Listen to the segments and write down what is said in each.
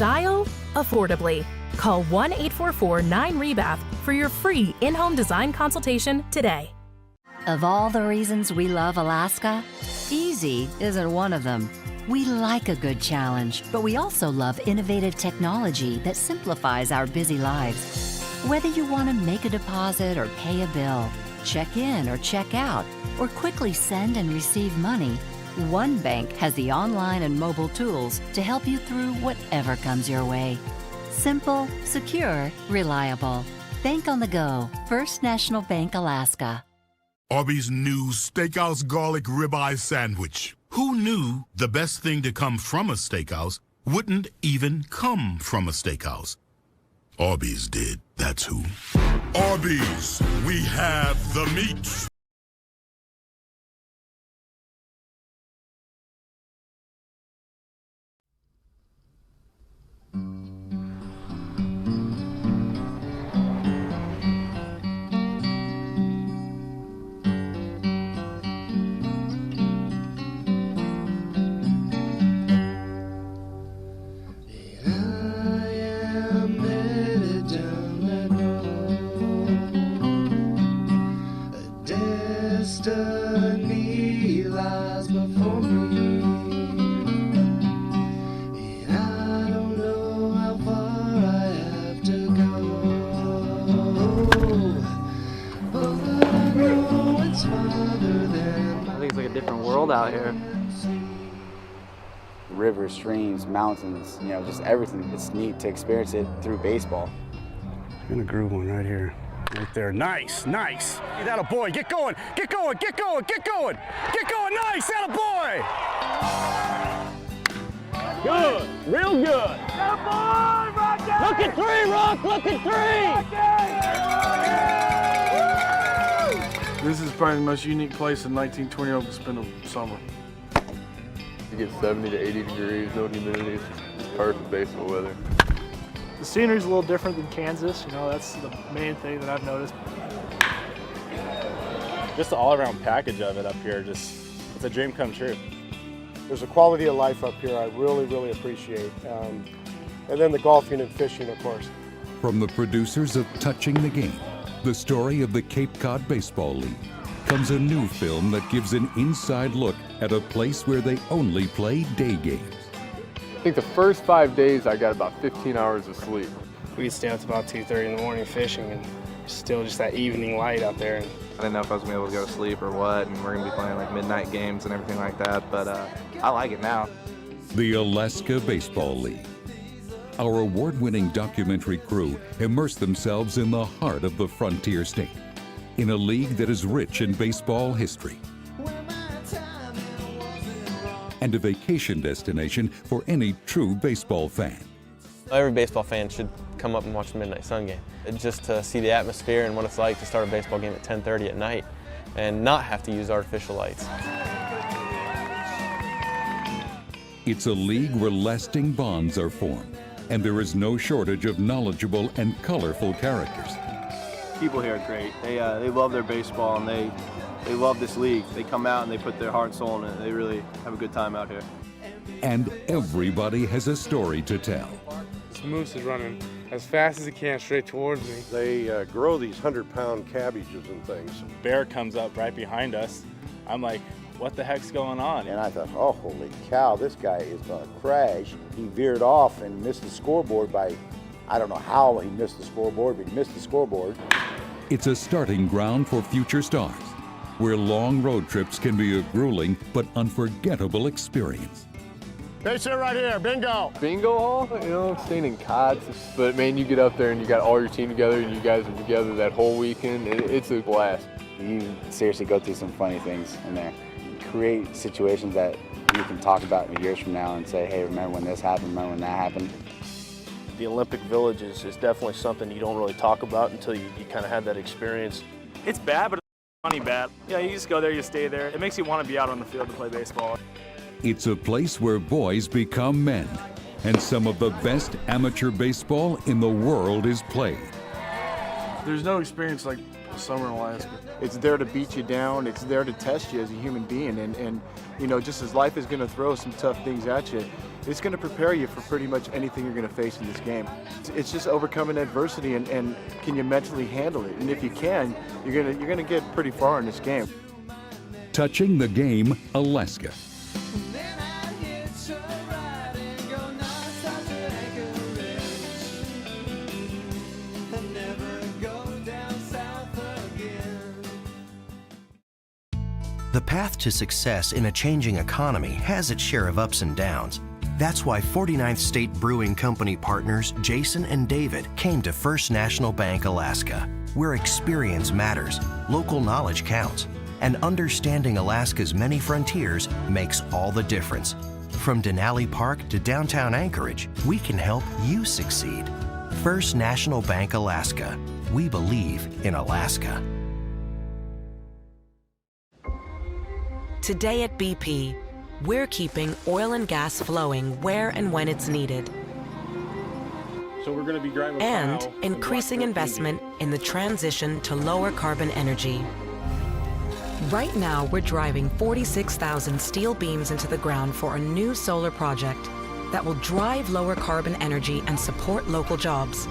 style affordably. Call 1-844-9REBATH for your free in-home design consultation today. Of all the reasons we love Alaska, easy isn't one of them. We like a good challenge, but we also love innovative technology that simplifies our busy lives. Whether you want to make a deposit or pay a bill, check in or check out, or quickly send and receive money, one bank has the online and mobile tools to help you through whatever comes your way. Simple, secure, reliable. Bank on the go. First National Bank, Alaska. Arby's new Steakhouse Garlic Ribeye Sandwich. Who knew the best thing to come from a steakhouse wouldn't even come from a steakhouse? Arby's did, that's who. Arby's, we have the meat. Destiny lies before me, and I don't know how far I have to go, but I know it's farther than I think it's like a different world out here. Rivers, streams, mountains, you know, just everything. It's neat to experience it through baseball. I'm gonna groove one right here. Right there, nice, nice. Hey, that a boy, get going, get going, get going, get going, get going, nice, that a boy. Good, real good. That a boy, Rocky. Look at three, Rock, look at three. This is probably the most unique place in 1920 Oak to spend a summer. You get 70 to 80 degrees, no humidity. It's perfect baseball weather. The scenery's a little different than Kansas, you know, that's the main thing that I've noticed. Just the all-around package of it up here, it's a dream come true. There's a quality of life up here I really, really appreciate. And then the golfing and fishing, of course. From the producers of Touching the Game, the story of the Cape Cod Baseball League, comes a new film that gives an inside look at a place where they only play day games. I think the first 5 days I got about 15 hours of sleep. We'd stay up to about 2:30 in the morning fishing, and still just that evening light out there. I didn't know if I was gonna be able to go to sleep or what, and we're gonna be playing like midnight games and everything like that, but I like it now. The Alaska Baseball League. Our award-winning documentary crew immerse themselves in the heart of the frontier state, in a league that is rich in baseball history, and a vacation destination for any true baseball fan. Every baseball fan should come up and watch the Midnight Sun game, just to see the atmosphere and what it's like to start a baseball game at 10:30 at night and not have to use artificial lights. It's a league where lasting bonds are formed, and there is no shortage of knowledgeable and colorful characters. People here are great. They love their baseball, and they love this league. They come out and they put their heart and soul in it. They really have a good time out here. And everybody has a story to tell. This moose is running as fast as he can straight towards me. They grow these 100-pound cabbages and things. Bear comes up right behind us. I'm like, what the heck's going on? And I thought, oh, holy cow, this guy is gonna crash. He veered off and missed the scoreboard by, I don't know how he missed the scoreboard, but he missed the scoreboard. It's a starting ground for future stars, where long road trips can be a grueling but unforgettable experience. Base hit right here, bingo! Bingo hall? You know, I'm staying in cots, but man, you get up there and you got all your team together and you guys are together that whole weekend. It's a blast. You seriously go through some funny things in there. You create situations that you can talk about years from now and say, hey, remember when this happened, remember when that happened. The Olympic Village is definitely something you don't really talk about until you kind of have that experience. It's bad, but it's funny bad. Yeah, you just go there, you stay there. It makes you want to be out on the field to play baseball. It's a place where boys become men, and some of the best amateur baseball in the world is played. There's no experience like Summer in Alaska. It's there to beat you down. It's there to test you as a human being. And you know, just as life is going to throw some tough things at you, it's going to prepare you for pretty much anything you're going to face in this game. It's just overcoming adversity and can you mentally handle it? And if you can, you're gonna get pretty far in this game. Touching the game, Alaska. The path to success in a changing economy has its share of ups and downs. That's why 49th State Brewing Company partners Jason and David came to First National Bank Alaska, where experience matters, local knowledge counts, and understanding Alaska's many frontiers makes all the difference. From Denali Park to downtown Anchorage, we can help you succeed. First National Bank Alaska. We believe in Alaska. Today at BP, we're keeping oil and gas flowing where and when it's needed. So we're going to be driving and increasing investment in the transition to lower carbon energy. Right now, we're driving 46,000 steel beams into the ground for a new solar project that will drive lower carbon energy and support local jobs.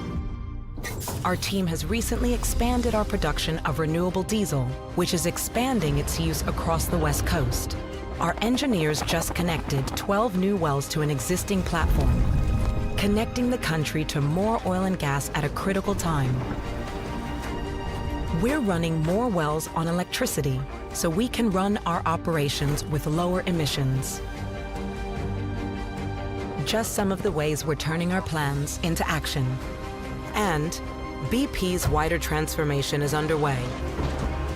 Our team has recently expanded our production of renewable diesel, which is expanding its use across the West Coast. Our engineers just connected 12 new wells to an existing platform, connecting the country to more oil and gas at a critical time. We're running more wells on electricity, so we can run our operations with lower emissions. Just some of the ways we're turning our plans into action. And BP's wider transformation is underway.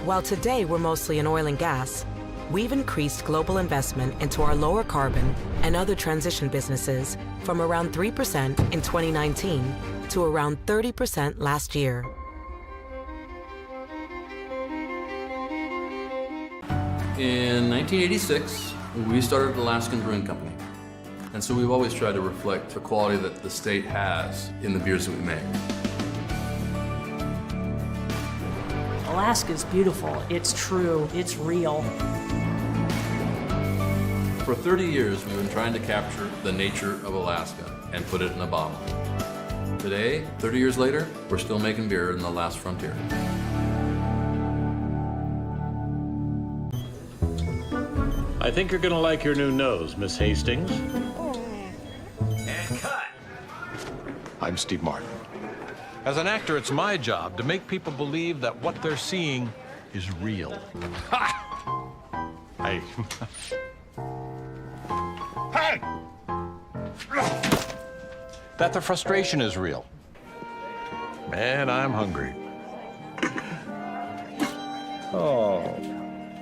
While today we're mostly in oil and gas, we've increased global investment into our lower carbon and other transition businesses from around 3% in 2019 to around 30% last year. In 1986, we started Alaskan Brewing Company. And so we've always tried to reflect the quality that the state has in the beers that we make. Alaska's beautiful, it's true, it's real. For 30 years, we've been trying to capture the nature of Alaska and put it in a bottle. Today, 30 years later, we're still making beer in the last frontier. I think you're gonna like your new nose, Miss Hastings. And cut. I'm Steve Martin. As an actor, it's my job to make people believe that what they're seeing is real. Hey. Hey! That the frustration is real. Man, I'm hungry. Oh,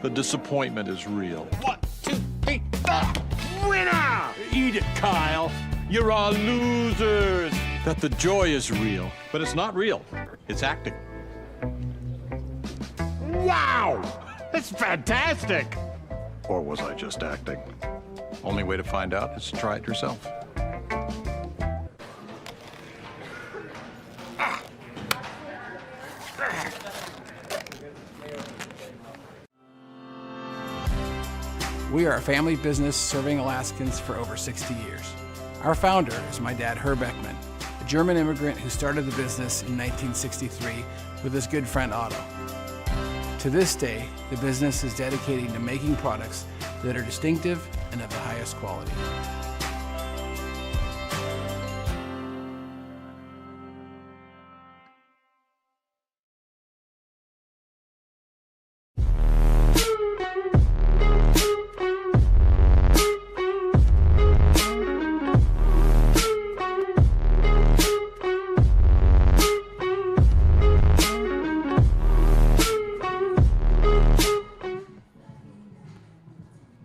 the disappointment is real. 1, 2, 3, 4. Winner! Eat it, Kyle. You're all losers. That the joy is real, but it's not real. It's acting. Wow! That's fantastic! Or was I just acting? Only way to find out is to try it yourself. We are a family business serving Alaskans for over 60 years. Our founder is my dad, Herb Ekman, a German immigrant who started the business in 1963 with his good friend Otto. To this day, the business is dedicated to making products that are distinctive and of the highest quality.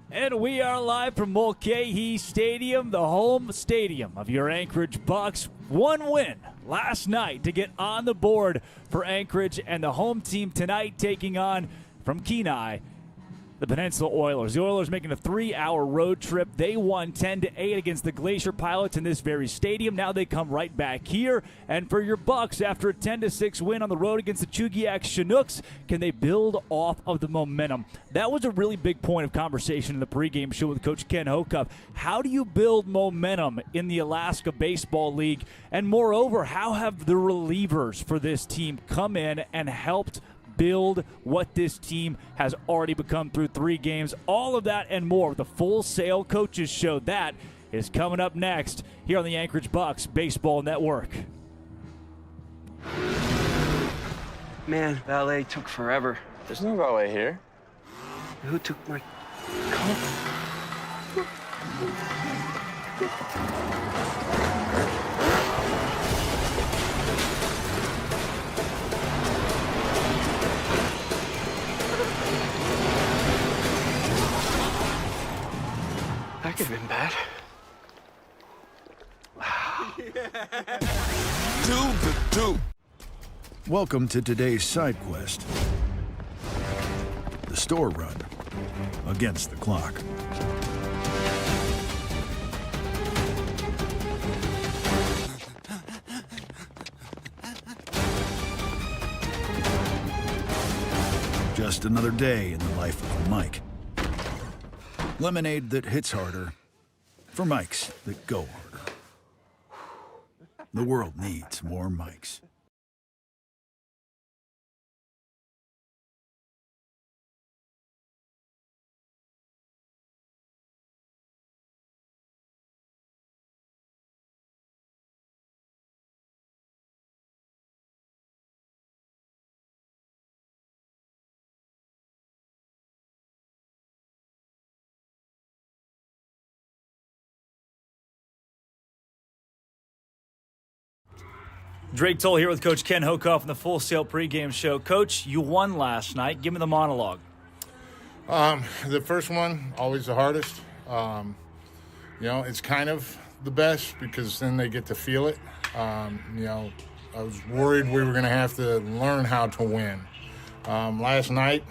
And we are live from Mulcahy Stadium, the home stadium of your Anchorage Bucs. One win last night to get on the board for Anchorage, and the home team tonight taking on from Kenai, the Peninsula Oilers. The Oilers making a 3-hour road trip. They won 10-8 against the Glacier Pilots in this very stadium. Now they come right back here. And for your Bucs, after a 10-6 win on the road against the Chugiak Chinooks, can they build off of the momentum? That was a really big point of conversation in the pregame show with Coach Ken Hocuff. How do you build momentum in the Alaska Baseball League? And moreover, how have the relievers for this team come in and helped build what this team has already become through 3 games? All of that and more. The Full Sail Coaches Show, that is coming up next here on the Anchorage Bucs Baseball Network. Man, valet took forever. There's no valet here. Who took my coat? That could have been bad. Two. Welcome to today's side quest. The store run against the clock. Just another day in the life of a Mike. Lemonade that hits harder for Mikes that go harder. The world needs more Mikes. Drake Toll here with Coach Ken Hocuff on the Full Sail pregame show. Coach, you won last night. Give me the monologue. The first one, always the hardest. It's kind of the best because then they get to feel it. I was worried we were going to have to learn how to win. Last night,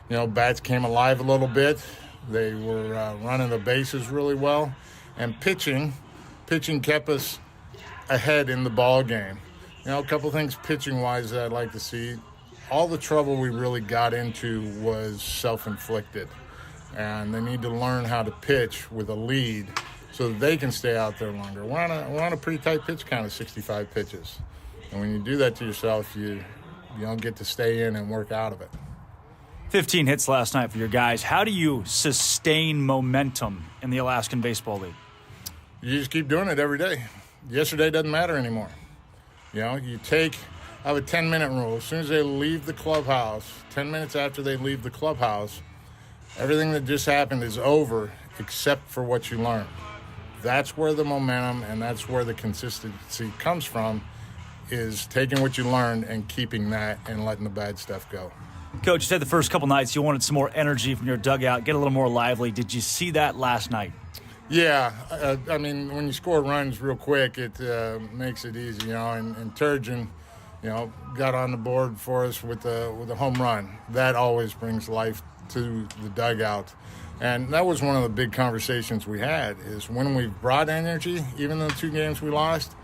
bats came alive a little bit. They were running the bases really well. And pitching kept us ahead in the ball game. A couple things pitching-wise that I'd like to see. All the trouble we really got into was self-inflicted. And they need to learn how to pitch with a lead so that they can stay out there longer. We're on a pretty tight pitch count of 65 pitches. And when you do that to yourself, you don't get to stay in and work out of it. 15 hits last night for your guys. How do you sustain momentum in the Alaskan Baseball League? You just keep doing it every day. Yesterday doesn't matter anymore. I have a 10-minute rule. As soon as they leave the clubhouse, 10 minutes after they leave the clubhouse, everything that just happened is over except for what you learned. That's where the momentum and that's where the consistency comes from, is taking what you learned and keeping that and letting the bad stuff go. Coach, you said the first couple nights you wanted some more energy from your dugout, get a little more lively. Did you see that last night? Yeah, when you score runs real quick, it makes it easy, and Turgeon, got on the board for us with a home run. That always brings life to the dugout. And that was one of the big conversations we had, is when we brought energy, even though the 2 games we lost,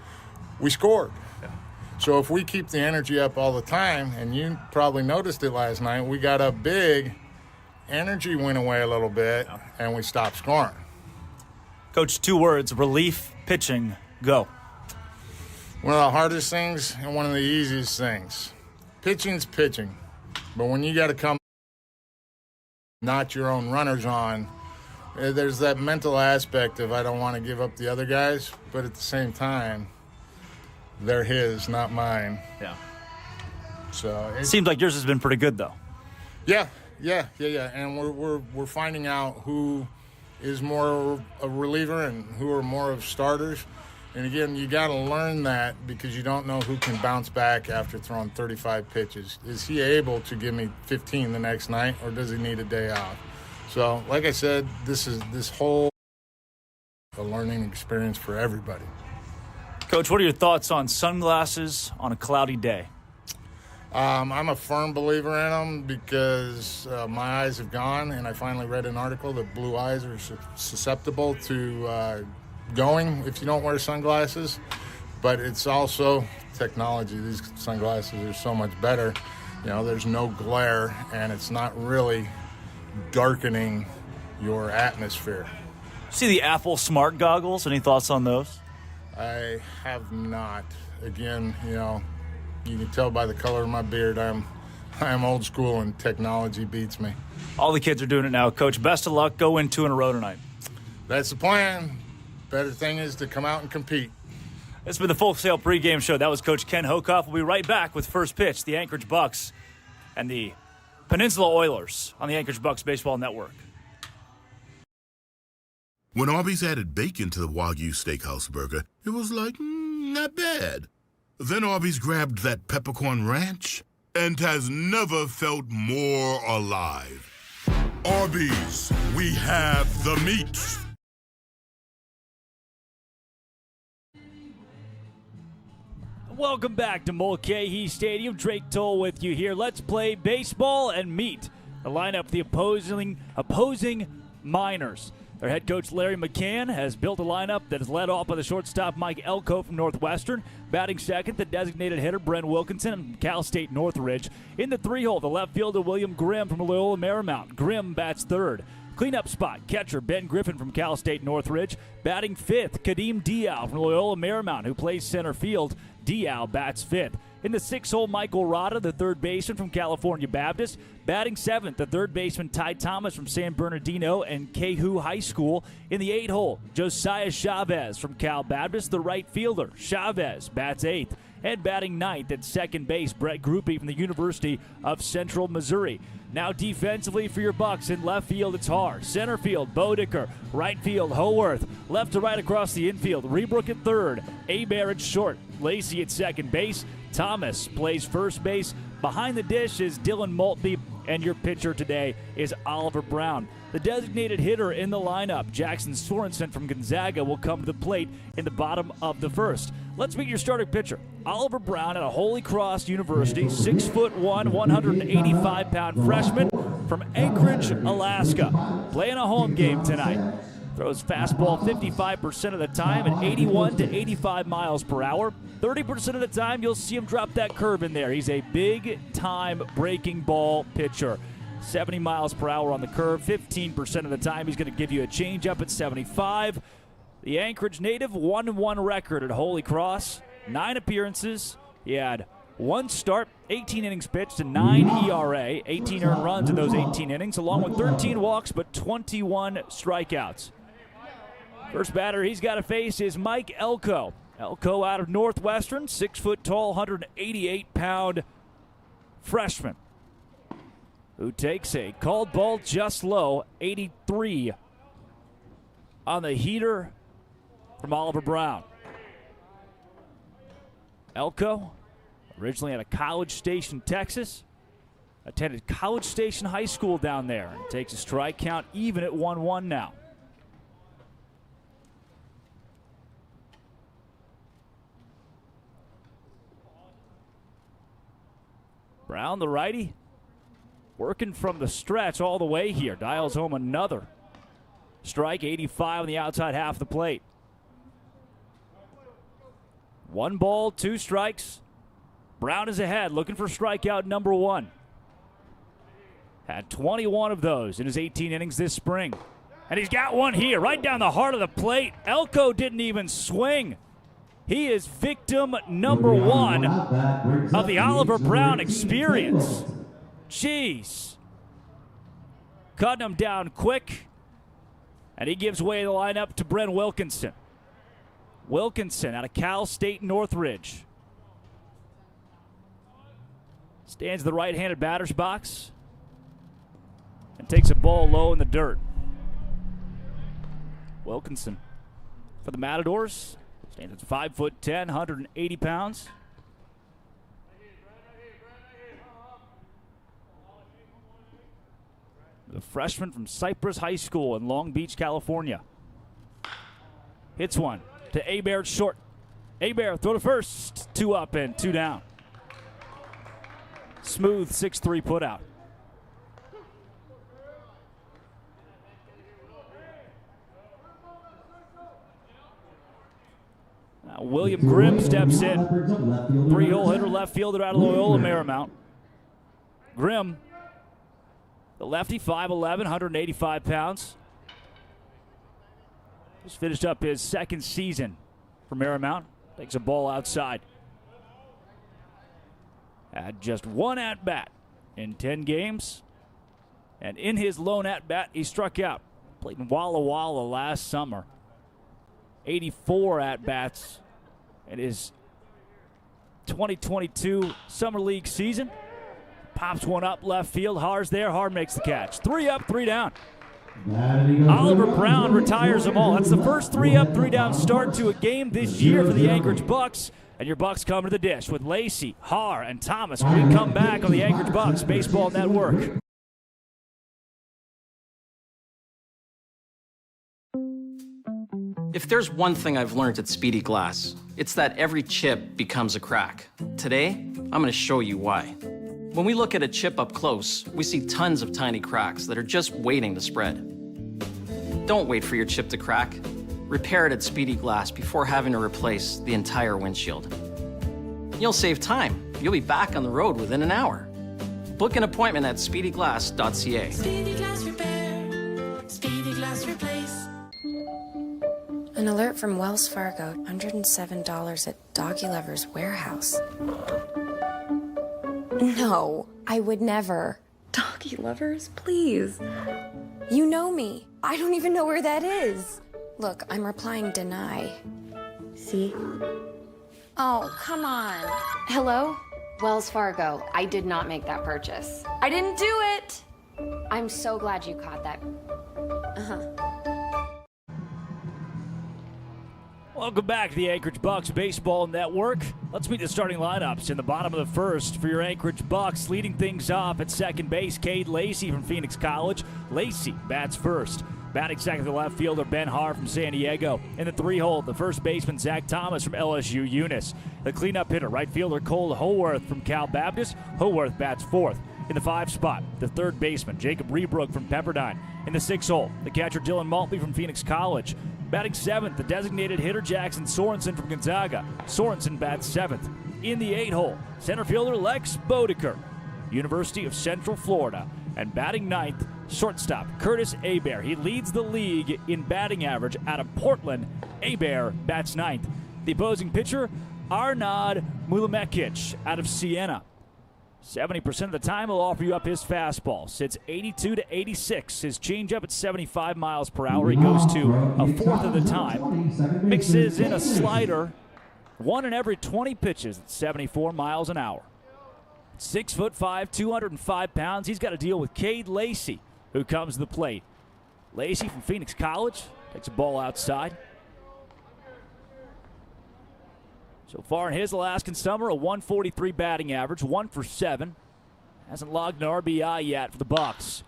we scored. Yeah. So if we keep the energy up all the time, and you probably noticed it last night, we got up big, energy went away a little bit, and we stopped scoring. Coach, 2 words: relief, pitching, go. One of the hardest things and one of the easiest things. Pitching's pitching. But when you got to come not your own runners on, there's that mental aspect of I don't want to give up the other guys, but at the same time, they're his, not mine. Yeah. So it seems like yours has been pretty good, though. Yeah. And we're finding out who is more a reliever and who are more of starters. And again, you got to learn that because you don't know who can bounce back after throwing 35 pitches. Is he able to give me 15 the next night, or does he need a day off? So, like I said, this whole a learning experience for everybody. Coach, what are your thoughts on sunglasses on a cloudy day? I'm a firm believer in them because my eyes have gone, and I finally read an article that blue eyes are susceptible to going if you don't wear sunglasses. But it's also technology. These sunglasses are so much better. You know, there's no glare, and it's not really darkening your atmosphere. See the Apple Smart Goggles? Any thoughts on those? I have not. Again, you know, you can tell by the color of my beard, I'm old school and technology beats me. All the kids are doing it now. Coach, best of luck. Go win 2 in a row tonight. That's the plan. Better thing is to come out and compete. This has been the Full Sail pregame show. That was Coach Ken Hokoff. We'll be right back with first pitch, the Anchorage Bucs and the Peninsula Oilers on the Anchorage Bucs Baseball Network. When Arby's added bacon to the Wagyu Steakhouse burger, it was like, not bad. Then Arby's grabbed that peppercorn ranch and has never felt more alive. Arby's, we have the meat. Welcome back to Mulcahy Stadium. Drake Toll with you here. Let's play baseball and meet the lineup of the opposing Miners. Their head coach, Larry McCann, has built a lineup that is led off by the shortstop, Mike Elko from Northwestern. Batting second, the designated hitter, Brent Wilkinson from Cal State Northridge. In the 3-hole, the left fielder, William Grimm from Loyola Marymount. Grimm bats third. Cleanup spot, catcher Ben Griffin from Cal State Northridge. Batting fifth, Kadeem Dial from Loyola Marymount, who plays center field. Dial bats fifth. In the 6-hole, Michael Rada, the third baseman from California Baptist. Batting seventh, the third baseman, Ty Thomas from San Bernardino and Kehu High School. In the 8-hole, Josiah Chavez from Cal Baptist, the right fielder. Chavez bats eighth. And batting ninth at second base, Brett Groupie from the University of Central Missouri. Now defensively for your Bucs, in left field, it's Haar. Center field, Bodicker. Right field, Howarth. Left to right across the infield, Rebrook at third. Abair at short. Lacey at second base. Thomas plays first base. Behind the dish is Dylan Maltby, and your pitcher today is Oliver Brown. The designated hitter in the lineup, Jackson Sorensen from Gonzaga, will come to the plate in the bottom of the first. Let's meet your starting pitcher. Oliver Brown out of Holy Cross University, 6'1", 185-pound freshman from Anchorage, Alaska, playing a home game tonight. Throws fastball 55% of the time at 81 to 85 miles per hour. 30% of the time, you'll see him drop that curve in there. He's a big-time breaking ball pitcher. 70 miles per hour on the curve. 15% of the time, he's going to give you a changeup at 75. The Anchorage native, 1-1 record at Holy Cross. 9 appearances. He had 1 start, 18 innings pitched, and 9 ERA. 18 earned runs in those 18 innings, along with 13 walks, but 21 strikeouts. First batter he's got to face is Mike Elko. Elko out of Northwestern, 6 foot tall, 188-pound freshman, who takes a called ball just low, 83 on the heater from Oliver Brown. Elko, originally out of College Station, Texas, attended College Station High School down there, and takes a strike count even at 1-1 now. Brown, the righty, working from the stretch all the way here. Dials home another strike, 85 on the outside half of the plate. 1 ball, 2 strikes. Brown is ahead, looking for strikeout number 1. Had 21 of those in his 18 innings this spring. And he's got one here, right down the heart of the plate. Elko didn't even swing. He is victim number 1 of the Oliver Brown experience. Jeez. Cutting him down quick. And he gives away the lineup to Brent Wilkinson. Wilkinson out of Cal State Northridge. Stands the right-handed batter's box and takes a ball low in the dirt. Wilkinson for the Matadors. Stands at 5'10", 180 pounds. The freshman from Cypress High School in Long Beach, California. Hits one to Abair short. Abair throw to first. 2 up and 2 down. Smooth 6-3 put out. Now William Grimm steps in. 3-hole hitter, left fielder out of Loyola Marymount. Grimm, the lefty, 5'11", 185 pounds. Just finished up his second season for Marymount. Takes a ball outside. Had just one at-bat in 10 games. And in his lone at-bat, he struck out. Played in Walla Walla last summer. 84 at-bats in his 2022 Summer League season. Pops one up left field. Haar's there. Haar makes the catch. 3 up, 3 down. Oliver Brown retires them all. That's the first 3 up, 3 down start to a game this year for the Anchorage Bucs. And your Bucks come to the dish with Lacey, Haar, and Thomas when we come back on the Anchorage Bucs Baseball Network. If there's one thing I've learned at Speedy Glass, it's that every chip becomes a crack. Today, I'm going to show you why. When we look at a chip up close, we see tons of tiny cracks that are just waiting to spread. Don't wait for your chip to crack. Repair it at Speedy Glass before having to replace the entire windshield. You'll save time. You'll be back on the road within an hour. Book an appointment at speedyglass.ca. Speedy Glass Repair. Speedy Glass Replace. An alert from Wells Fargo. $107 at Doggy Lover's warehouse. No, I would never. Doggy Lovers, please. You know me. I don't even know where that is. Look, I'm replying deny. See? Oh, come on. Hello? Wells Fargo. I did not make that purchase. I didn't do it! I'm so glad you caught that. Welcome back to the Anchorage Bucs Baseball Network. Let's meet the starting lineups in the bottom of the first for your Anchorage Bucs. Leading things off at second base, Cade Lacey from Phoenix College. Lacey bats first. Batting second, the left fielder, Ben Haar from San Diego. In the 3-hole, the first baseman, Zach Thomas from LSU Eunice. The cleanup hitter, right fielder, Cole Howarth from Cal Baptist. Howarth bats fourth. In the 5 spot, the third baseman, Jacob Rebrook from Pepperdine. In the 6-hole, the catcher, Dylan Maltby from Phoenix College. Batting seventh, the designated hitter, Jackson Sorensen from Gonzaga. Sorensen bats seventh. In the 8-hole, center fielder, Lex Bodeker, University of Central Florida. And batting ninth, shortstop, Curtis Hebert. He leads the league in batting average out of Portland. Hebert bats ninth. The opposing pitcher, Arnaud Mulamekic out of Siena. 70% of the time, he'll offer you up his fastball. Sits 82 to 86. His changeup at 75 miles per hour. He goes to a fourth of the time. Mixes in a slider. 1 in every 20 pitches at 74 miles an hour. 6'5", 205 pounds. He's got to deal with Cade Lacey, who comes to the plate. Lacey from Phoenix College takes a ball outside. So far in his Alaskan summer, a 143 batting average, 1 for 7. Hasn't logged an RBI yet for the Bucs.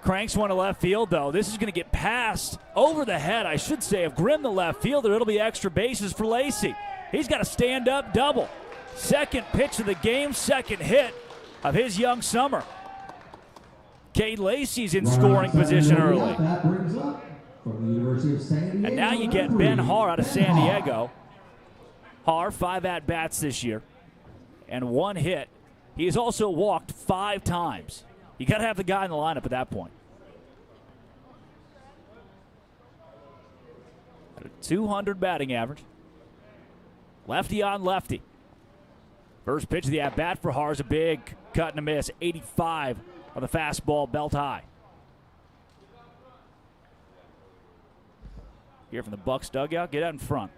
Cranks one to left field, though. This is going to get passed over the head, I should say, of Grimm, the left fielder. It'll be extra bases for Lacey. He's got a stand-up double. Second pitch of the game, second hit of his young summer. Cade Lacey's in scoring position early. And now you get Ben Haar out of San Diego. Haar, 5 at-bats this year and 1 hit. He has also walked 5 times. You got to have the guy in the lineup at that point. At a 200 batting average. Lefty on lefty. First pitch of the at-bat for Haar is a big cut and a miss. 85 on the fastball, belt high. Here from the Bucs dugout, get out in front.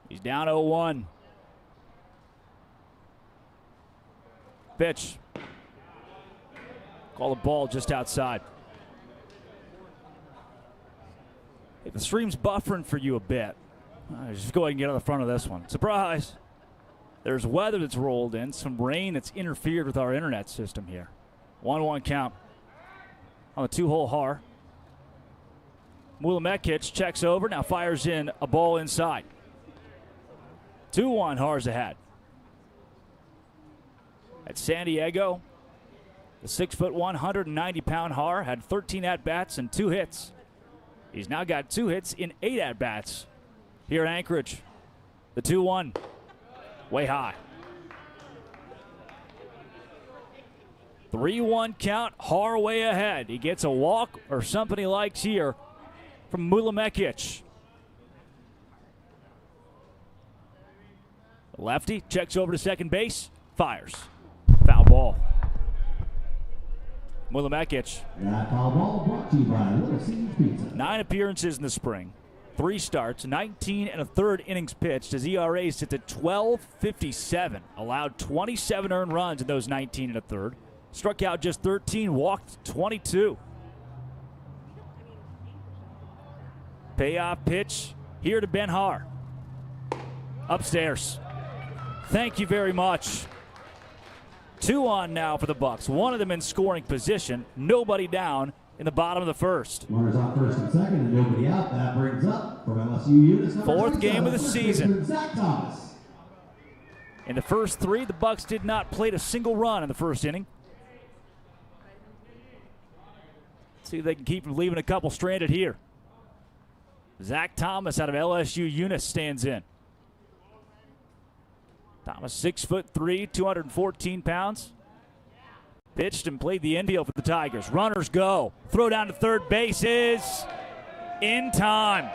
He's down 0-1. Pitch. Call the ball just outside. If the stream's buffering for you a bit, just go ahead and get on the front of this one. Surprise! There's weather that's rolled in, some rain that's interfered with our internet system here. 1-1 count on the 2-hole Haar. Mulamekic checks over, now fires in a ball inside. 2-1, Haar's ahead. At San Diego, the 6'1", 190-pound Har had 13 at-bats and 2 hits. He's now got 2 hits in 8 at-bats here in Anchorage. The 2-1, way high. 3-1 count, Har way ahead. He gets a walk or something he likes here from Mulamekic. The lefty checks over to second base, fires. Foul ball. Mulamekic. Foul ball brought to you by Little Caesars Pizza. 9 appearances in the spring, 3 starts, 19 and a third innings pitched. His ERA sits at 12.57. Allowed 27 earned runs in those 19 and a third. Struck out just 13, walked 22. Payoff pitch here to Ben Har. Upstairs. Thank you very much. 2 on now for the Bucs. One of them in scoring position. Nobody down in the bottom of the first. Runners on first and second, and nobody out. That brings up from LSU Unis. 4th game of the season. Zach Thomas. In the first 3, the Bucs did not plate a single run in the first inning. See if they can keep from leaving a couple stranded here. Zach Thomas out of LSU Unis stands in. Thomas, 6'3", 214 pounds. Pitched and played the infield for the Tigers. Runners go. Throw down to third base is in time.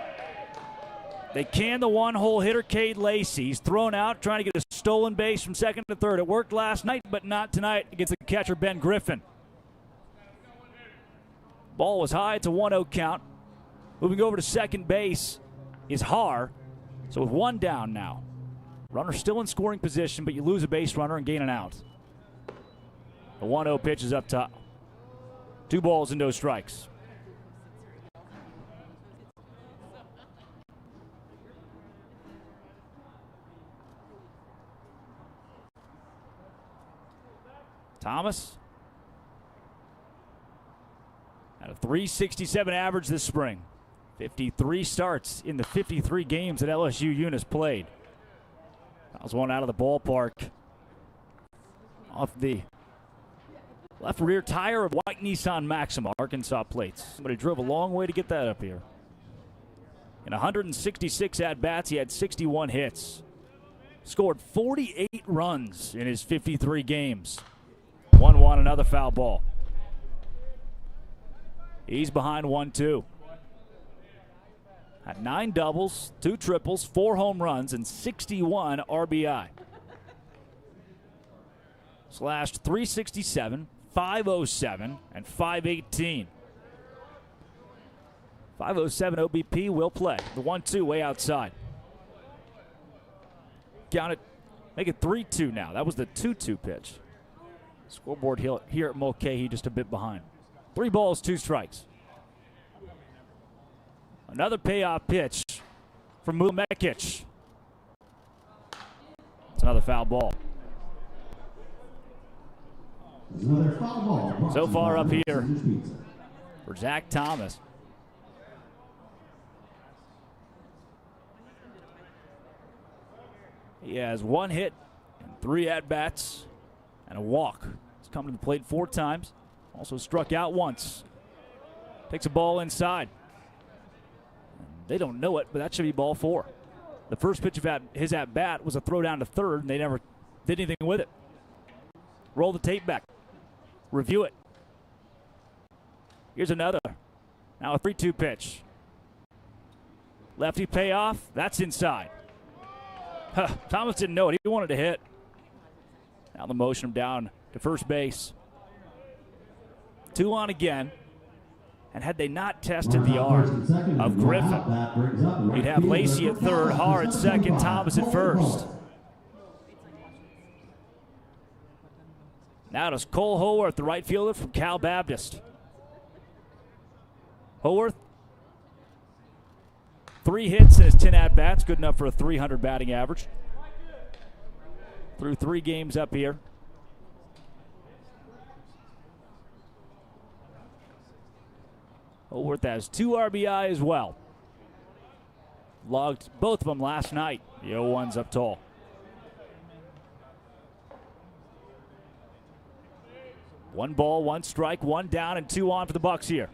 They can the one-hole hitter, Cade Lacey. He's thrown out, trying to get a stolen base from second to third. It worked last night, but not tonight against the catcher, Ben Griffin. Ball was high. It's a 1-0 count. Moving over to second base is Har. So with 1 down now. Runner still in scoring position, but you lose a base runner and gain an out. The 1-0 pitch is up top. 2 balls and no strikes. Thomas at a .367 average this spring. 53 starts in the 53 games that LSU Unis played. That was one out of the ballpark. Off the left rear tire of white Nissan Maxima, Arkansas plates. Somebody drove a long way to get that up here. In 166 at-bats, he had 61 hits. Scored 48 runs in his 53 games. 1-1, another foul ball. He's behind 1-2. Had 9 doubles, 2 triples, 4 home runs, and 61 RBI. Slashed .367, .507, and .518. .507 OBP will play. The 1-2 way outside. Count it. Make it 3-2 now. That was the 2-2 pitch. Scoreboard here at Mulcahy just a bit behind. 3 balls, 2 strikes. Another payoff pitch from Mulamekic. It's another foul ball. Another foul ball. So far up here for Zach Thomas. He has 1 hit and 3 at-bats and a walk. He's come to the plate 4 times. Also struck out once. Takes a ball inside. They don't know it, but that should be ball 4. The first pitch of his at-bat was a throw down to third, and they never did anything with it. Roll the tape back. Review it. Here's another. Now a 3-2 pitch. Lefty payoff. That's inside. Thomas didn't know it. He wanted to hit. Now the motion him down to first base. 2 on again. And had they not tested the arm of Griffin, you'd have Lacey at third, Har at second, Thomas at first. Now does Cole Howarth, the right fielder from Cal Baptist. Howarth, 3 hits in his 10 at-bats, good enough for a .300 batting average. Through 3 games up here. Howarth has 2 RBI as well. Logged both of them last night. The 0-1's up tall. 1 ball, 1 strike, 1 down, and 2 on for the Bucs here.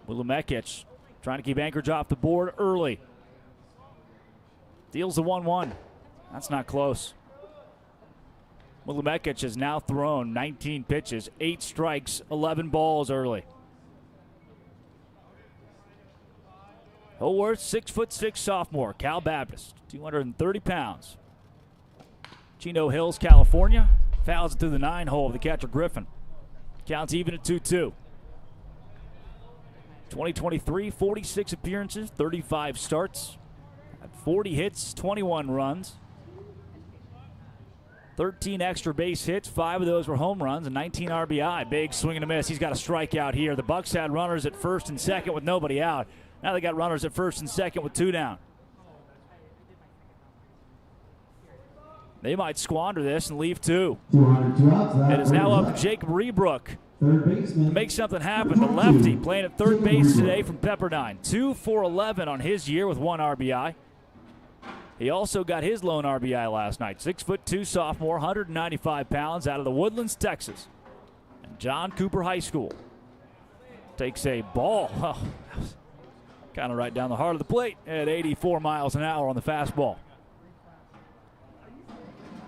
Wilumekic trying to keep Anchorage off the board early. Deals the 1-1. That's not close. Wilumekic has now thrown 19 pitches, 8 strikes, 11 balls early. Hillworth, 6'6" sophomore. Cal Baptist, 230 pounds. Chino Hills, California. Fouls it through the 9-hole of the catcher Griffin. Counts even at 2-2. 2023, 46 appearances, 35 starts. Had 40 hits, 21 runs. 13 extra base hits, 5 of those were home runs, and 19 RBI. Big swing and a miss. He's got a strikeout here. The Bucs had runners at first and second with nobody out. Now they got runners at first and second with 2 down. They might squander this and leave 2. It is now up to Jacob Rebrook to make something happen. The lefty playing at third base today from Pepperdine. 2 for 11 on his year with 1 RBI. He also got his lone RBI last night. 6'2" sophomore, 195 pounds, out of the Woodlands, Texas. And John Cooper High School takes a ball. Oh, kind of right down the heart of the plate at 84 miles an hour on the fastball.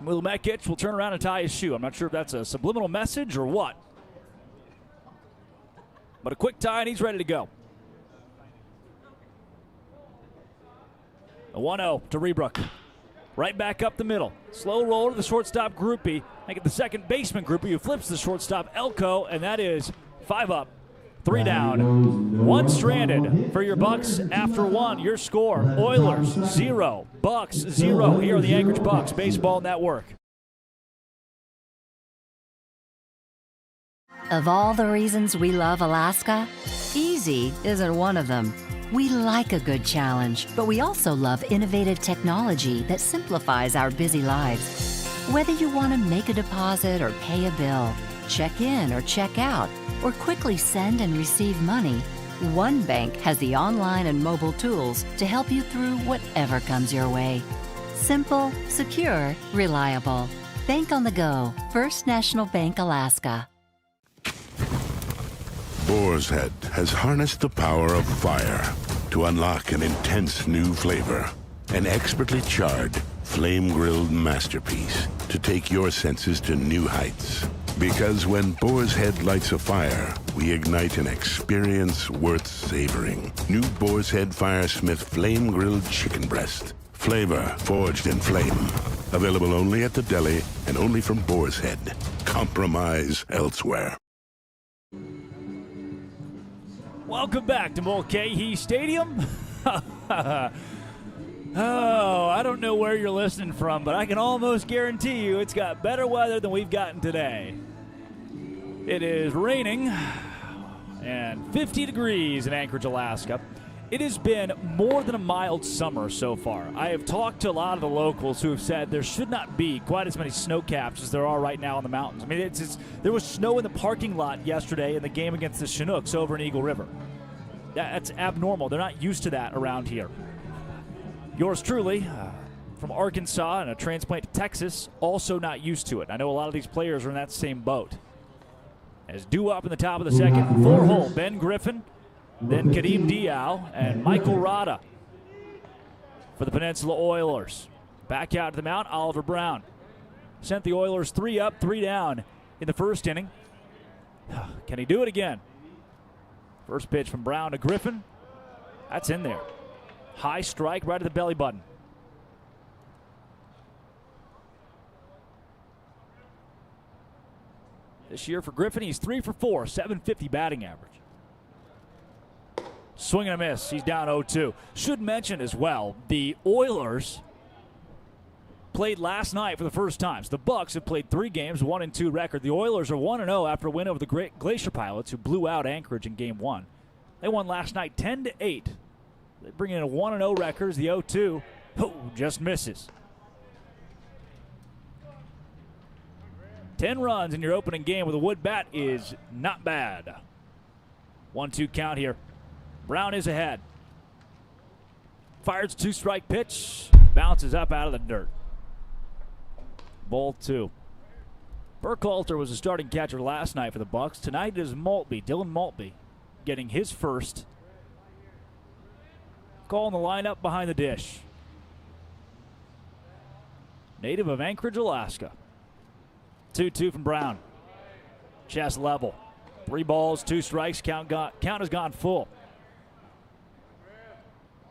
Wilumekic will turn around and tie his shoe. I'm not sure if that's a subliminal message or what. But a quick tie and he's ready to go. A 1-0 to Rebrook. Right back up the middle. Slow roll to the shortstop Groupie. Make it the second baseman Groupie who flips the shortstop Elko, and that is 5 up, 3 down, 1 stranded for your Bucs after 1. Your score, Oilers 0, Bucs 0 here on the Anchorage Bucs Baseball Network. Of all the reasons we love Alaska, easy isn't one of them. We like a good challenge, but we also love innovative technology that simplifies our busy lives. Whether you want to make a deposit or pay a bill, check in or check out, or quickly send and receive money, one bank has the online and mobile tools to help you through whatever comes your way. Simple, secure, reliable. Bank on the go. First National Bank, Alaska. Boar's Head has harnessed the power of fire to unlock an intense new flavor. An expertly charred, flame-grilled masterpiece to take your senses to new heights. Because when Boar's Head lights a fire, we ignite an experience worth savoring. New Boar's Head Firesmith Flame-Grilled Chicken Breast. Flavor forged in flame. Available only at the deli and only from Boar's Head. Compromise elsewhere. Welcome back to Mulcahy Stadium. Oh, I don't know where you're listening from, but I can almost guarantee you it's got better weather than we've gotten today. It is raining and 50 degrees in Anchorage, Alaska. It has been more than a mild summer so far. I have talked to a lot of the locals who have said there should not be quite as many snow caps as there are right now in the mountains. I mean, there was snow in the parking lot yesterday in the game against the Chinooks over in Eagle River. That's abnormal. They're not used to that around here. Yours truly, from Arkansas and a transplant to Texas, also not used to it. I know a lot of these players are in that same boat. As due up in the top of the second, 4-hole, Ben Griffin, then Kadeem Diao and Michael Rada for the Peninsula Oilers. Back out to the mound, Oliver Brown. Sent the Oilers 3 up, 3 down in the first inning. Can he do it again? First pitch from Brown to Griffin. That's in there. High strike right at the belly button. This year for Griffin, he's 3 for 4, 750 batting average. Swing and a miss. He's down 0-2. Should mention as well, the Oilers played last night for the first time. So the Bucs have played 3 games, 1-2 record. The Oilers are 1-0 after a win over the Great Glacier Pilots, who blew out Anchorage in Game 1. They won last night 10-8. They bring in a 1-0 record. The 0-2 just misses. 10 runs in your opening game with a wood bat is not bad. 1-2 count here. Brown is ahead. Fires a 2-strike pitch. Bounces up out of the dirt. Ball 2. Burkhalter was a starting catcher last night for the Bucs. Tonight it is Maltby, Dylan Maltby, getting his first. Call in the lineup behind the dish. Native of Anchorage, Alaska. 2-2 from Brown. Chest level. 3 balls, 2 strikes. Count has gone full.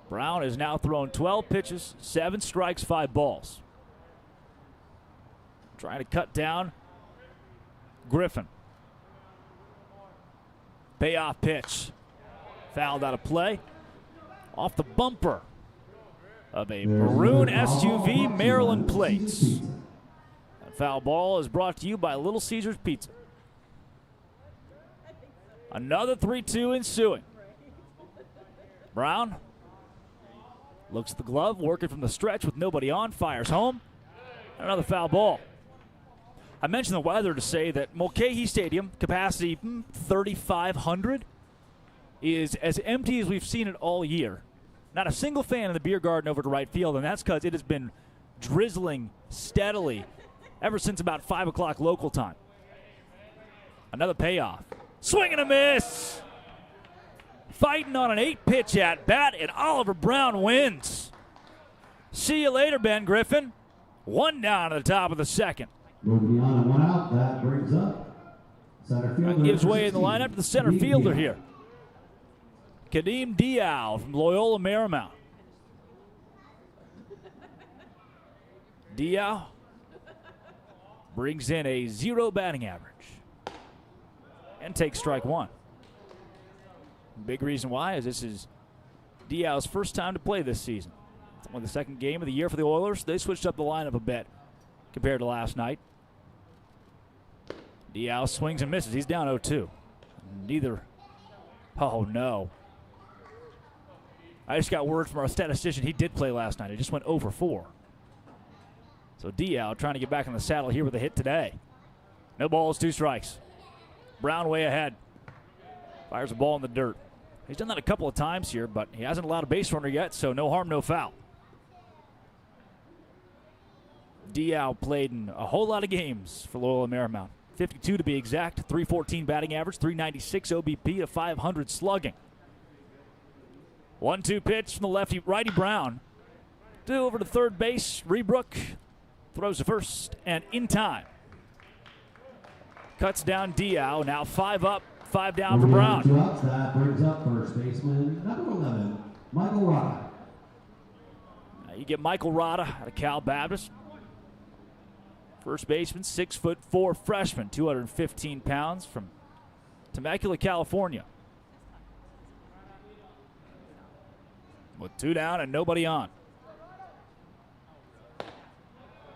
Brown has now thrown 12 pitches, 7 strikes, 5 balls. Trying to cut down Griffin. Payoff pitch. Fouled out of play. Off the bumper of a maroon SUV Maryland plates. That foul ball is brought to you by Little Caesars Pizza. Another 3-2 ensuing. Brown looks at the glove, working from the stretch with nobody on, fires home. Another foul ball. I mentioned the weather to say that Mulcahy Stadium, capacity 3,500, is as empty as we've seen it all year. Not a single fan in the beer garden over to right field, and that's because it has been drizzling steadily ever since about 5 o'clock local time. Another payoff. Swing and a miss. Fighting on an 8-pitch at bat, and Oliver Brown wins. See you later, Ben Griffin. 1 down at the top of the second. Moving on and 1 out. That brings up center fielder. That gives way in the lineup to the center fielder here. Kadeem Diao from Loyola Marymount. Diao brings in a 0 batting average and takes strike 1. Big reason why is this is Diao's first time to play this season. It's only the second game of the year for the Oilers. They switched up the lineup a bit compared to last night. Diao swings and misses. He's down 0-2. Neither. Oh, no. I just got word from our statistician he did play last night. He just went 0-4. So Diao trying to get back in the saddle here with a hit today. No balls, 2 strikes. Brown way ahead. Fires a ball in the dirt. He's done that a couple of times here, but he hasn't allowed a base runner yet, so no harm, no foul. Diao played in a whole lot of games for Loyola Marymount. 52 to be exact, 314 batting average, 396 OBP, a 500 slugging. 1-2 pitch from the righty Brown. 2 over to third base. Rebrook throws to first and in time. Cuts down Diao. Now 5 up, 5 down for Brown. 2 outs. That brings up first baseman number 11, Michael Rada. Now you get Michael Rada out of Cal Baptist. First baseman, 6'4" freshman, 215 pounds from Temecula, California. With 2 down and nobody on.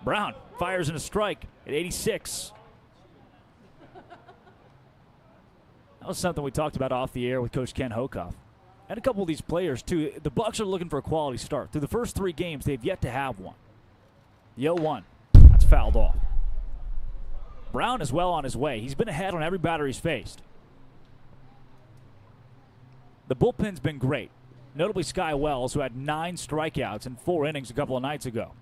Brown fires in a strike at 86. That was something we talked about off the air with Coach Ken Hokoff. And a couple of these players, too. The Bucs are looking for a quality start. Through the first 3 games, they've yet to have one. The 0-1. That's fouled off. Brown is well on his way. He's been ahead on every batter he's faced. The bullpen's been great. Notably Sky Wells, who had 9 strikeouts in 4 innings a couple of nights ago.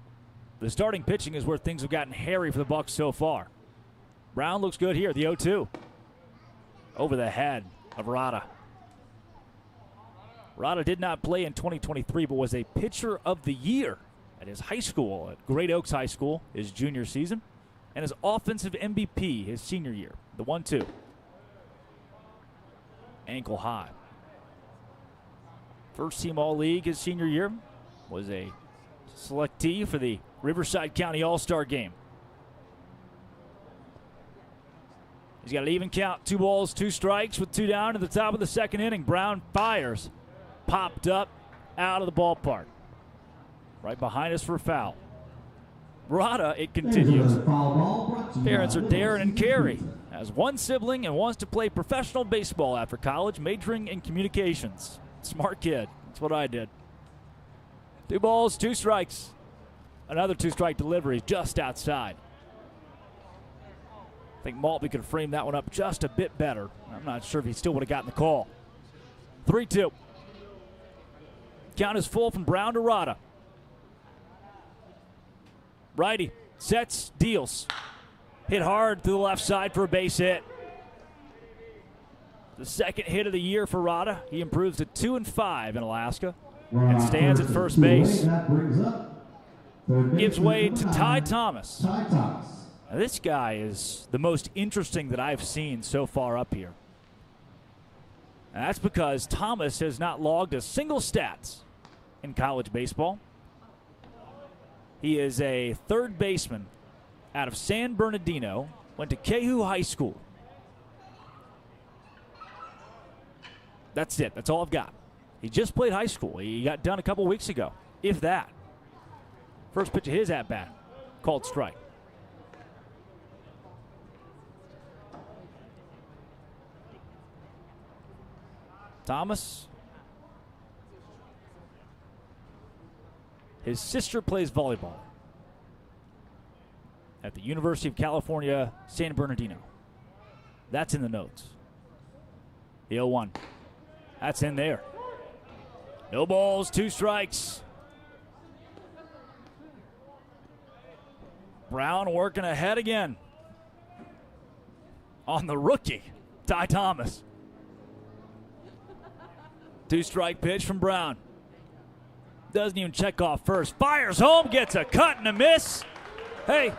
The starting pitching is where things have gotten hairy for the Bucs so far. Brown looks good here, the 0-2. Over the head of Rada. Rada did not play in 2023, but was a pitcher of the year at his high school, at Great Oaks High School, his junior season, and his offensive MVP his senior year, the 1-2. Ankle high. First team All-League his senior year, was a selectee for the Riverside County All-Star Game. He's got an even count, 2 balls, 2 strikes with 2 down at the top of the second inning. Brown fires, popped up, out of the ballpark. Right behind us for a foul. Rada, it continues. Parents are Darren and Carrie. Has 1 sibling and wants to play professional baseball after college, majoring in communications. Smart kid. That's what I did. 2 balls, 2 strikes. Another 2-strike delivery just outside. I think Maltby could have framed that one up just a bit better. I'm not sure if he still would have gotten the call. 3-2. Count is full from Brown to Rada. Righty Sets, deals. Hit hard to the left side for a base hit. The second hit of the year for Rada. He improves to 2-5 in Alaska and stands at first base. Gives way to Ty Thomas. Now, this guy is the most interesting that I've seen so far up here. And that's because Thomas has not logged a single stats in college baseball. He is a third baseman out of San Bernardino, went to Kehu High School. That's it. That's all I've got. He just played high school. He got done a couple weeks ago, if that. First pitch of his at-bat, called strike. Thomas. His sister plays volleyball at the University of California, San Bernardino. That's in the notes. The 0-1. That's in there. No balls, 2 strikes. Brown working ahead again on the rookie, Ty Thomas. 2-strike pitch from Brown. Doesn't even check off first. Fires home, gets a cut and a miss. Hey,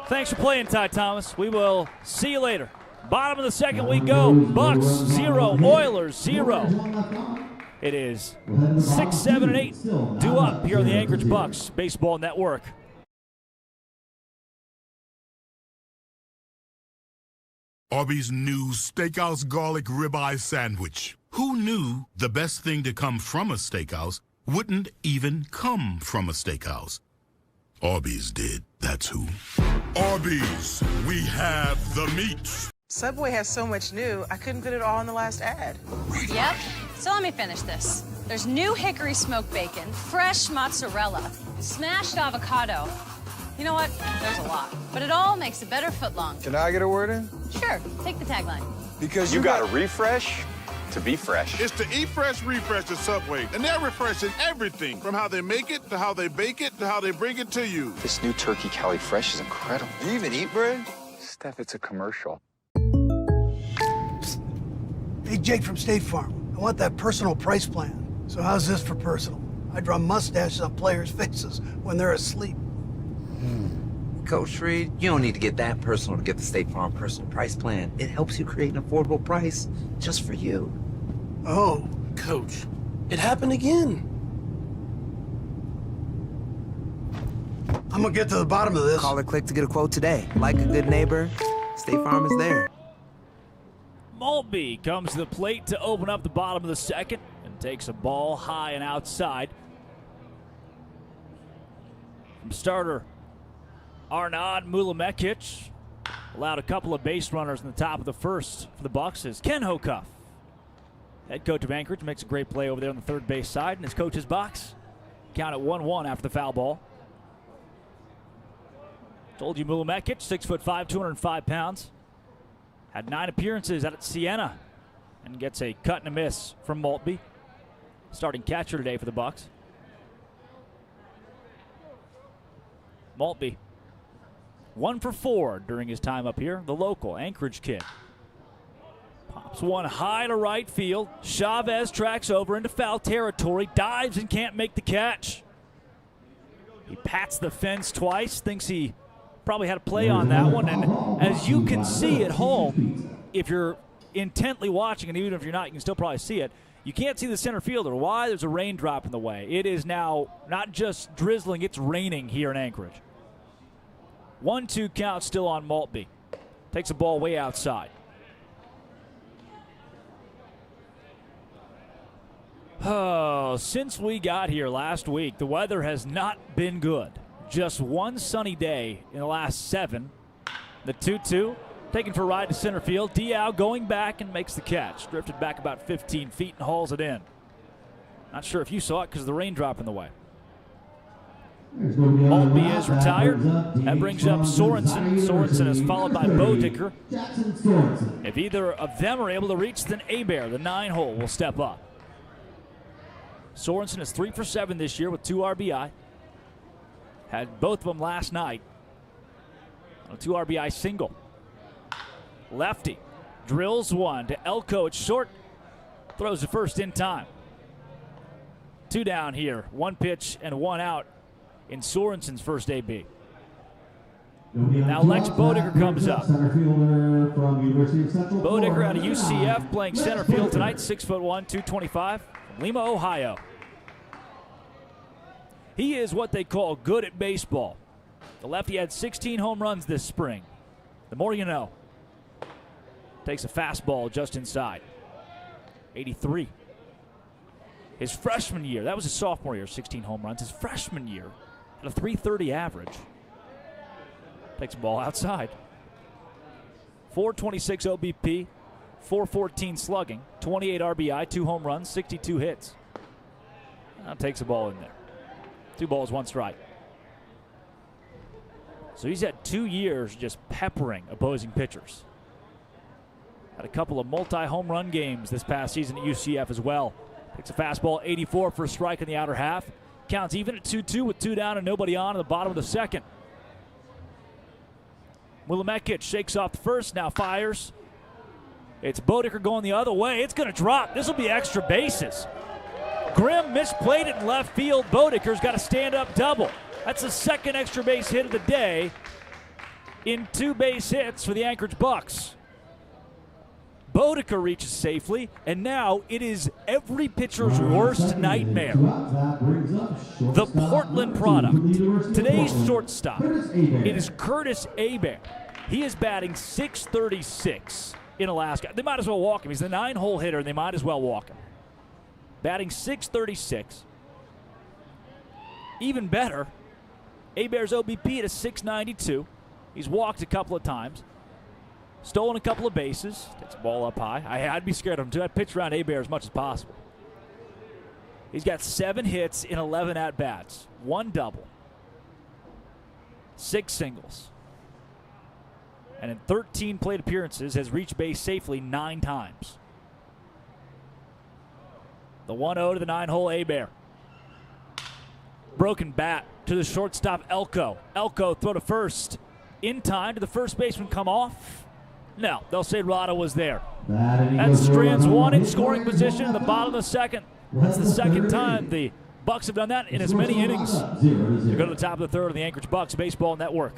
thanks for playing, Ty Thomas. We will see you later. Bottom of the second we go. Bucks 0, Oilers 0. It is 6, 7, and 8 due up here on the Anchorage Bucs Baseball Network. Arby's new Steakhouse Garlic Ribeye Sandwich. Who knew the best thing to come from a steakhouse wouldn't even come from a steakhouse? Arby's did, that's who. Arby's, we have the meats. Subway has so much new, I couldn't fit it all in the last ad. Yep, so let me finish this. There's new hickory smoked bacon, fresh mozzarella, smashed avocado. You know what? There's a lot, but it all makes a better footlong. Can I get a word in? Sure, take the tagline. Because you got to refresh to be fresh. It's the Eat Fresh Refresh at Subway, and they're refreshing everything from how they make it to how they bake it to how they bring it to you. This new Turkey Cali Fresh is incredible. Do you even eat bread? Steph, it's a commercial. Hey, Jake from State Farm. I want that personal price plan. So how's this for personal? I draw mustaches on players' faces when they're asleep. Coach Reed, you don't need to get that personal to get the State Farm personal price plan. It helps you create an affordable price just for you. Oh, Coach, it happened again. I'm gonna get to the bottom of this. Call or click to get a quote today. Like a good neighbor, State Farm is there. Maltby comes to the plate to open up the bottom of the second and takes a ball high and outside. From starter Arnaud Mulamekic allowed a couple of base runners in the top of the first for the Bucs as Ken Hocuff, head coach of Anchorage, makes a great play over there on the third base side in his coach's box. Count at 1-1 after the foul ball. Told you Mulamekic, 6'5", 205 pounds. Had 9 appearances out at Siena and gets a cut and a miss from Maltby. Starting catcher today for the Bucs. Maltby 1 for 4 during his time up here. The local Anchorage kid. Pops one high to right field. Chavez tracks over into foul territory. Dives and can't make the catch. He pats the fence twice. Thinks he probably had a play on that one. And as you can see at home, if you're intently watching, and even if you're not, you can still probably see it. You can't see the center fielder. Why? There's a raindrop in the way. It is now not just drizzling, it's raining here in Anchorage. 1-2 count still on Maltby. Takes the ball way outside. Oh, since we got here last week, the weather has not been good. Just one sunny day in the last 7. The 2-2, taken for a ride to center field. Diao going back and makes the catch. Drifted back about 15 feet and hauls it in. Not sure if you saw it because of the raindrop in the way. Maltby is retired. That brings up Sorensen. Sorensen is followed by Bodicker. If either of them are able to reach, then Abear, the 9-hole, will step up. Sorensen is 3 for 7 this year with 2 RBI. Had both of them last night A 2 RBI single. Lefty drills one to Elko at short. Throws the first in time. 2 down here. 1 pitch and 1 out in Sorensen's first AB. Now Lex Bodecker comes up. Bodecker out of UCF playing center field tonight. 6'1", 225 from Lima, Ohio. He is what they call good at baseball. The lefty had 16 home runs this spring. The more you know. Takes a fastball just inside. 83. His freshman year, that was his sophomore year, 16 home runs. His freshman year at a 330 average. Takes a ball outside. 426 OBP, 414 slugging, 28 RBI, 2 home runs, 62 hits. Now takes a ball in there. 2 balls, 1 strike. So he's had 2 years just peppering opposing pitchers. Had a couple of multi-home run games this past season at UCF as well. Takes a fastball, 84 for a strike in the outer half. Counts even at 2-2 with 2 down and nobody on in the bottom of the second. Wilemekic shakes off the first, now fires. It's Bodecker going the other way. It's going to drop. This will be extra bases. Grimm misplayed it in left field. Bodecker's got a stand-up double. That's the second extra base hit of the day in 2 base hits for the Anchorage Bucs. Bodecker reaches safely, and now it is every pitcher's worst nightmare. The Portland product. Today's shortstop. It is Curtis Hebert. He is batting .636 in Alaska. They might as well walk him. He's the 9-hole hitter, and they might as well walk him. Batting .636. Even better, Hebert's OBP at a .692. He's walked a couple of times. Stolen a couple of bases. Takes the ball up high. I'd be scared of him, too. I'd pitch around Hebert as much as possible. He's got 7 hits in 11 at-bats. 1 double. 6 singles. And in 13 plate appearances has reached base safely 9 times. The 1-0 to the 9-hole Hebert. Broken bat to the shortstop Elko. Elko throw to first. In time. Did the first baseman come off? No, they'll say Rada was there. That Strands 1 in scoring position in the bottom of the second. That's the second time the Bucs have done that in as many innings. They go to the top of the third of the Anchorage Bucs Baseball Network.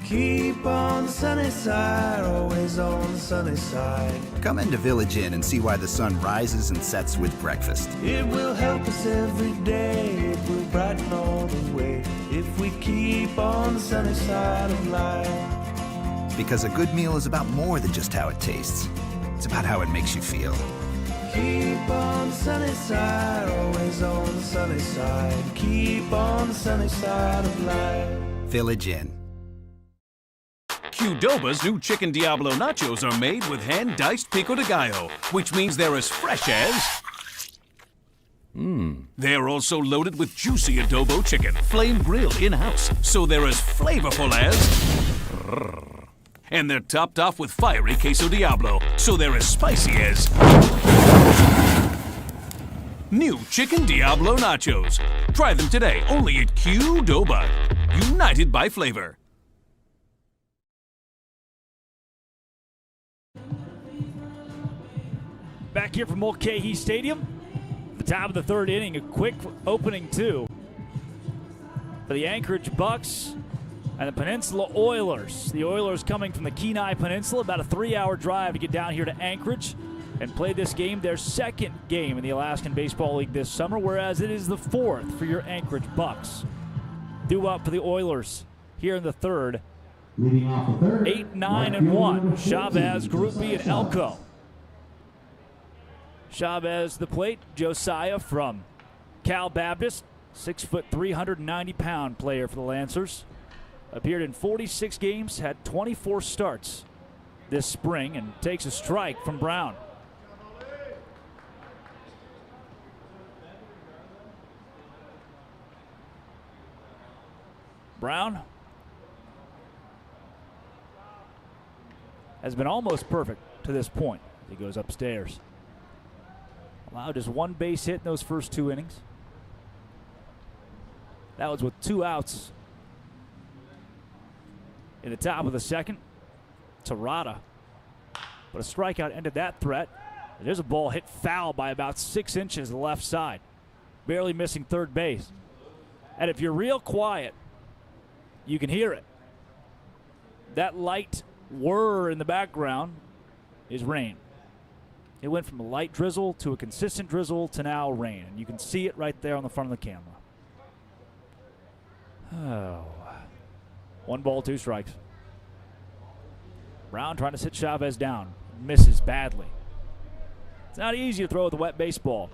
Keep on the sunny side, always on the sunny side. Come into Village Inn and see why the sun rises and sets with breakfast. It will help us every day, it will brighten all the way, if we keep on the sunny side of life. Because a good meal is about more than just how it tastes. It's about how it makes you feel. Keep on the sunny side, always on the sunny side. Keep on the sunny side of life. Village Inn. Qdoba's new Chicken Diablo nachos are made with hand-diced pico de gallo, which means they're as fresh as... They're also loaded with juicy adobo chicken, flame-grilled in-house, so they're as flavorful as... And they're topped off with fiery queso Diablo, so they're as spicy as... New Chicken Diablo nachos. Try them today, only at Qdoba. United by flavor. Back here from Mulcahy Stadium, the top of the third inning, a quick opening 2 for the Anchorage Bucs and the Peninsula Oilers. The Oilers coming from the Kenai Peninsula, about a 3-hour drive to get down here to Anchorage and play this game, their second game in the Alaskan Baseball League this summer, whereas it is the 4th for your Anchorage Bucs. Due up for the Oilers here in the third. 8, 9, and 1. Chavez, Grupe, and Elko. Chavez the plate. Josiah from Cal Baptist, 6 foot 390-pound player for the Lancers. Appeared in 46 games, had 24 starts this spring, and takes a strike from Brown. Brown has been almost perfect to this point. He goes upstairs. Allowed just one base hit in those first 2 innings. That was with 2 outs in the top of the second. Terada. But a strikeout ended that threat. There's a ball hit foul by about 6 inches to the left side. Barely missing third base. And if you're real quiet, you can hear it. That light whir in the background is rain. It went from a light drizzle to a consistent drizzle to now rain. And you can see it right there on the front of the camera. Oh. 1 ball, 2 strikes. Brown trying to sit Chavez down. Misses badly. It's not easy to throw with a wet baseball.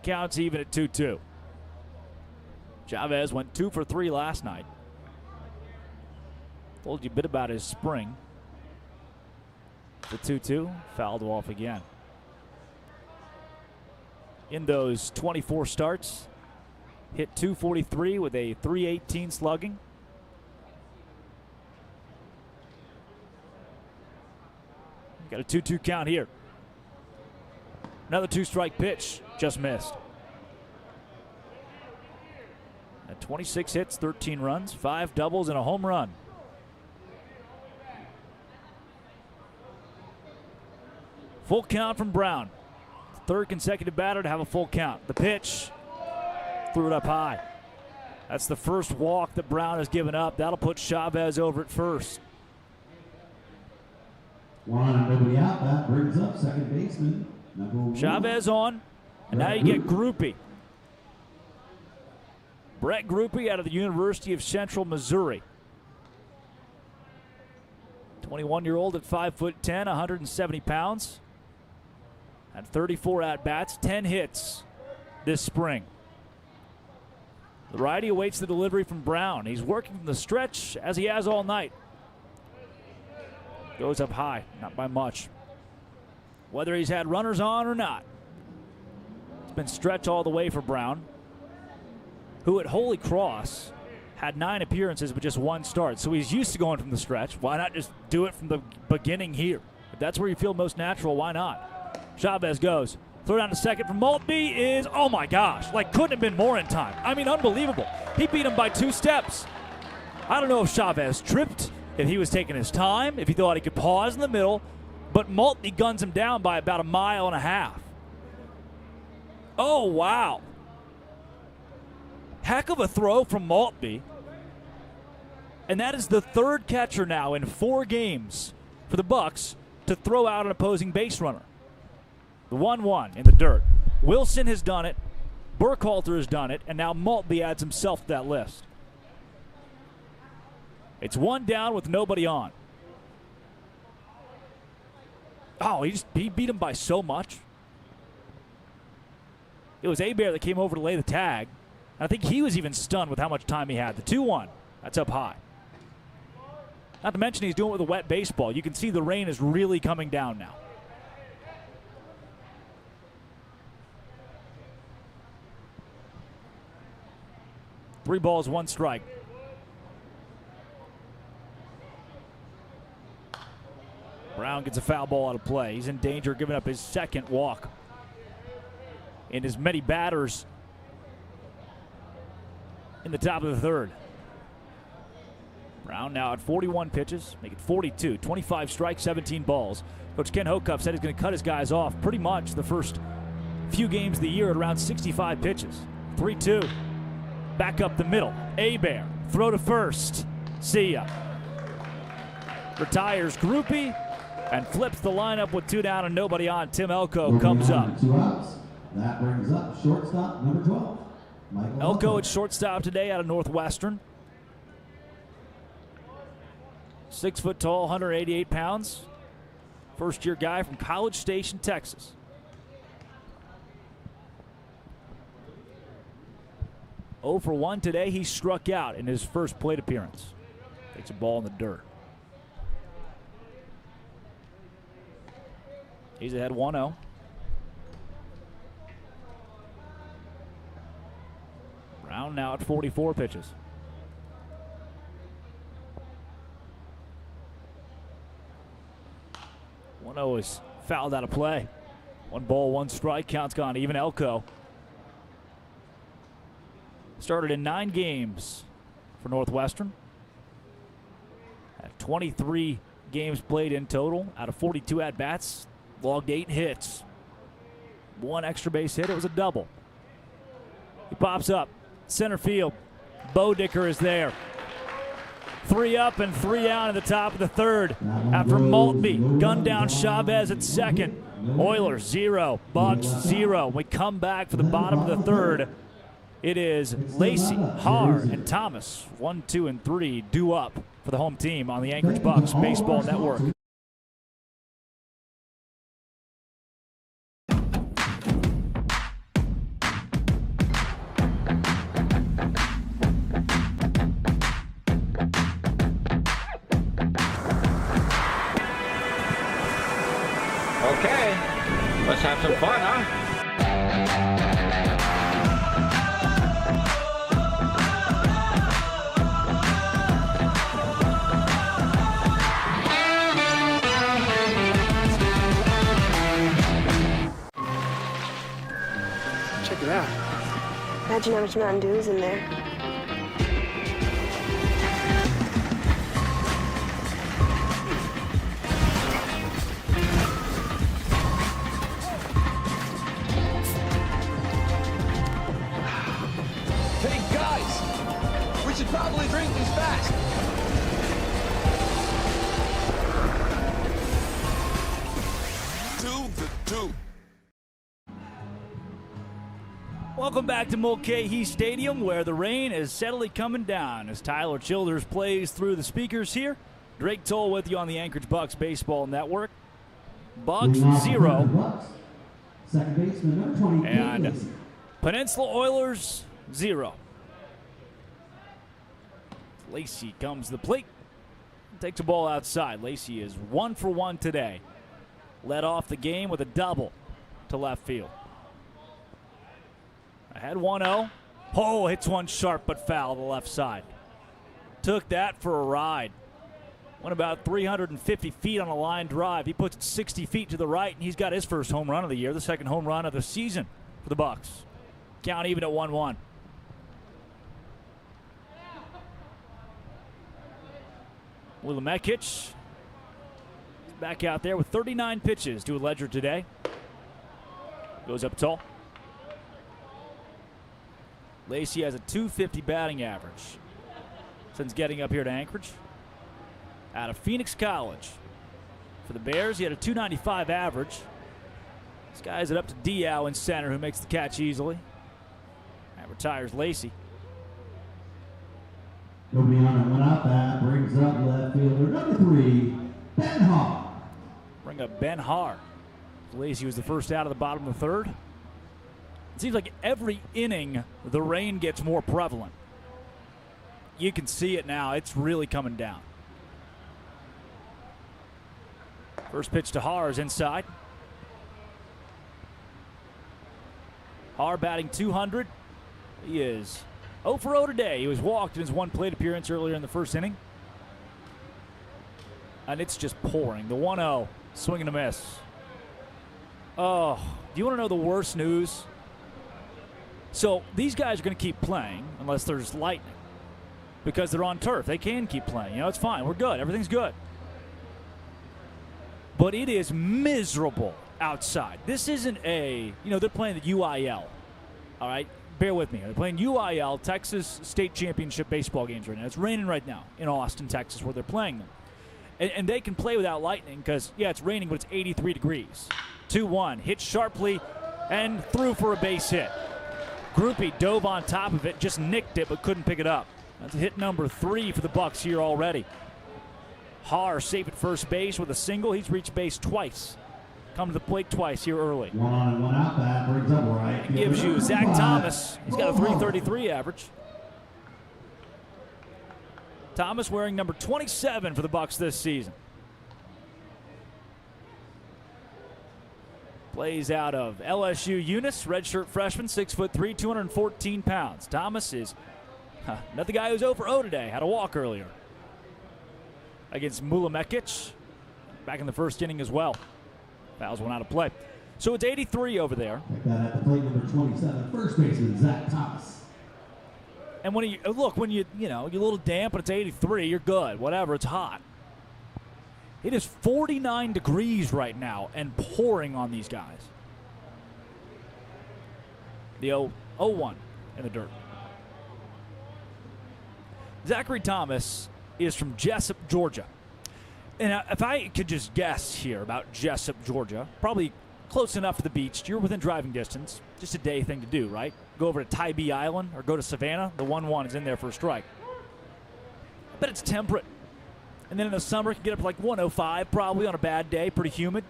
Counts even at 2-2. Chavez went 2 for 3 last night. Told you a bit about his spring. The 2-2, fouled off again. In those 24 starts, hit .243 with a .318 slugging. Got a 2-2 count here. Another 2-strike pitch, just missed. At 26 hits, 13 runs, 5 doubles, and a home run. Full count from Brown. Third consecutive batter to have a full count. The pitch, threw it up high. That's the first walk that Brown has given up. That'll put Chavez over at first. 1 nobody out. That brings up second baseman number 1. Chavez on, and now you get Groupie. Brett Groupie out of the University of Central Missouri. 21-year-old at 5'10", 170 pounds. Had 34 at-bats, 10 hits this spring. The righty awaits the delivery from Brown. He's working from the stretch as he has all night. Goes up high, not by much. Whether he's had runners on or not, it's been stretch all the way for Brown, who at Holy Cross had 9 appearances but just 1 start. So he's used to going from the stretch. Why not just do it from the beginning here? If that's where you feel most natural, why not? Chavez goes. Throw down to second from Maltby is, oh my gosh, like couldn't have been more in time. I mean, unbelievable. He beat him by 2 steps. I don't know if Chavez tripped, if he was taking his time, if he thought he could pause in the middle, but Maltby guns him down by about 1.5 miles. Oh, wow. Heck of a throw from Maltby. And that is the 3rd catcher now in 4 games for the Bucs to throw out an opposing base runner. The 1-1 in the dirt. Wilson has done it. Burkhalter has done it. And now Maltby adds himself to that list. It's 1 down with nobody on. Oh, he beat him by so much. It was Hebert that came over to lay the tag. I think he was even stunned with how much time he had. The 2-1, that's up high. Not to mention he's doing it with a wet baseball. You can see the rain is really coming down now. Three balls, 1 strike. Brown gets a foul ball out of play. He's in danger of giving up his 2nd walk in as many batters in the top of the 3rd. Brown now at 41 pitches, make it 42. 25 strikes, 17 balls. Coach Ken Hocuff said he's going to cut his guys off pretty much the first few games of the year at around 65 pitches. 3-2. Back up the middle. Hebert. Throw to first. See ya. Retires Groupie and flips the lineup with 2 down and nobody on. Tim Elko comes up. 2 outs. That brings up shortstop number 12. Michael Elko at shortstop today out of Northwestern. 6 foot tall, 188 pounds. First-year guy from College Station, Texas. Oh for 1 today. He struck out in his first plate appearance. Takes a ball in the dirt. He's ahead 1-0. Brown now at 44 pitches. 1-0 is fouled out of play. 1 ball, 1 strike. Count's gone even. Elko started in 9 games for Northwestern. Had 23 games played in total. Out of 42 at-bats, logged 8 hits. 1 extra base hit. It was a double. He pops up. Center field. Bodicker is there. 3 up and 3 out in the top of the 3rd. After Maltby gunned down Chavez at second. Oilers 0, Bucs 0. We come back for the bottom of the 3rd. It is Lacey, Haar, and Thomas, 1, 2, and 3, due up for the home team on the Anchorage Bucs Baseball Network. Okay, let's have some fun, huh? Check it out. Imagine how much Mountain Dew is in there. Hey, guys! We should probably drink these fast. To the 2. Welcome back to Mulcahy Stadium, where the rain is steadily coming down as Tyler Childers plays through the speakers here. Drake Toll with you on the Anchorage Bucs Baseball Network. Bucs 0. Second baseman, number 20. And Peninsula Oilers 0. Lacey comes to the plate. Takes a ball outside. Lacey is 1 for 1 today. Led off the game with a double to left field. Ahead 1-0. Oh, hits one sharp but foul to the left side. Took that for a ride. Went about 350 feet on a line drive. He puts it 60 feet to the right, and he's got his first home run of the year, the second home run of the season for the Bucs. Count even at 1-1. Willa Mekic back out there with 39 pitches to a ledger today. Goes up tall. Lacey has a .250 batting average since getting up here to Anchorage. Out of Phoenix College. For the Bears, he had a .295 average. This guy is it up to Diao in center, who makes the catch easily. That retires Lacey. Nobody on it, went out that, brings up left fielder number 3, Ben Haar. Bring up Ben Haar. Lacey was the first out of the bottom of the 3rd. It seems like every inning the rain gets more prevalent. You can see it now. It's really coming down. First pitch to Haar is inside. Haar batting .200. He is 0 for 0 today. He was walked in his 1 plate appearance earlier in the first inning. And it's just pouring. The 1-0, swing and a miss. Oh, do you want to know the worst news? So these guys are going to keep playing unless there's lightning because they're on turf. They can keep playing. You know, it's fine. We're good. Everything's good. But it is miserable outside. This isn't a, they're playing the UIL. All right? Bear with me. They're playing UIL, Texas State Championship baseball games right now. It's raining right now in Austin, Texas, where they're playing them. And they can play without lightning because, yeah, it's raining, but it's 83 degrees. 2-1. Hit sharply and threw for a base hit. Groupie dove on top of it, just nicked it, but couldn't pick it up. That's hit number 3 for the Bucs here already. Haar safe at first base with a single. He's reached base twice. Come to the plate twice here early. 1 on and 1 out, that brings up right. Gives you Zach Thomas. He's got a .333 average. Thomas wearing number 27 for the Bucs this season. Plays out of LSU Eunice, redshirt freshman, 6'3", 214 pounds. Thomas is not the guy who's 0 for 0 today. Had a walk earlier against Mula Mekic back in the first inning as well. Fouls one out of play. So it's 83 over there. Pick that at the plate number 27, first baseman Zach Thomas. And when you look, when you're a little damp and it's 83, you're good. Whatever, it's hot. It is 49 degrees right now and pouring on these guys. The 0-1 in the dirt. Zachary Thomas is from Jessup, Georgia. And if I could just guess here about Jessup, Georgia, probably close enough to the beach. You're within driving distance. Just a day thing to do, right? Go over to Tybee Island or go to Savannah. The 1-1 is in there for a strike. I bet it's temperate. And then in the summer, it can get up to like 105 probably on a bad day, pretty humid.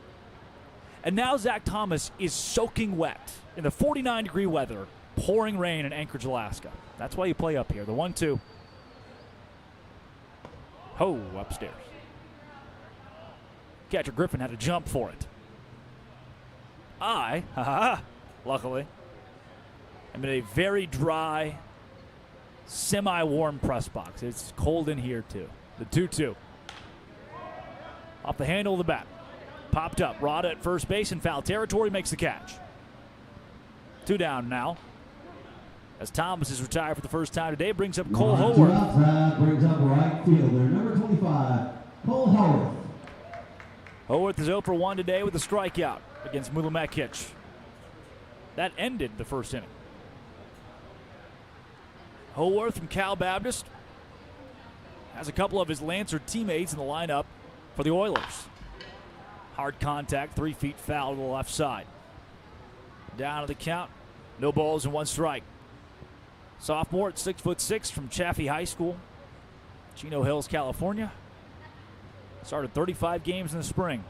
And now Zach Thomas is soaking wet in the 49-degree weather, pouring rain in Anchorage, Alaska. That's why you play up here. The 1-2. Ho, upstairs. Catcher Griffin had to jump for it. Luckily, I'm in a very dry, semi-warm press box. It's cold in here, too. The 2-2. Off the handle of the bat. Popped up. Rada at first base in foul territory makes the catch. 2 down now. As Thomas is retired for the first time today, brings up Cole Haworth. Brings up right fielder, number 25, Cole Haworth. Haworth is 0 for 1 today with a strikeout against Mulamekic. That ended the first inning. Haworth from Cal Baptist has a couple of his Lancer teammates in the lineup for the Oilers. Hard contact, 3 feet foul to the left side. Down to the count, no balls and 1 strike. Sophomore at 6'6" from Chaffee High School, Chino Hills, California. Started 35 games in the spring.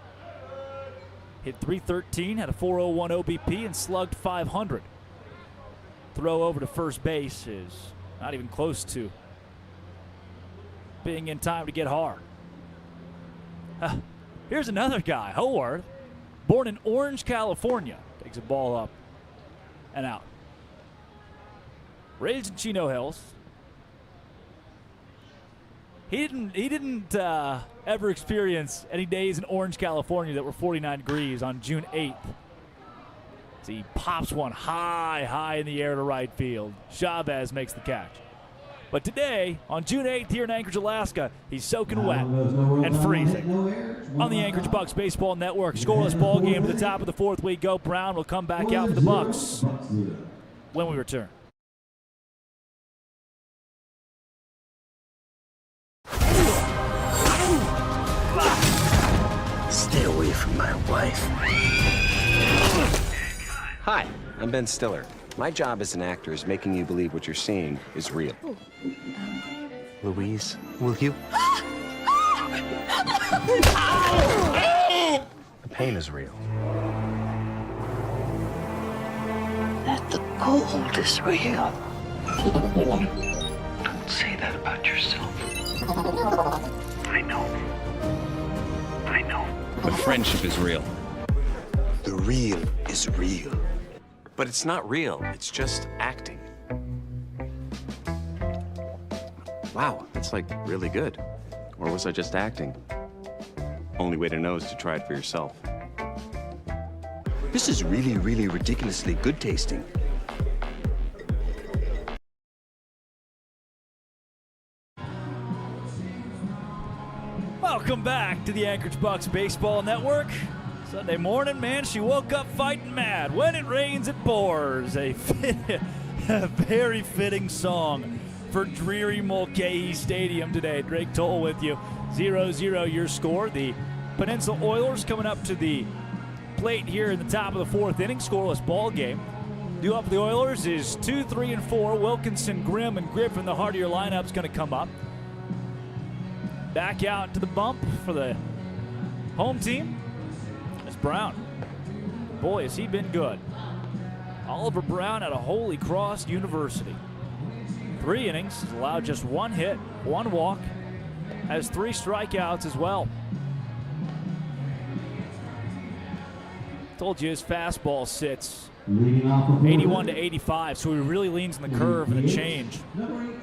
Hit .313, had a .401 OBP, and slugged .500. Throw over to first base is not even close to being in time to get hard. Here's another guy, Haworth, born in Orange, California. Takes a ball up and out. Raised in Chino Hills. He didn't ever experience any days in Orange, California that were 49 degrees on June 8th. So he pops one high in the air to right field. Chavez makes the catch. But today, on June 8th here in Anchorage, Alaska, he's soaking wet and freezing. On the Anchorage Bucs Baseball Network, scoreless ball game to the top of the 4th. We go. Brown will come back out for the Bucs when we return. Stay away from my wife. Hi, I'm Ben Stiller. My job as an actor is making you believe what you're seeing is real. Louise, will you? The pain is real. That the cold is real. Don't say that about yourself. I know. But friendship is real. The real is real. But it's not real, it's just acting. Wow, that's like really good. Or was I just acting? Only way to know is to try it for yourself. This is really, really ridiculously good tasting. Welcome back to the Anchorage Bucs Baseball Network. Sunday morning, man, she woke up fighting mad. When it rains, it pours. A very fitting song for dreary Mulcahy Stadium today. Drake Toll with you. 0-0 your score. The Peninsula Oilers coming up to the plate here in the top of the 4th inning. Scoreless ball game. Due up for the Oilers is 2, 3, and 4. Wilkinson, Grimm, and Griffin. The heart of your lineup's going to come up. Back out to the bump for the home team is Brown. Boy, has he been good. Oliver Brown out of Holy Cross University. 3 innings, has allowed just 1 hit, 1 walk, has 3 strikeouts as well. Told you his fastball sits 81 to 85, so he really leans in the curve and the change.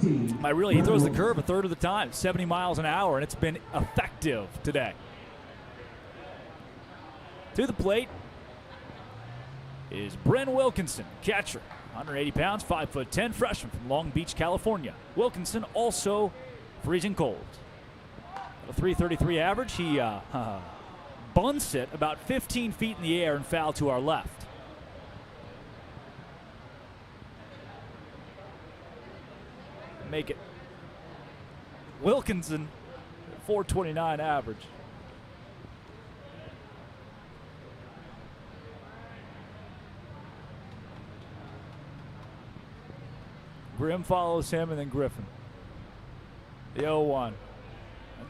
He throws the curve a third of the time, 70 miles an hour, and it's been effective today. To the plate is Bryn Wilkinson, catcher. 180 pounds, 5'10", freshman from Long Beach, California. Wilkinson also freezing cold. A .333 average. He bunts it about 15 feet in the air and foul to our left. Make it Wilkinson, 429 average. Grimm follows him, and then Griffin. The 0-1.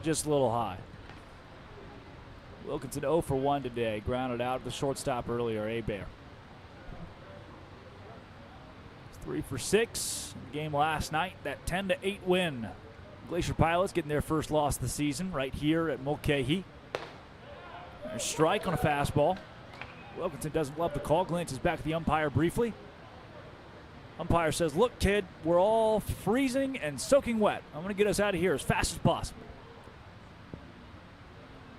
Just a little high. Wilkinson 0 for 1 today. Grounded out the shortstop earlier, Bear. 3 for 6. Game last night, that 10-8 win. Glacier Pilots getting their first loss of the season right here at Mulcahy. There's a strike on a fastball. Wilkinson doesn't love the call. Glances back at the umpire briefly. Umpire says, look, kid, we're all freezing and soaking wet. I'm going to get us out of here as fast as possible.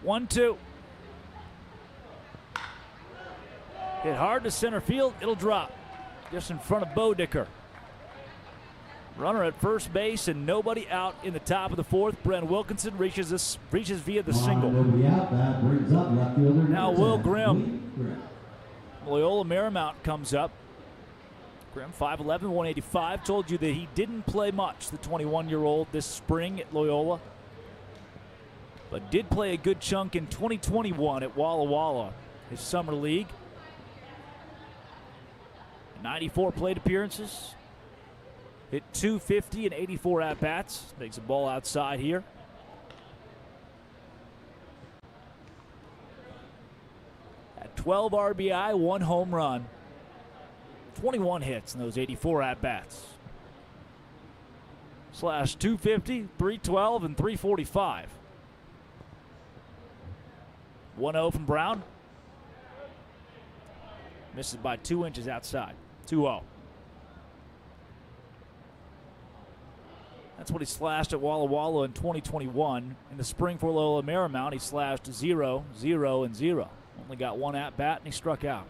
1-2. Hit hard to center field. It'll drop just in front of Bodicker. Runner at first base and nobody out in the top of the fourth. Brent Wilkinson reaches via the single. Now Will Grimm. Loyola Marymount comes up. Grimm, 5'11", 185. Told you that he didn't play much, the 21-year-old, this spring at Loyola. But did play a good chunk in 2021 at Walla Walla, his summer league. 94 plate appearances. Hit .250 and 84 at-bats. Takes a ball outside here. At 12 RBI, 1 home run. 21 hits in those 84 at-bats. Slash .250, 312, and 345. 1-0 from Brown. Misses by 2 inches outside. 2-0. That's what he slashed at Walla Walla in 2021. In the spring for Loyola Marymount, he slashed 0, 0, and 0. Only got 1 at-bat, and he struck out.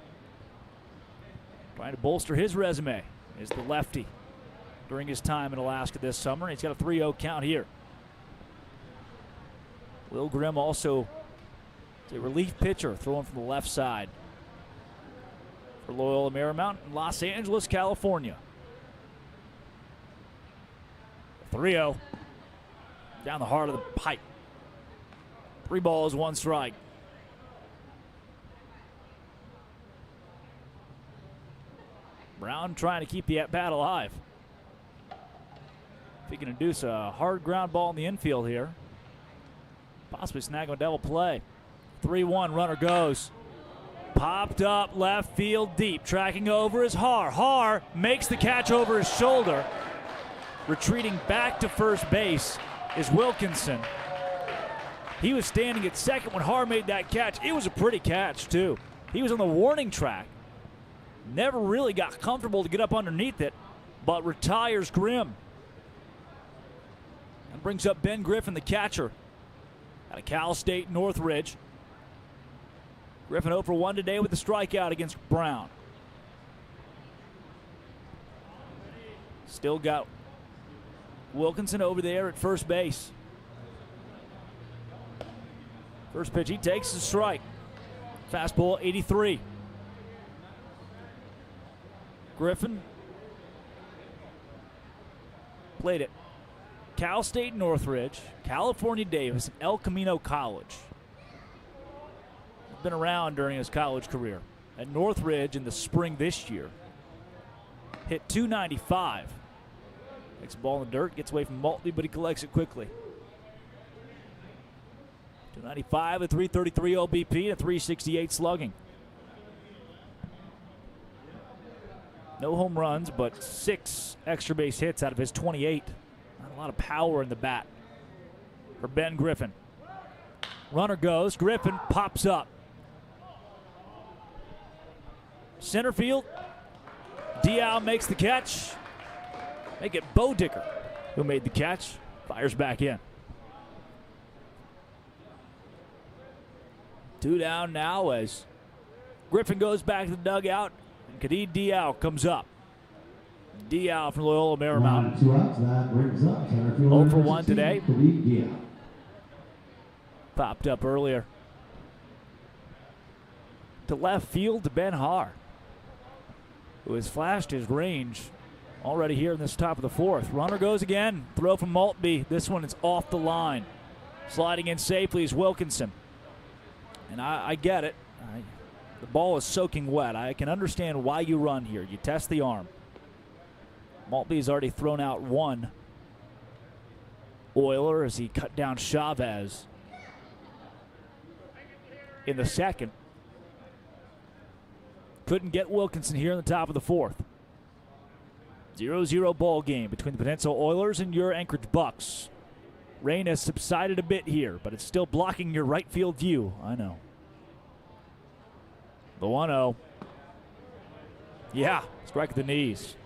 Trying to bolster his resume is the lefty during his time in Alaska this summer. He's got a 3-0 count here. Will Grimm also is a relief pitcher throwing from the left side for Loyola Marymount in Los Angeles, California. 3-0 down the heart of the pipe. 3 balls, 1 strike. Brown trying to keep the at-bat alive. If he can induce a hard ground ball in the infield here, possibly snag a double play. 3-1, runner goes. Popped up left field deep. Tracking over is Har. Har makes the catch over his shoulder. Retreating back to first base is Wilkinson. He was standing at second when Har made that catch. It was a pretty catch, too. He was on the warning track. Never really got comfortable to get up underneath it, but retires Grimm. And brings up Ben Griffin, the catcher, out of Cal State Northridge. Griffin 0 for 1 today with a strikeout against Brown. Still got Wilkinson over there at first base. First pitch he takes is a strike. Fastball 83. Griffin played at Cal State Northridge, California Davis, and El Camino College. Been around during his college career. At Northridge in the spring this year. Hit .295. Takes the ball in the dirt, gets away from Maltby, but he collects it quickly. .295, a .333 OBP, and a .368 slugging. No home runs, but 6 extra base hits out of his 28. Not a lot of power in the bat for Ben Griffin. Runner goes. Griffin pops up. Center field. Diao makes the catch. Make it Bodicker who made the catch. Fires back in. 2 down now as Griffin goes back to the dugout, and Khalid Diao comes up. Diao from Loyola Marymount. 2 outs. That brings up center fielder 0 for number 1 16, today. Khalid Diao. Popped up earlier. To left field to Ben Haar, who has flashed his range already here in this top of the 4th. Runner goes again. Throw from Maltby. This one is off the line. Sliding in safely is Wilkinson. And I get it. The ball is soaking wet. I can understand why you run here. You test the arm. Maltby's already thrown out one Oiler as he cut down Chavez in the second. Couldn't get Wilkinson here in the top of the 4th. 0-0 ball game between the Peninsula Oilers and your Anchorage Bucs. Rain has subsided a bit here, but it's still blocking your right field view. I know. The 1-0. Yeah, strike at the knees.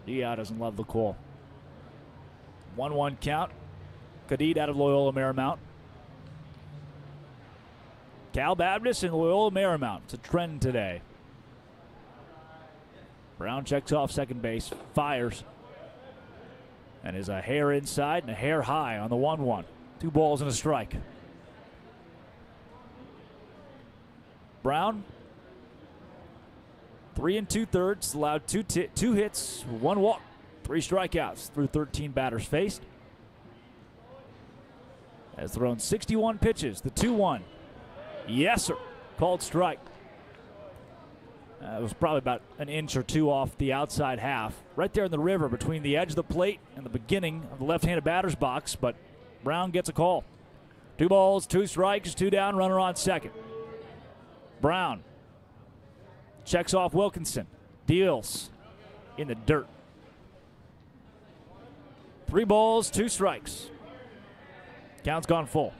Diao doesn't love the call. 1-1 count. Khalid out of Loyola Marymount. Cal Baptist and Loyola Marymount. It's a trend today. Brown checks off second base, fires, and is a hair inside and a hair high on the 1-1. 2 balls and a strike. Brown, 3 2/3, allowed 2 hits, 1 walk, 3 strikeouts through 13 batters faced. Has thrown 61 pitches. The 2-1. Yes, sir. Called strike. It was probably about an inch or 2 off the outside half. Right there in the river between the edge of the plate and the beginning of the left-handed batter's box, but Brown gets a call. 2 balls, 2 strikes, 2 down, runner on second. Brown checks off Wilkinson. Deals in the dirt. 3 balls, 2 strikes. Count's gone full.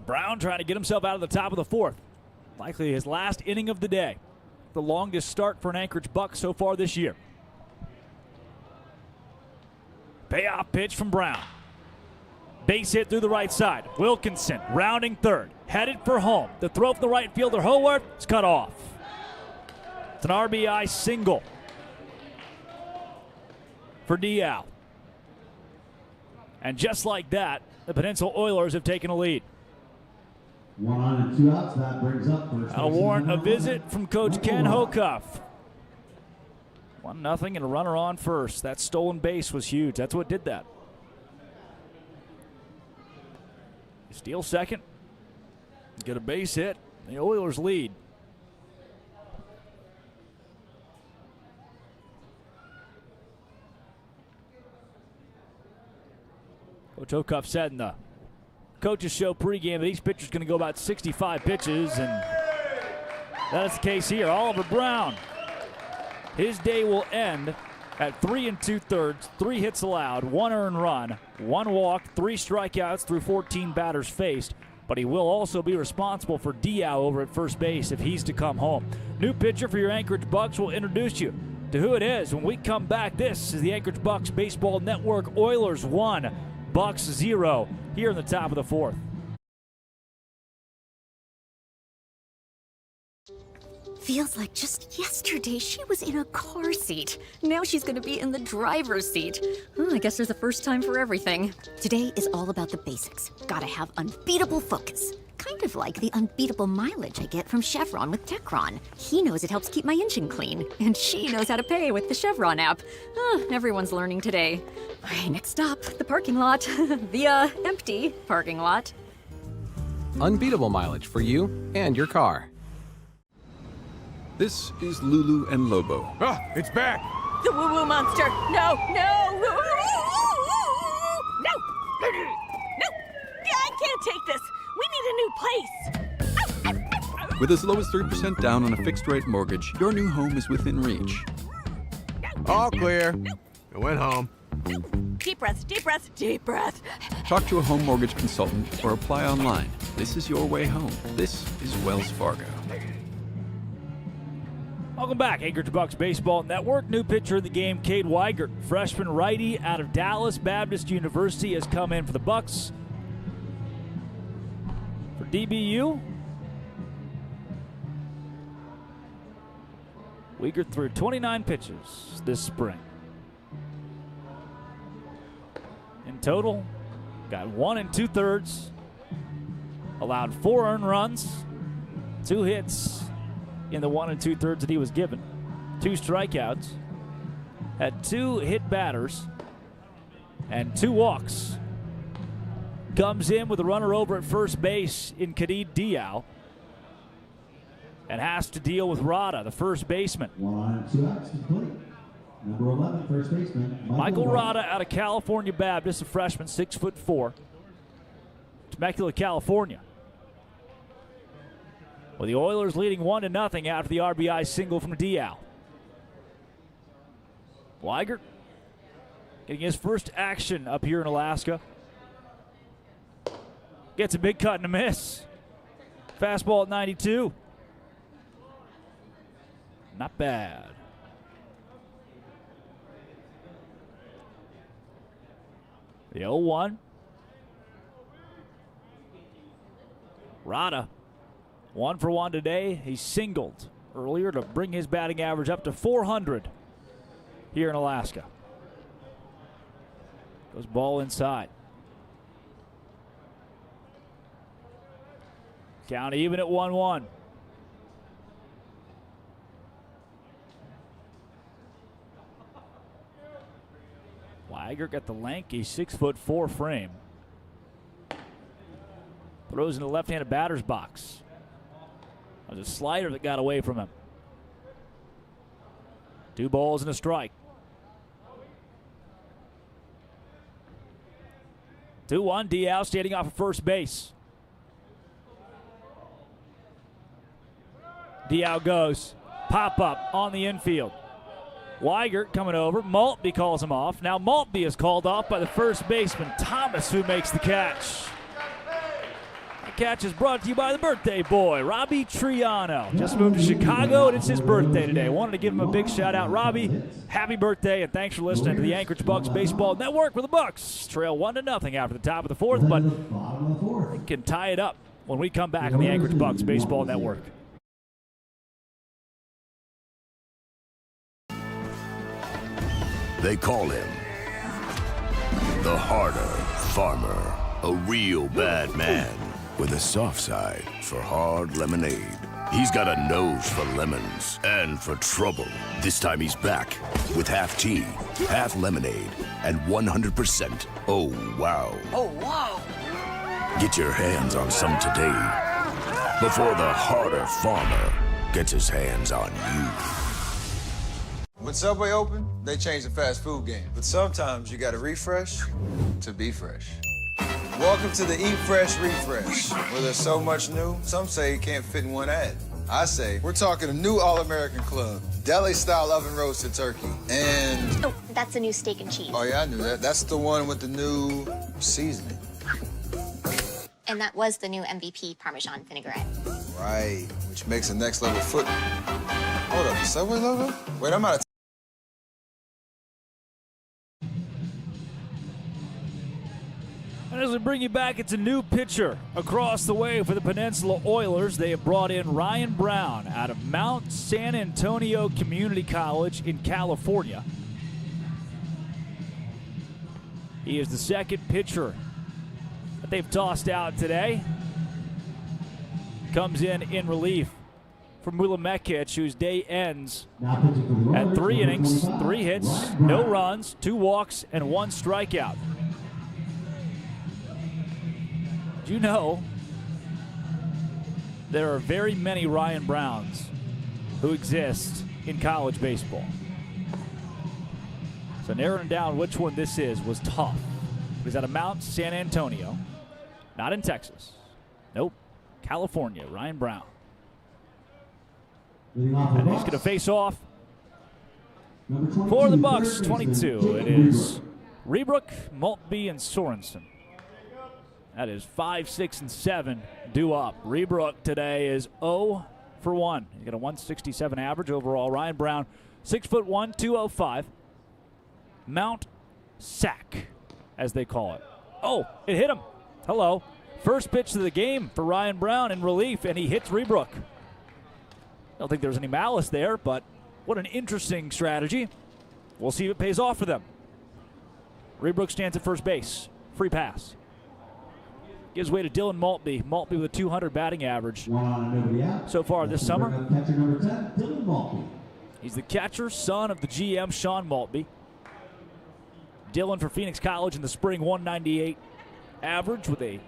Brown trying to get himself out of the top of the 4th. Likely his last inning of the day. The longest start for an Anchorage Buck so far this year. Payoff pitch from Brown. Base hit through the right side. Wilkinson rounding third. Headed for home. The throw from the right fielder, Howarth, is cut off. It's an RBI single for Diao. And just like that, the Peninsula Oilers have taken a lead. 1 on and 2 outs. That brings up first. I'll warrant a visit from Coach Ken Hocuff. 1-0 and a runner on first. That stolen base was huge. That's what did that. Steal second. Get a base hit. The Oilers lead. Coach Hocuff said in the coaches show pregame that each pitcher's going to go about 65 pitches, and that is the case here. Oliver Brown, his day will end at 3 2/3, 3 hits allowed, 1 earned run, 1 walk, 3 strikeouts through 14 batters faced. But he will also be responsible for Diao over at first base if he's to come home. New pitcher for your Anchorage Bucs will introduce you to who it is when we come back. This is the Anchorage Bucs Baseball Network. Oilers 1, Bucs 0 here in the top of the 4th. Feels like just yesterday she was in a car seat. Now she's going to be in the driver's seat. I guess there's a first time for everything. Today is all about the basics. Gotta have unbeatable focus. Kind of like the unbeatable mileage I get from Chevron with Techron. He knows it helps keep my engine clean, and she knows how to pay with the Chevron app. Everyone's learning today. All right, next stop, the parking lot. The empty parking lot. Unbeatable mileage for you and your car. This is Lulu and Lobo. Ah, it's back! The woo-woo monster! No! No! No! No! I can't take this! We need a new place! With as low as 3% down on a fixed-rate mortgage, your new home is within reach. All clear. I went home. Deep breath, deep breath, deep breath. Talk to a home mortgage consultant or apply online. This is your way home. This is Wells Fargo. Welcome back, Anchorage Bucs Baseball Network. New pitcher of the game, Cade Weigert, freshman righty out of Dallas Baptist University, has come in for the Bucs. For DBU, Weigert threw 29 pitches this spring. In total, got 1 2/3, allowed 4 earned runs, 2 hits in the 1 2/3 that he was given, 2 strikeouts, had 2 hit batters, and 2 walks. Comes in with a runner over at first base in Khalid Diao, and has to deal with Rada, the first baseman. 1 2 outs complete. Number 11, first baseman, Michael Rada out of California Baptist, a freshman, 6'4", Temecula, California. With the Oilers leading 1-0 after the RBI single from Diao. Weigert getting his first action up here in Alaska. Gets a big cut and a miss. Fastball at 92. Not bad. The 0-1. Rada, 1 for 1 today. He singled earlier to bring his batting average up to 400 here in Alaska. Goes ball inside. Count even at 1-1. Weigert got the lanky 6'4" frame. Throws in the left-handed batter's box. That was a slider that got away from him. 2 balls and a strike. 2-1, Diao standing off of first base. Diao goes. Pop up on the infield. Weigert coming over. Maltby calls him off. Now Maltby is called off by the first baseman, Thomas, who makes the catch. The catch is brought to you by the birthday boy, Robbie Triano. Just moved to Chicago, and it's his birthday today. Wanted to give him a big shout out. Robbie, happy birthday, and thanks for listening to the Anchorage Bucs Baseball Network, where the Bucs trail 1-0 after the top of the 4th, but they can tie it up when we come back on the Anchorage Bucs Baseball Network. They call him the harder farmer, a real bad man with a soft side for hard lemonade. He's got a nose for lemons and for trouble. This time he's back with half tea, half lemonade, and 100% oh wow. Oh, wow. Get your hands on some today before the harder farmer gets his hands on you. When Subway opened, they changed the fast food game. But sometimes you gotta refresh to be fresh. Welcome to the Eat Fresh Refresh, where there's so much new, some say it can't fit in one ad. I say, we're talking a new All-American Club, deli-style oven-roasted turkey, and... Oh, that's the new steak and cheese. Oh, yeah, I knew that. That's the one with the new seasoning. And that was the new MVP Parmesan vinaigrette. Right, which makes the next level foot... Hold up, the Subway logo? Wait, I'm out of... And as we bring you back, it's a new pitcher across the way for the Peninsula Oilers. They have brought in Ryan Brown out of Mount San Antonio Community College in California. He is the second pitcher that they've tossed out today. Comes in relief from Willa Mekic, whose day ends at 3 innings, 3 hits, no runs, 2 walks, and 1 strikeout. Do you know there are very many Ryan Browns who exist in college baseball? So narrowing down which one this is was tough. He's out of Mount San Antonio, not in Texas. Nope, California, Ryan Brown. And he's going to face off for the Bucs, 22. It is Rebrook, Maltby, and Sorensen. That is 5, 6, and 7 due up. Rebrook today is 0 for 1. He got a 167 average overall. Ryan Brown, 6'1", 205. Mount sack, as they call it. Oh, it hit him. Hello. First pitch of the game for Ryan Brown in relief, and he hits Rebrook. I don't think there's any malice there, but what an interesting strategy. We'll see if it pays off for them. Rebrook stands at first base. Free pass. Gives way to Dylan Maltby. Maltby with a 200 batting average so far this summer. Catcher number 10, Dylan Maltby. He's the catcher, son of the GM, Sean Maltby. Dylan for Phoenix College in the spring, 198 average with a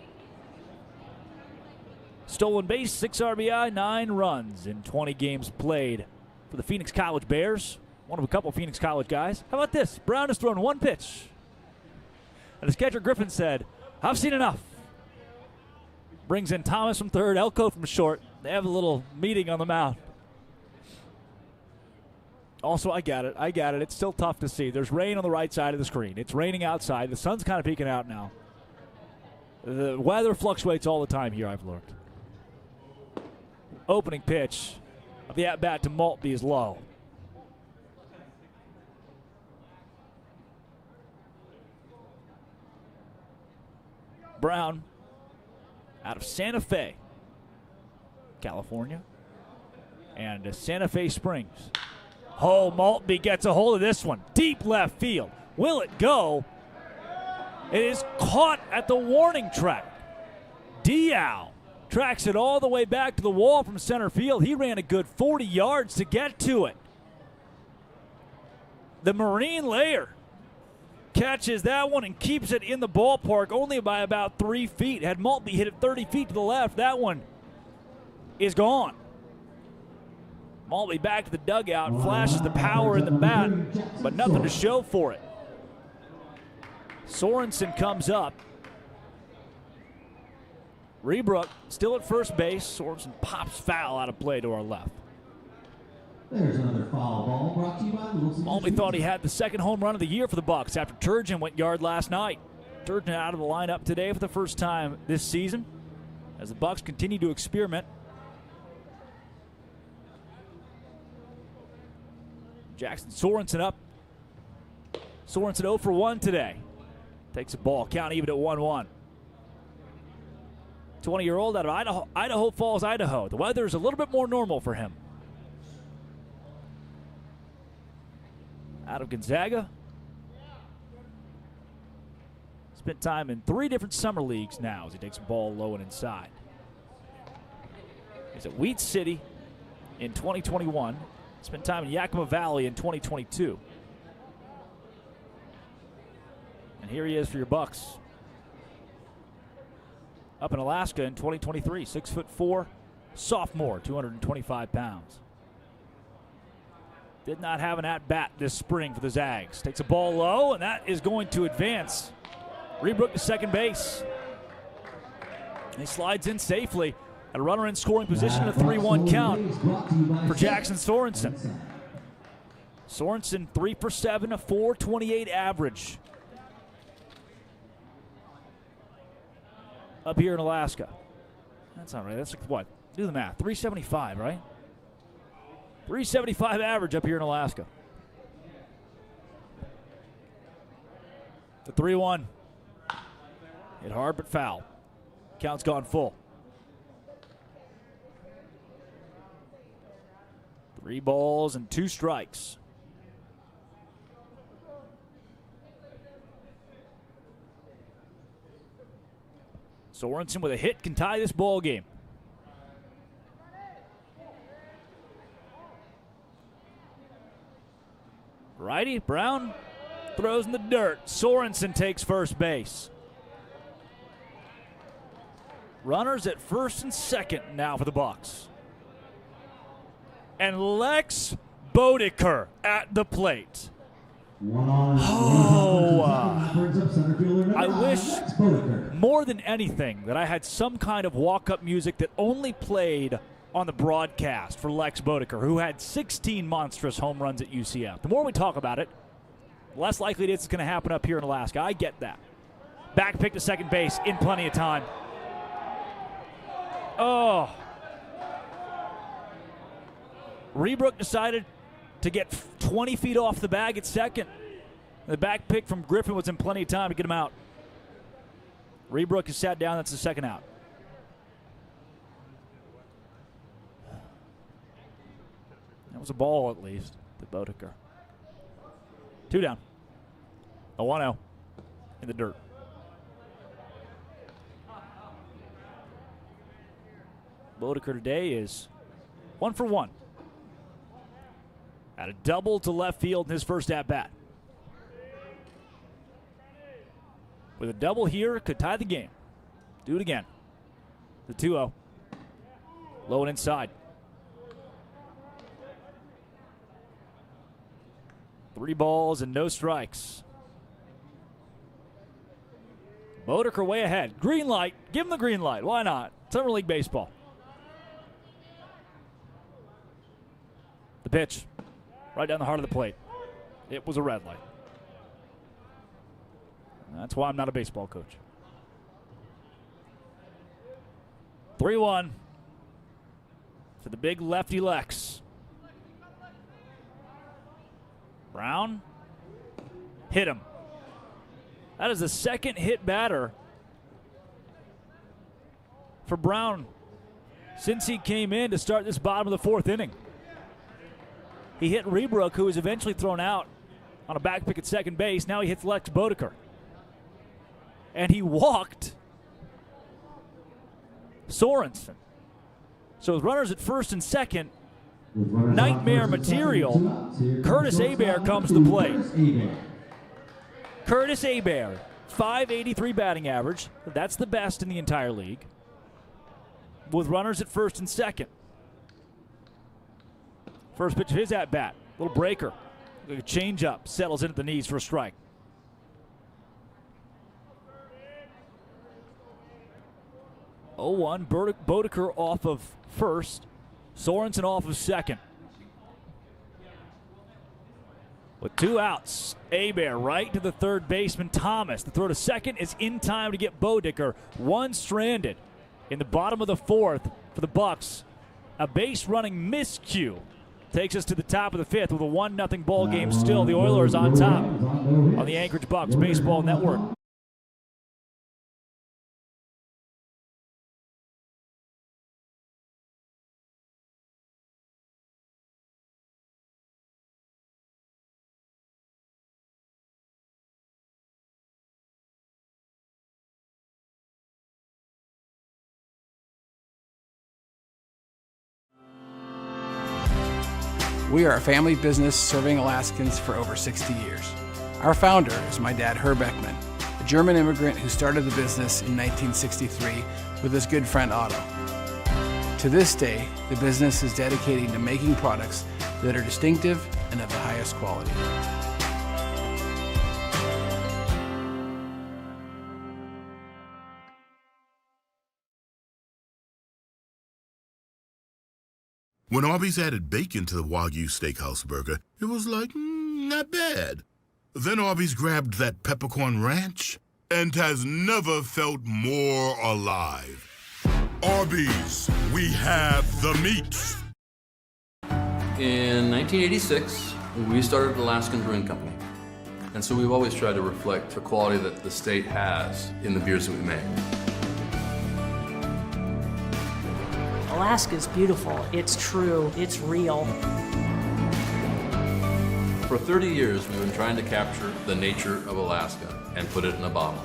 stolen base, 6 RBI, 9 runs in 20 games played for the Phoenix College Bears. One of a couple Phoenix College guys. How about this? Brown has thrown 1 pitch. And as catcher Griffin said, I've seen enough. Brings in Thomas from third, Elko from short. They have a little meeting on the mound. Also, I get it. It's still tough to see. There's rain on the right side of the screen. It's raining outside. The sun's kind of peeking out now. The weather fluctuates all the time here, I've learned. Opening pitch of the at-bat to Maltby is low. Brown out of Santa Fe, California, and Santa Fe Springs. Oh, Maltby gets a hold of this one. Deep left field. Will it go? It is caught at the warning track. Diao tracks it all the way back to the wall from center field. He ran a good 40 yards to get to it. The Marine Layer catches that one and keeps it in the ballpark only by about 3 feet. Had Maltby hit it 30 feet to the left, that one is gone. Maltby back to the dugout, flashes the power in the bat, but nothing to show for it. Sorensen comes up. Rebrook still at first base. Sorensen pops foul out of play to our left. There's another foul ball brought to you by Wilson. Maltby thought he had the second home run of the year for the Bucs after Turgeon went yard last night. Turgeon out of the lineup today for the first time this season as the Bucs continue to experiment. Jackson Sorensen up. Sorensen 0 for 1 today. Takes a ball, count even at 1-1. 20-year-old out of Idaho Falls, Idaho. The weather is a little bit more normal for him. Out of Gonzaga. Spent time in 3 different summer leagues now as he takes a ball low and inside. He's at Wheat City in 2021. Spent time in Yakima Valley in 2022. And here he is for your Bucs. Up in Alaska in 2023, 6'4", sophomore, 225 pounds. Did not have an at-bat this spring for the Zags. Takes a ball low, and that is going to advance. Rebrook to second base. He slides in safely. A runner in scoring position, a 3-1 count for Jackson Sorensen. Sorensen 3 for 7, a 4.28 average up here in Alaska. That's not right. That's like what? Do the math. 375, right? 375 average up here in Alaska. The 3-1. Hit hard but foul. Count's gone full. 3 balls and 2 strikes. Sorensen with a hit can tie this ball game. Righty, Brown throws in the dirt. Sorensen takes first base. Runners at first and second now for the Bucs. And Lex Bodeker at the plate. I wish more than anything that I had some kind of walk-up music that only played on the broadcast for Lex Bodeker, who had 16 monstrous home runs at UCF. The more we talk about it, the less likely it is it's going to happen up here in Alaska. I get that. Back pick to second base in plenty of time. Oh. Rebrook decided to get 20 feet off the bag at second. The back pick from Griffin was in plenty of time to get him out. Rebrook has sat down. That's the second out. That was a ball, at least, to Boddicker. 2 down. A 1-0 in the dirt. Boddicker today is 1 for 1. Had a double to left field in his first at-bat. With a double here, could tie the game. Do it again. The 2-0. Low and inside. 3 balls and no strikes. Boddicker way ahead. Green light. Give him the green light. Why not? Summer League baseball. The pitch. Right down the heart of the plate. It was a red light. That's why I'm not a baseball coach. 3-1 for the big lefty Lex. Brown hit him. That is the second hit batter for Brown since he came in to start this bottom of the 4th inning. He hit Rebrook, who was eventually thrown out on a back pick at second base. Now he hits Lex Boddicker. And he walked Sorensen. So with runners at first and second, nightmare material. Curtis Hebert comes to play. Curtis Hebert, .583 batting average. That's the best in the entire league. With runners at first and second. First pitch of his at-bat. Little breaker. A change-up. Settles in at the knees for a strike. Boddicker off of first. Sorensen off of second. With 2 outs, Hebert right to the third baseman, Thomas. The throw to second is in time to get Boddicker. 1 stranded in the bottom of the 4th for the Bucs. A base-running miscue takes us to the top of the 5th with a 1-0 ball game still. The Oilers on top on the Anchorage Bucs Baseball Network. We are a family business serving Alaskans for over 60 years. Our founder is my dad, Herb Ekman, a German immigrant who started the business in 1963 with his good friend Otto. To this day, the business is dedicated to making products that are distinctive and of the highest quality. When Arby's added bacon to the Wagyu Steakhouse burger, it was like, not bad. Then Arby's grabbed that peppercorn ranch and has never felt more alive. Arby's, we have the meat. In 1986, we started Alaskan Brewing Company. And so we've always tried to reflect the quality that the state has in the beers that we make. Alaska's beautiful. It's true. It's real. For 30 years, we've been trying to capture the nature of Alaska and put it in a bottle.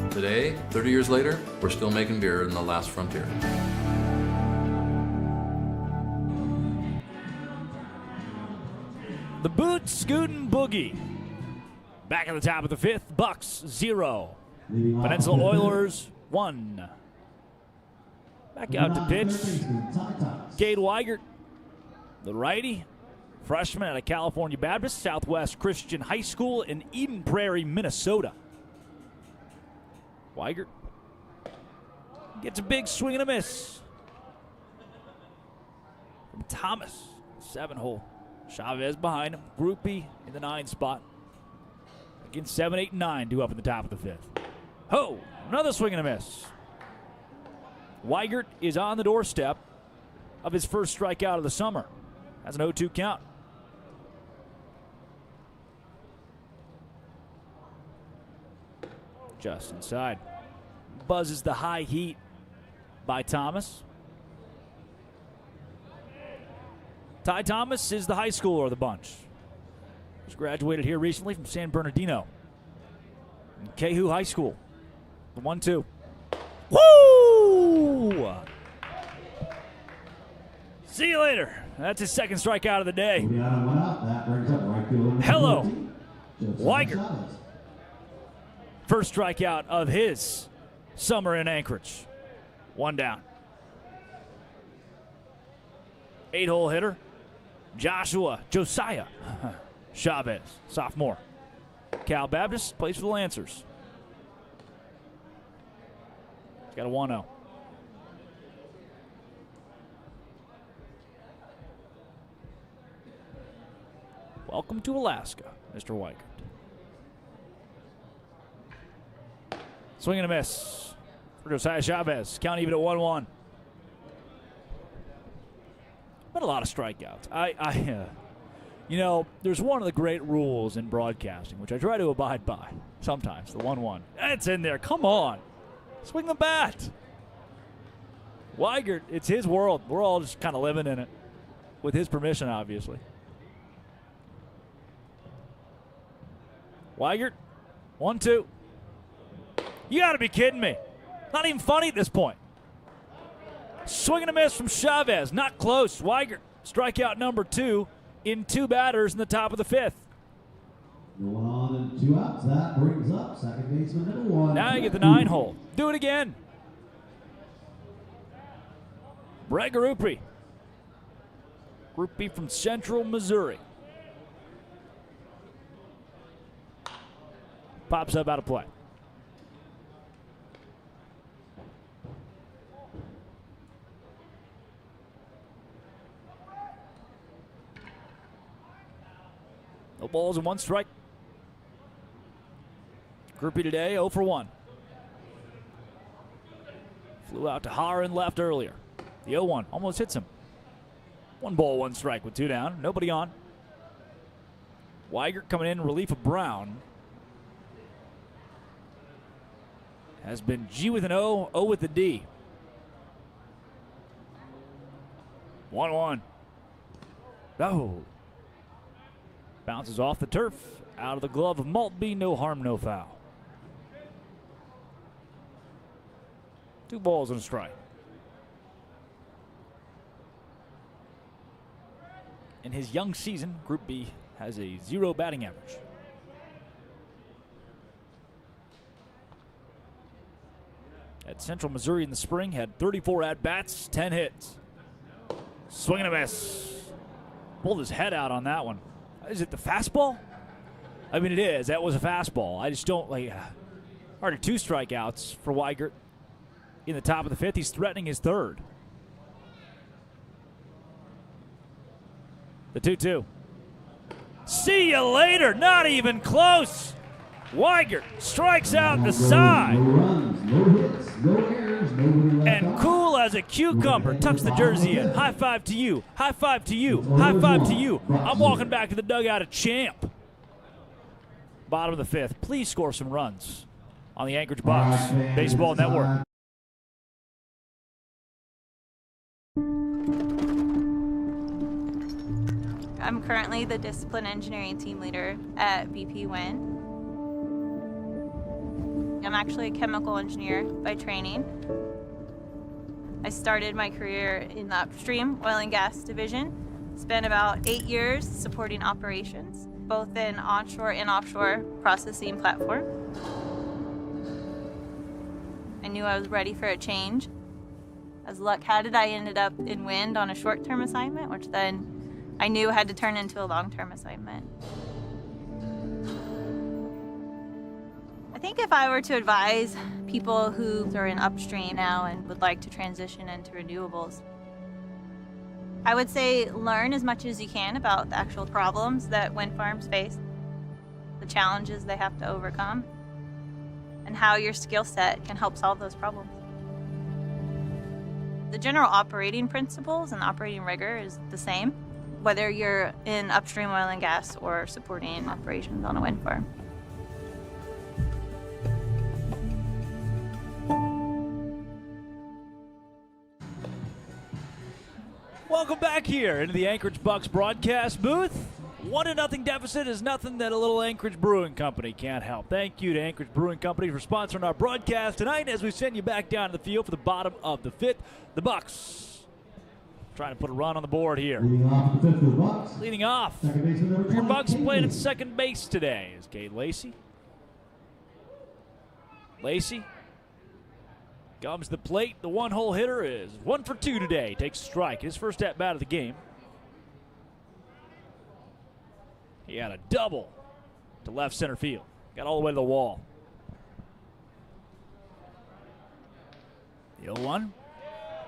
Today, 30 years later, we're still making beer in the last frontier. The Boot Scootin' Boogie. Back at the top of the 5th, Bucs 0. Peninsula Oilers 1. Back out to pitch. Cade Weigert, the righty, freshman out of California Baptist, Southwest Christian High School in Eden Prairie, Minnesota. Weigert gets a big swing and a miss from Thomas, 7-hole. Chavez behind him. Groupie in the 9 spot. Again, 7, 8, and 9 due up in the top of the 5th. Ho! Another swing and a miss. Weigert is on the doorstep of his first strikeout of the summer Has an 0-2 count. Just inside. Buzzes the high heat by Thomas. Ty Thomas is the high schooler of the bunch. Just graduated here recently from San Bernardino. In Kehu High School. The 1-2. Woo! See you later. That's his second strikeout of the day. Hello, Weigert. First strikeout of his summer in Anchorage. 1 down. 8-hole hitter, Josiah Chavez, sophomore. Cal Baptist plays for the Lancers. He's got a 1-0. Welcome to Alaska, Mr. Weigert. Swing and a miss for Josiah Chavez. Count even at 1-1. But a lot of strikeouts. You know, there's one of the great rules in broadcasting, which I try to abide by sometimes, the 1-1. It's in there. Come on. Swing the bat. Weigert, it's his world. We're all just kind of living in it. With his permission, obviously. Weigert, 1-2. You got to be kidding me. Not even funny at this point. Swing and a miss from Chavez. Not close. Weigert, strikeout number 2 in 2 batters in the top of the 5th. Going on and 2 outs. That brings up second baseman number 1. Now you get the 9-hole. Do it again. Brett Garupi. Group B from Central Missouri. Pops up out of play. No balls and 1 strike. Groupie today 0 for 1. Flew out to Haran left earlier. The 0-1 almost hits him. 1 ball, 1 strike with 2 down. Nobody on. Weigert coming in relief of Brown. Has been G with an O, O with the D. 1-1. Oh. Bounces off the turf. Out of the glove of Maltby. No harm, no foul. 2 balls and a strike. In his young season, Group B has a 0 batting average. At Central Missouri in the spring, had 34 at-bats, 10 hits. Swing and a miss. Pulled his head out on that one. Is it the fastball? I mean, it is. That was a fastball. I just don't like. Already 2 strikeouts for Weigert in the top of the 5th. He's threatening his 3rd. The 2-2. See you later. Not even close. Weigert strikes out the side. No runs, no hits, no errors, nobody left And off. cool as a cucumber. Tucks the jersey in. High five to you. High five to you. High five to you. I'm walking back to the dugout a champ. Bottom of the 5th. Please score some runs on the Anchorage Bucs Baseball Network. I'm currently the discipline engineering team leader at BP Wind. I'm actually a chemical engineer by training. I started my career in the upstream oil and gas division. Spent about 8 years supporting operations, both in onshore and offshore processing platform. I knew I was ready for a change. As luck had it, I ended up in wind on a short-term assignment, which then I knew had to turn into a long-term assignment. I think if I were to advise people who are in upstream now and would like to transition into renewables, I would say learn as much as you can about the actual problems that wind farms face, the challenges they have to overcome, and how your skill set can help solve those problems. The general operating principles and operating rigor is the same. whether you're in upstream oil and gas or supporting operations on a wind farm. Welcome back here into the Anchorage Bucs broadcast booth. 1-0 deficit is nothing that a little Anchorage Brewing Company can't help. Thank you to Anchorage Brewing Company for sponsoring our broadcast tonight as we send you back down to the field for the bottom of the fifth. The Bucs trying to put a run on the board here. Leading off the fifth for the Bucs. Leading off. Second baseman number Your 20, Bucs Kate playing at Lacey. second base today is Kate Lacey. Lacey comes to the plate. The one-hole hitter is 1 for 2 today. Takes a strike. His first at-bat of the game. He had a double to left center field. Got all the way to the wall. The 0-1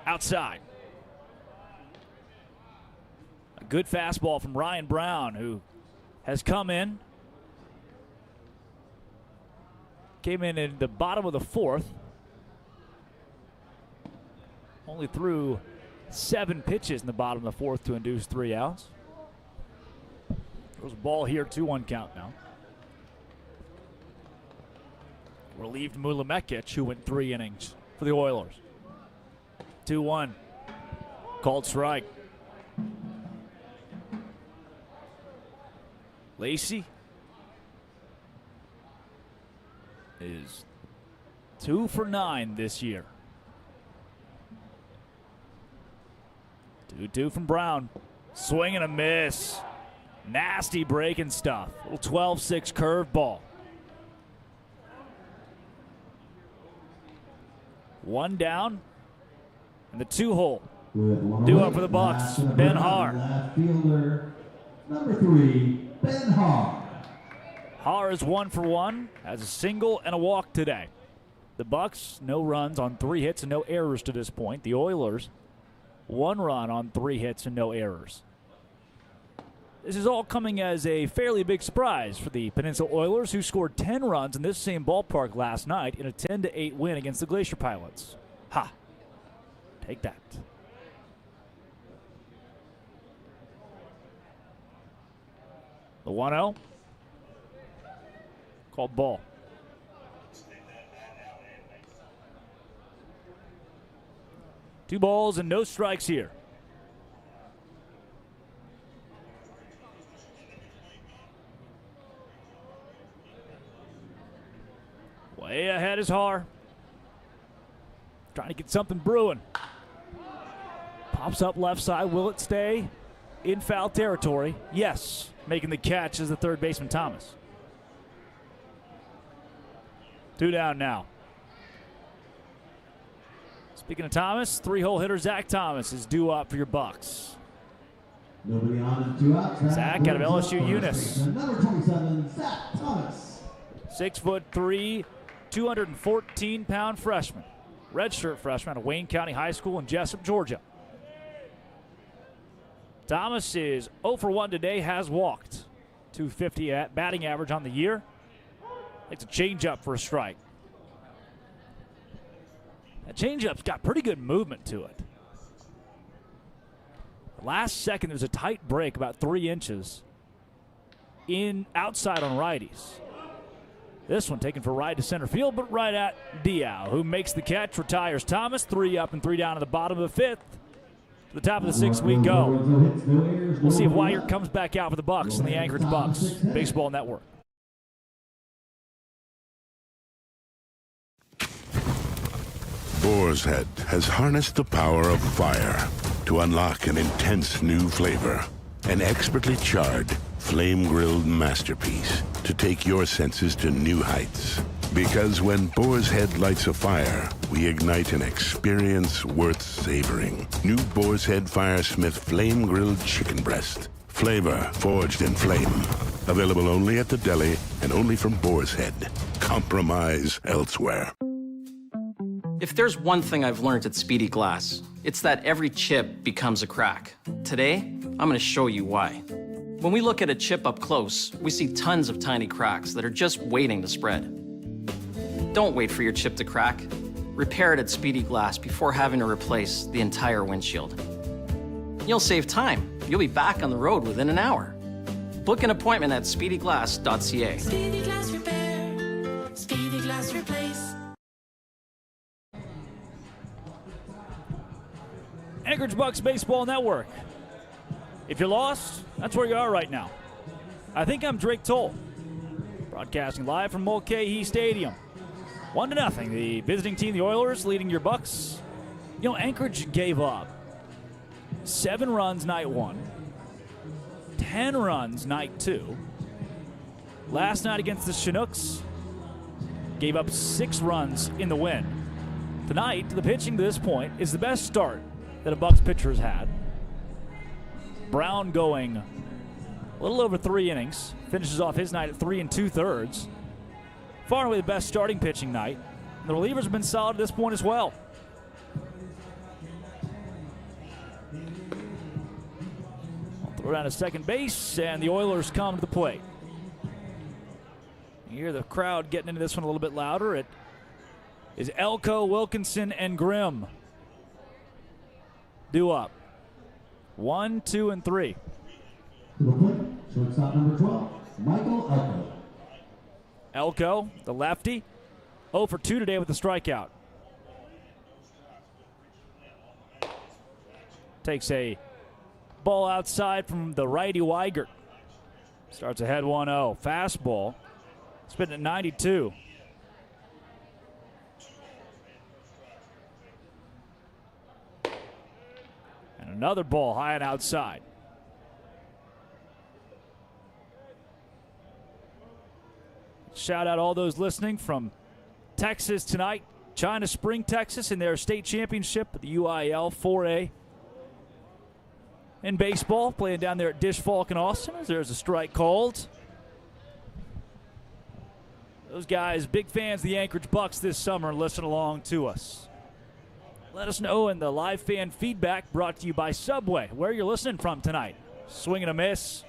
outside. A good fastball from Ryan Brown, who has come in. Came in the bottom of the fourth. Only threw 7 pitches in the bottom of the fourth to induce 3 outs. There's a ball here, 2-1 count now. Relieved Mula Mekic, who went 3 innings for the Oilers. 2-1. Called strike. Lacey is 2 for 9 this year. 2-2 from Brown. Swing and a miss. Nasty breaking stuff. Little 12-6 curveball. 1 down. And the 2-hole. Due up for the Bucs. Ben Haar. Left fielder, number 3, Ben Haar. Haar is 1 for 1. Has a single and a walk today. The Bucs, no runs on 3 hits and no errors to this point. The Oilers, 1 run on 3 hits and no errors. This is all coming as a fairly big surprise for the Peninsula Oilers, who scored 10 runs in this same ballpark last night in a 10-8 win against the Glacier Pilots. Ha! Take that. The 1-0. Called ball. Two balls and no strikes here. Way ahead is Haar. Trying to get something brewing. Pops up left side. Will it stay in foul territory? Yes. Making the catch is the third baseman, Thomas. 2 down now. Speaking of Thomas, 3-hole hitter Zach Thomas is due up for your Bucs. Nobody on and 2 outs. Zach out of LSU Eunice. Number 27, Zach Thomas. 6'3", 214-pound freshman. Redshirt freshman out of Wayne County High School in Jessup, Georgia. Thomas is 0 for 1 today, has walked. 250 at batting average on the year. It's a changeup for a strike. That changeup's got pretty good movement to it. Last second, there's a tight break about 3 inches in outside on righties. This one taken for right to center field, but right at Diao, who makes the catch, retires Thomas. 3 up and 3 down to the bottom of the 5th. To the top of the 6th we go. We'll see if Wyatt comes back out for the Bucs and the Anchorage Bucs Baseball Network. Boar's Head has harnessed the power of fire to unlock an intense new flavor. An expertly charred, flame-grilled masterpiece to take your senses to new heights. Because when Boar's Head lights a fire, we ignite an experience worth savoring. New Boar's Head Firesmith Flame-Grilled Chicken Breast. Flavor forged in flame. Available only at the deli and only from Boar's Head. Compromise elsewhere. If there's one thing I've learned at Speedy Glass, it's that every chip becomes a crack. Today, I'm gonna show you why. When we look at a chip up close, we see tons of tiny cracks that are just waiting to spread. Don't wait for your chip to crack. Repair it at Speedy Glass before having to replace the entire windshield. You'll save time You'll be back on the road within an hour. Book an appointment at speedyglass.ca. Speedy Glass Repair. Speedy Glass Replace. Anchorage Bucs Baseball Network. If you're lost, that's where you are right now. I think I'm Drake Toll, broadcasting live from Mulcahy Stadium. 1-0, the visiting team, the Oilers, leading your Bucs. You know, Anchorage gave up 7 runs night 1, 10 runs night 2. Last night against the Chinooks, gave up 6 runs in the win. Tonight, the pitching to this point is the best start that a Bucs pitcher has had. Brown going a little over 3 innings, finishes off his night at 3 2/3. Far and away the best starting pitching night. And the relievers have been solid at this point as well. I'll throw down to second base, and the Oilers come to the plate. You hear the crowd getting into this one a little bit louder. It is Elko, Wilkinson, and Grimm due up. 1, 2, and 3. To the plate, shortstop number 12, Michael Elko. Elko, the lefty, 0 for 2 today with the strikeout. Takes a ball outside from the righty Weigert. Starts ahead 1-0. Fastball, spitting at 92. And another ball high and outside. Shout out all those listening from Texas tonight. China Spring, Texas in their state championship at the UIL 4A in baseball. Playing down there at Dish Falk in Austin as there's a strike called. Those guys, big fans of the Anchorage Bucs this summer, listen along to us. Let us know in the live fan feedback brought to you by Subway where you're listening from tonight. Swing and a miss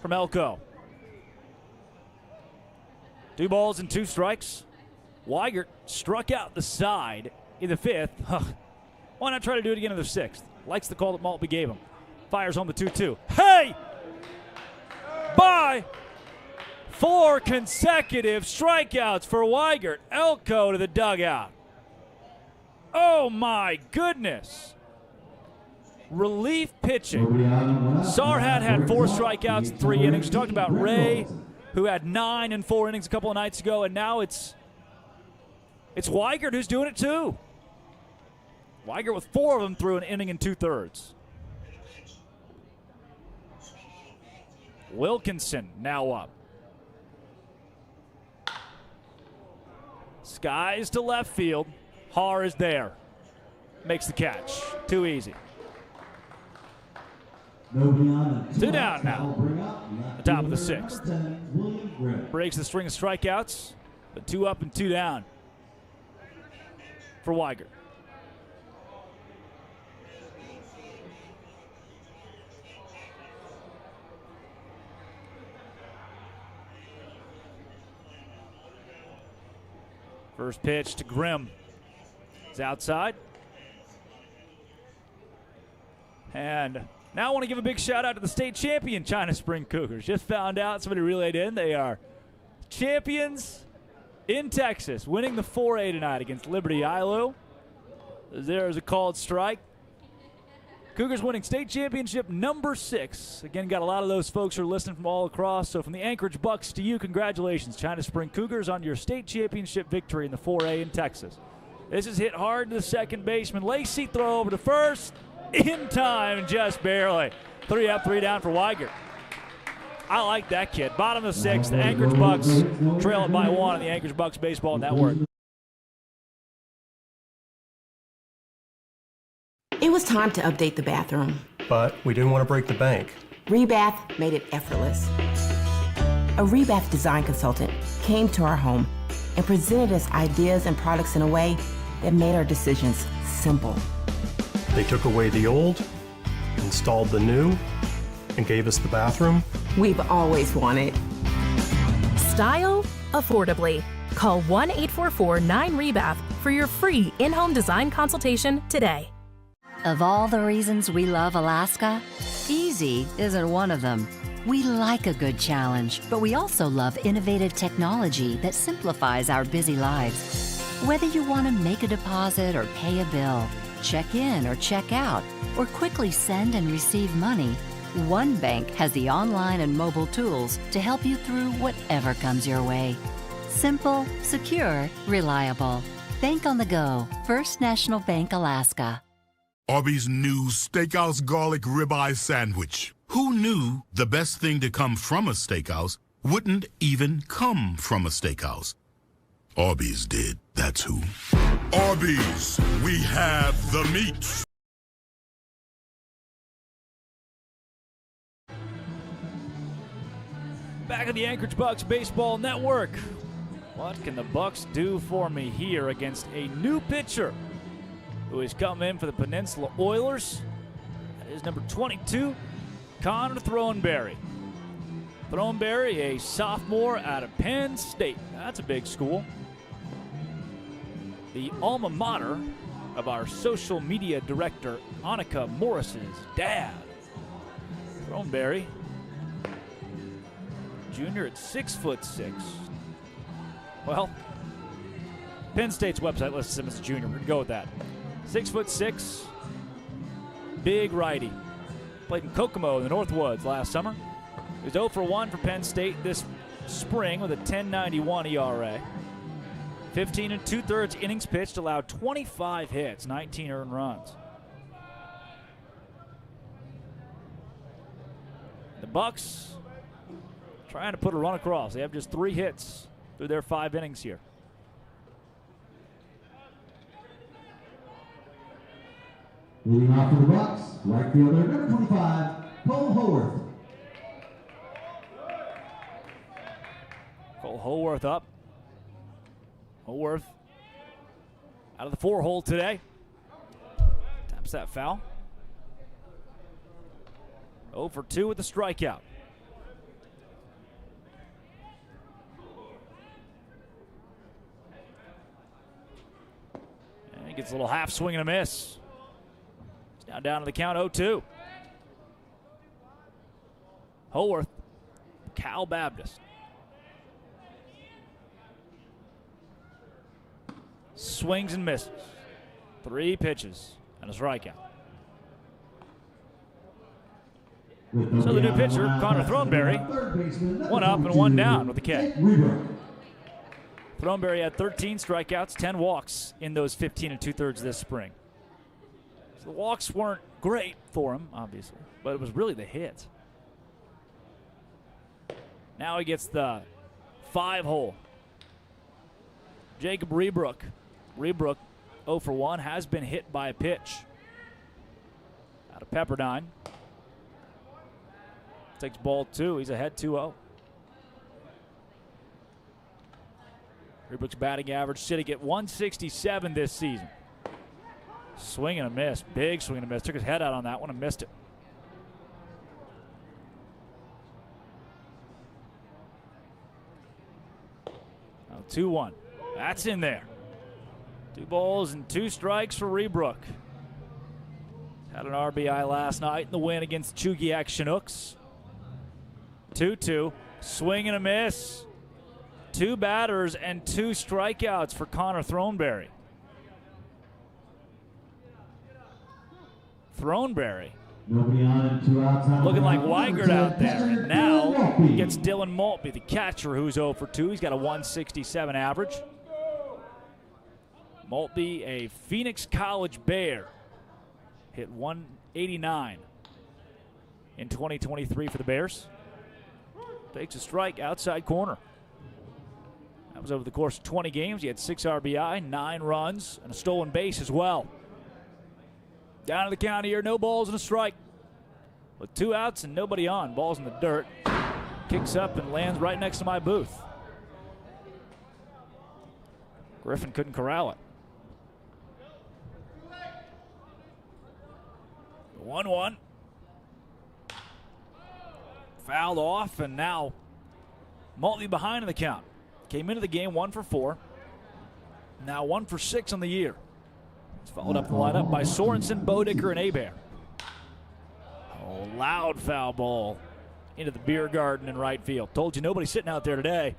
from Elko. 2 balls and 2 strikes. Weigert struck out the side in the 5th. Why not try to do it again in the 6th? Likes the call that Maltby gave him. Fires home the 2-2. Hey! Bye! 4 consecutive strikeouts for Weigert. Elko to the dugout. Oh my goodness. Relief pitching. Sarhat had 4 strikeouts in 3 innings. We talked about Ray, who had 9 in 4 innings a couple of nights ago, and now it's Weigert who's doing it too. Weigert with 4 of them through an inning and 2/3. Wilkinson now up. Skies to left field. Har is there. Makes the catch. Too easy. 2 down now. The top of the 6th. Breaks the string of strikeouts, but 2 up and 2 down for Weigert. First pitch to Grimm. It's outside. And now I want to give a big shout out to the state champion China Spring Cougars. Just found out, somebody relayed in, they are champions in Texas, winning the 4A tonight against Liberty Ilu. There's a called strike. Cougars winning state championship number 6. Again, got a lot of those folks who are listening from all across. So from the Anchorage Bucs to you, congratulations, China Spring Cougars, on your state championship victory in the 4A in Texas. This is hit hard to the second baseman. Lacey throw over to first. In time, just barely. 3 up, 3 down for Weigert. I like that kid. Bottom of the 6th, the Anchorage Bucs trail it by 1 on the Anchorage Bucs Baseball Network. It was time to update the bathroom. But we didn't want to break the bank. Rebath made it effortless. A Rebath design consultant came to our home and presented us ideas and products in a way that made our decisions simple. They took away the old, installed the new, and gave us the bathroom we've always wanted. Style affordably. Call 1-844-9REBATH for your free in-home design consultation today. Of all the reasons we love Alaska, Easy isn't one of them. We like a good challenge, but we also love innovative technology that simplifies our busy lives. Whether you want to make a deposit or pay a bill, check in or check out, or quickly send and receive money, one bank has the online and mobile tools to help you through whatever comes your way. Simple, secure, reliable. Bank on the go. First National Bank, Alaska. Arby's new Steakhouse Garlic Ribeye Sandwich. Who knew the best thing to come from a steakhouse wouldn't even come from a steakhouse? Arby's did, that's who. Arby's, we have the meat. Back at the Anchorage Bucs Baseball Network. What can the Bucs do for me here against a new pitcher who has come in for the Peninsula Oilers? That is number 22, Connor Throneberry. Throneberry, a sophomore out of Penn State. That's a big school. The alma mater of our social media director, Annika Morris's dad. Throneberry, junior at 6'6". Well, Penn State's website lists him as a junior. We're going to go with that. 6'6", big righty. Played in Kokomo in the Northwoods last summer. He was 0 for 1 for Penn State this spring with a 10.91 ERA. 15 2/3 innings pitched, allowed 25 hits, 19 earned runs. The Bucs trying to put a run across. They have just 3 hits through their 5 innings here. Leading off for the Bucs, right fielder number 25, Cole Haworth. Cole Haworth up. Haworth out of the 4-hole today. Taps that foul. 0 for 2 with the strikeout. And he gets a little half swing and a miss. He's now down to the count 0-2. Haworth, Cal Baptist. Swings and misses. 3 pitches and a strikeout. So the new pitcher, Connor Throneberry, 1 up and 1 down with the K. Throneberry had 13 strikeouts, 10 walks in those 15 2/3 this spring. So the walks weren't great for him, obviously, but it was really the hits. Now he gets the 5-hole. Jacob Rebrook. Rebrook, 0 for 1, has been hit by a pitch. Out of Pepperdine. Takes ball 2. He's ahead 2-0. Rebrook's batting average sitting at 167 this season. Swing and a miss. Big swing and a miss. Took his head out on that one and missed it. Now 2-1. That's in there. 2 balls and 2 strikes for Rebrook. Had an RBI last night in the win against the Chugiak Chinooks. 2-2. Swing and a miss. 2 batters and 2 strikeouts for Connor Throneberry. Throneberry looking like Weigert out there. And now gets Dylan Maltby, the catcher, who's 0 for 2. He's got a 167 average. Maltby, a Phoenix College Bear, hit 189 in 2023 for the Bears. Takes a strike outside corner. That was over the course of 20 games. He had 6 RBI, 9 runs, and a stolen base as well. Down to the count here, no balls and a strike. With 2 outs and nobody on. Ball's in the dirt. Kicks up and lands right next to my booth. Griffin couldn't corral it. 1-1. Fouled off, and now Maltby behind in the count. Came into the game 1 for 4. Now 1 for 6 on the year. He's followed up the lineup by Sorensen, Bodicker, and Hebert. Oh, loud foul ball into the beer garden in right field. Told you nobody's sitting out there today.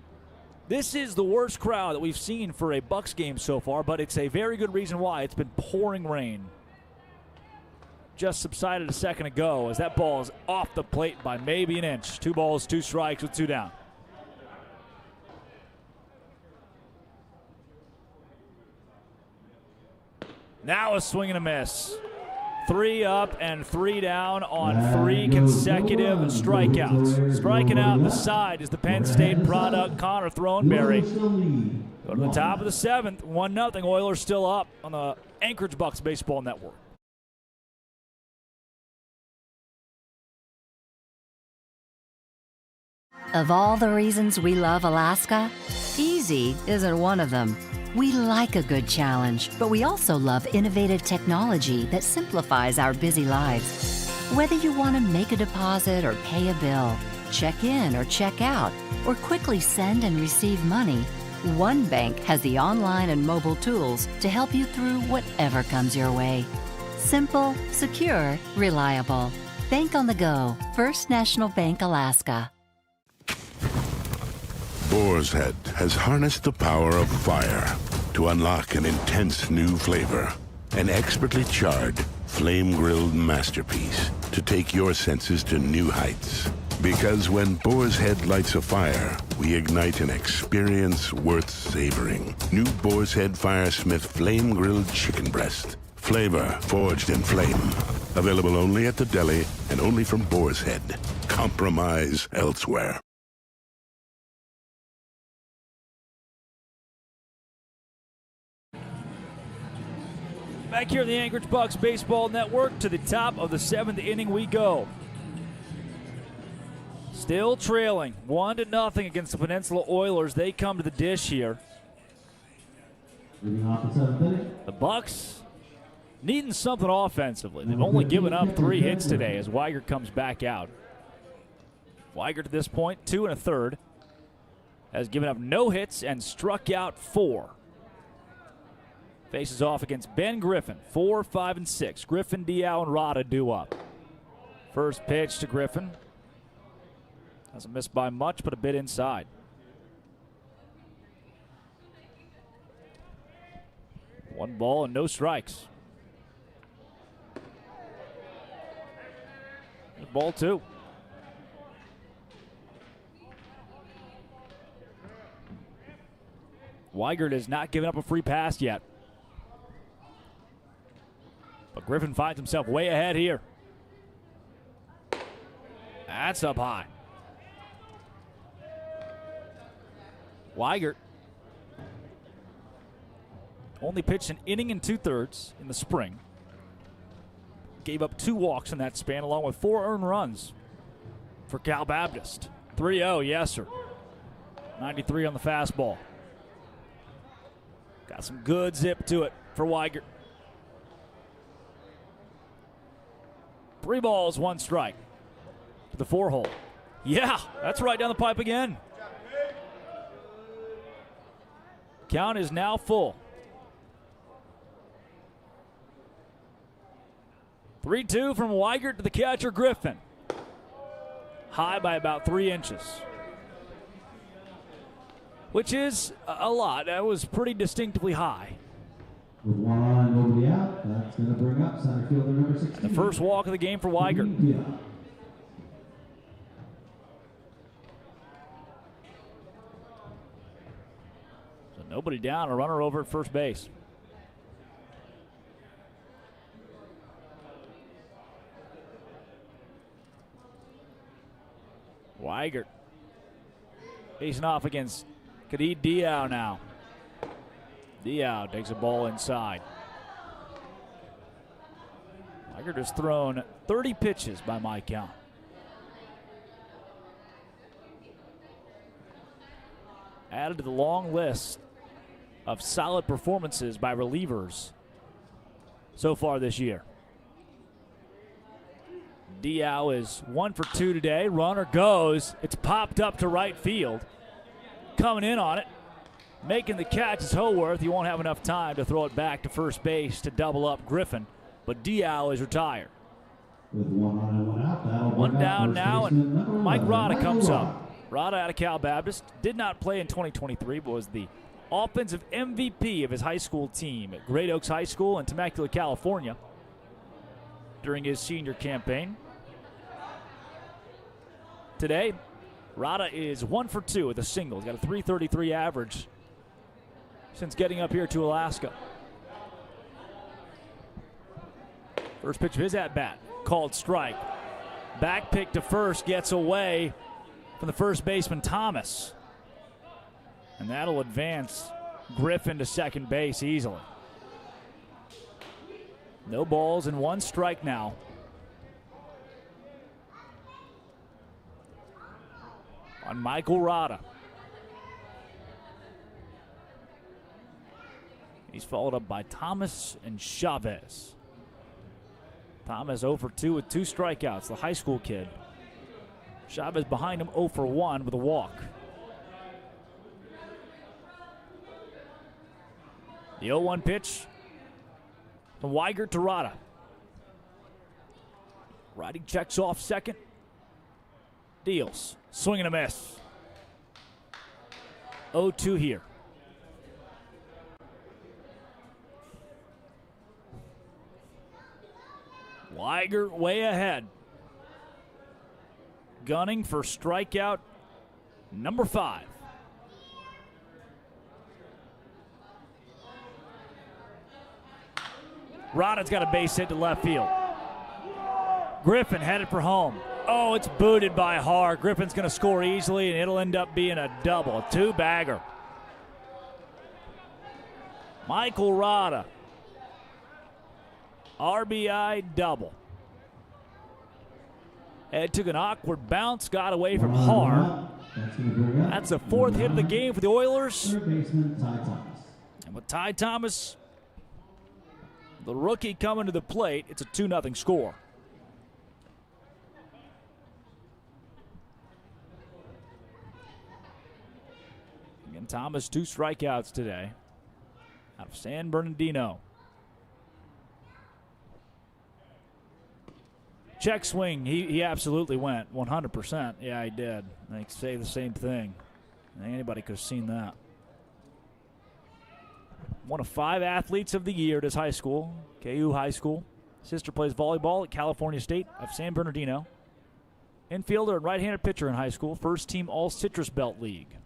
This is the worst crowd that we've seen for a Bucs game so far, but it's a very good reason why. It's been pouring rain. Just subsided a second ago as that ball is off the plate by maybe an inch. 2 balls, 2 strikes with 2 down. Now a swing and a miss. 3 up and 3 down on 3 consecutive strikeouts. Striking out the side is the Penn State product, Connor Throneberry. Go to the top of the 7th, 1-0. Oilers still up on the Anchorage Bucs Baseball Network. Of all the reasons we love Alaska, easy isn't one of them. We like a good challenge, but we also love innovative technology that simplifies our busy lives. Whether you want to make a deposit or pay a bill, check in or check out, or quickly send and receive money, one bank has the online and mobile tools to help you through whatever comes your way. Simple, secure, reliable. Bank on the go. First National Bank, Alaska. Boar's Head has harnessed the power of fire to unlock an intense new flavor. An expertly charred, flame-grilled masterpiece to take your senses to new heights. Because when Boar's Head lights a fire, we ignite an experience worth savoring. New Boar's Head Firesmith Flame-Grilled Chicken Breast. Flavor forged in flame. Available only at the deli and only from Boar's Head. Compromise elsewhere. Back here in the Anchorage Bucs Baseball Network, to the top of the 7th inning we go. Still trailing 1-0 against the Peninsula Oilers. They come to the dish here. The Bucs needing something offensively. They've only given up 3 hits today as Weigert comes back out. Weigert at this point, 2 1/3, has given up no hits and struck out 4. Faces off against Ben Griffin, 4, 5, and 6. Griffin, Diao, and Rada due up. First pitch to Griffin. Hasn't missed by much, but a bit inside. One ball and no strikes. Ball 2. Weigert has not given up a free pass yet. But Griffin finds himself way ahead here. That's up high. Weigert only pitched an inning and 2/3 in the spring. Gave up 2 walks in that span, along with 4 earned runs for Cal Baptist. 3-0, yes, sir. 93 on the fastball. Got some good zip to it for Weigert. 3 balls, 1 strike to the 4-hole. Yeah, that's right down the pipe again. Count is now full. 3-2 from Weigert to the catcher, Griffin. High by about 3 inches. Which is a lot. That was pretty distinctively high. With 1 over the out, that's going to bring up center fielder number 16. The first walk of the game for Weigert. Yeah. So nobody down, a runner over at first base. Weigert facing off against Khalid Diao now. Diao takes a ball inside. Weigert has thrown 30 pitches by my count. Added to the long list of solid performances by relievers so far this year. Diao is 1 for 2 today. Runner goes. It's popped up to right field. Coming in on it. Making the catch is Howarth. He won't have enough time to throw it back to first base to double up Griffin. But Diao is retired. With 1 on and 1 out, that'll One bring up down first now, baseman and number Mike 11, Rada Michael comes Rada. up. Rada out of Cal Baptist. Did not play in 2023, but was the offensive MVP of his high school team at Great Oaks High School in Temecula, California during his senior campaign. Today, Rada is 1 for 2 with a single. He's got a .333 average since getting up here to Alaska. First pitch of his at-bat, called strike. Back pick to first, gets away from the first baseman, Thomas. And that'll advance Griffin to second base easily. No balls and 1 strike now. On Michael Rada. He's followed up by Thomas and Chavez. Thomas 0 for 2 with 2 strikeouts, the high school kid. Chavez behind him 0 for 1 with a walk. The 0-1 pitch from Weigert to Rada. Riding checks off second. Deals. Swing and a miss. 0-2 here. Weigert way ahead. Gunning for strikeout number 5. Rada's got a base hit to left field. Griffin headed for home. Oh, it's booted by Haar. Griffin's going to score easily, and it'll end up being a double, a 2-bagger. Michael Rada. RBI double. It took an awkward bounce, got away from Haar. That's the 4th hit of the game for the Oilers. Third baseman, Ty Thomas. And with Ty Thomas, the rookie coming to the plate, it's a 2-0 score. Again, Thomas 2 strikeouts today out of San Bernardino. Check swing, he absolutely went 100%. Yeah, he did. They say the same thing. I think anybody could have seen that. One of 5 athletes of the year at his high school, KU High School. Sister plays volleyball at California State of San Bernardino. Infielder and right-handed pitcher in high school. First team All Citrus Belt League.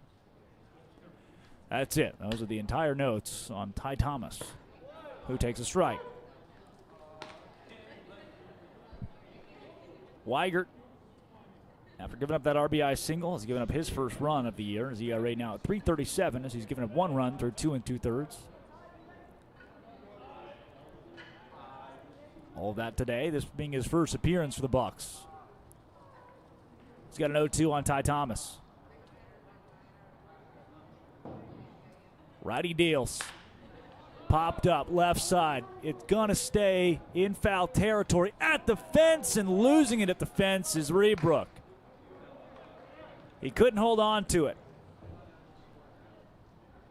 That's it. Those are the entire notes on Ty Thomas, who takes a strike. Weigert, after giving up that RBI single, has given up his first run of the year. His ERA now at .337 as he's given up 1 run through 2 2/3. All of that today, this being his first appearance for the Bucs. He's got an 0-2 on Ty Thomas. Righty deals. Popped up left side. It's going to stay in foul territory at the fence, and losing it at the fence is Rebrook. He couldn't hold on to it.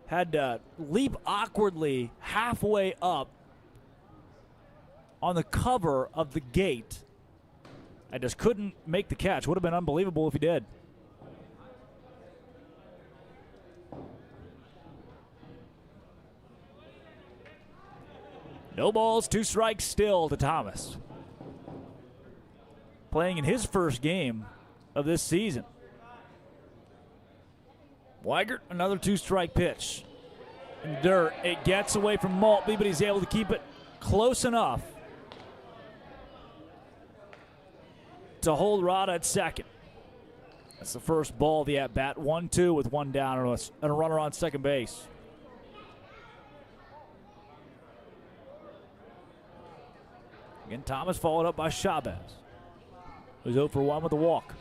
Had to leap awkwardly halfway up on the cover of the gate. I just couldn't make the catch. Would have been unbelievable if he did. No balls, 2 strikes still to Thomas. Playing in his first game of this season. Weigert, another 2-strike pitch. In dirt, it gets away from Maltby, but he's able to keep it close enough to hold Rada at second. That's the first ball of the at-bat. 1-2 with 1 down and a runner on second base. Again, Thomas followed up by Chavez, who's 0 for 1 with a walk.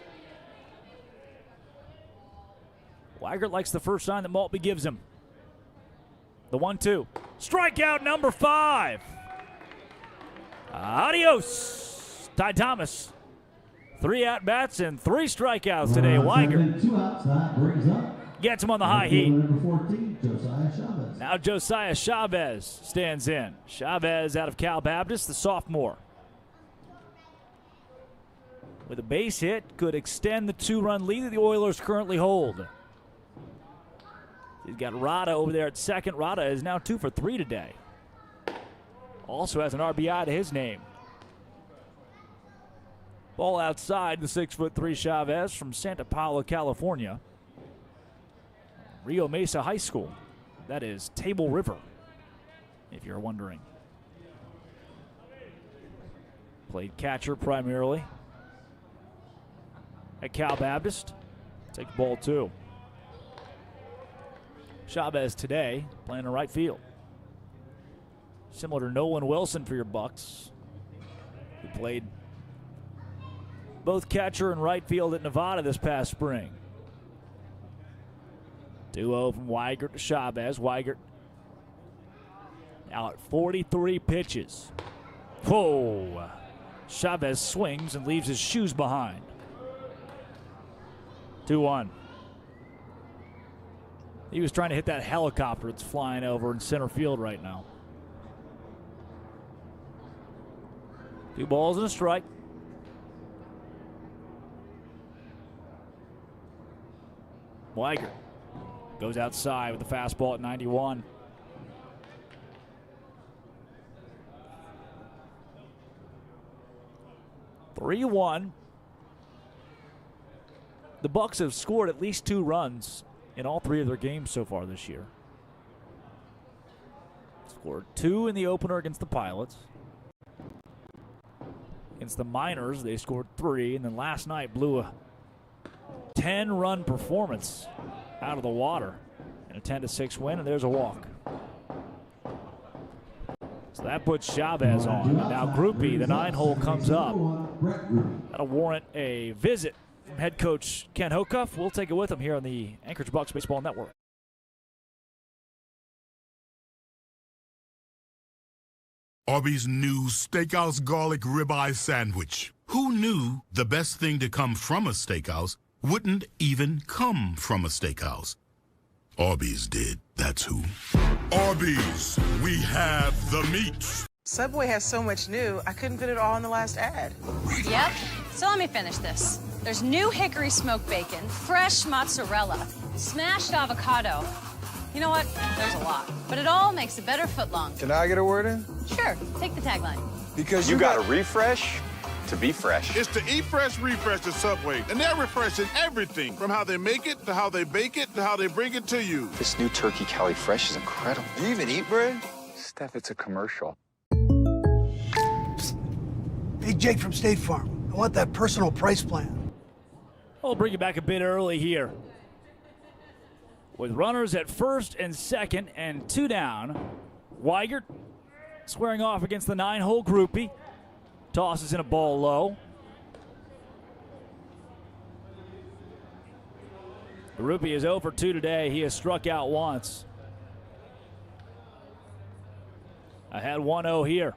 Weigert likes the first sign that Maltby gives him. The 1-2. Strikeout number 5. Adios. Ty Thomas. 3 at-bats and 3 strikeouts today. Weigert 2 outs, that brings up gets him on the high heat. number 14, Josiah Chavez. Now Josiah Chavez stands in. Chavez out of Cal Baptist, the sophomore. with a base hit could extend the 2-run lead that the Oilers currently hold. He's got Rada over there at second. Rada is now 2 for 3 today. Also has an RBI to his name. Ball outside the 6'3" Chavez from Santa Paula, California. Rio Mesa High School. That is Table River, if you're wondering. Played catcher primarily at Cal Baptist. Take ball 2. Chavez today playing in right field. Similar to Nolan Wilson for your Bucs, who played both catcher and right field at Nevada this past spring. 2-0 from Weigert to Chavez. Weigert now at 43 pitches. Whoa! Chavez swings and leaves his shoes behind. 2-1. He was trying to hit that helicopter that's flying over in center field right now. 2 balls and a strike. Weigert goes outside with the fastball at 91. (3-1). The Bucs have scored at least 2 runs in all 3 of their games so far this year. Scored 2 in the opener against the Pilots. Against the Miners, they scored 3, and then last night blew a 10-run performance out of the water in a 10-6 win, and there's a walk. So that puts Chavez on. Now Groupie, the 9-hole comes up. That'll warrant a visit from head coach Ken Hocuff. We'll take it with him here on the Anchorage Bucs Baseball Network. Arby's new Steakhouse Garlic Ribeye Sandwich. Who knew the best thing to come from a steakhouse wouldn't even come from a steakhouse? Arby's did, that's who. Arby's, we have the meat. Subway has so much new, I couldn't fit it all in the last ad. Yep, so let me finish this. There's new hickory smoked bacon, fresh mozzarella, smashed avocado. You know what? There's a lot. But it all makes a better footlong. Can I get a word in? Sure, take the tagline. Because you got to refresh to be fresh. It's the Eat Fresh Refresh at Subway, and they're refreshing everything from how they make it to how they bake it to how they bring it to you. This new Turkey Cali Fresh is incredible. Do you even eat bread? Steph, it's a commercial. Hey, Jake from State Farm. I want that personal price plan. I'll bring you back a bit early here. With runners at first and second and 2 down, Weigert squaring off against the 9-hole Groupie. Tosses in a ball low. Groupie is 0 for 2 today. He has struck out once. Ahead 1-0 here.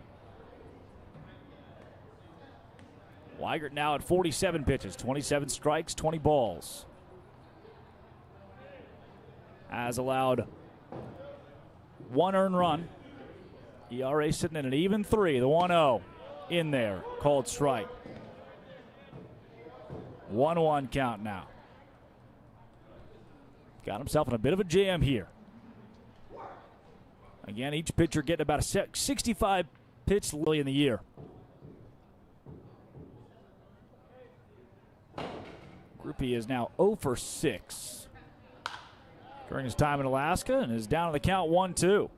Weigert now at 47 pitches, 27 strikes, 20 balls. Has allowed 1 earned run. ERA sitting at an even 3. The 1-0 in there, called strike. 1-1 count now. Got himself in a bit of a jam here. Again, each pitcher getting about a 65 pitch early in the year. Groupie is now 0 for 6 during his time in Alaska and is down to the count 1-2.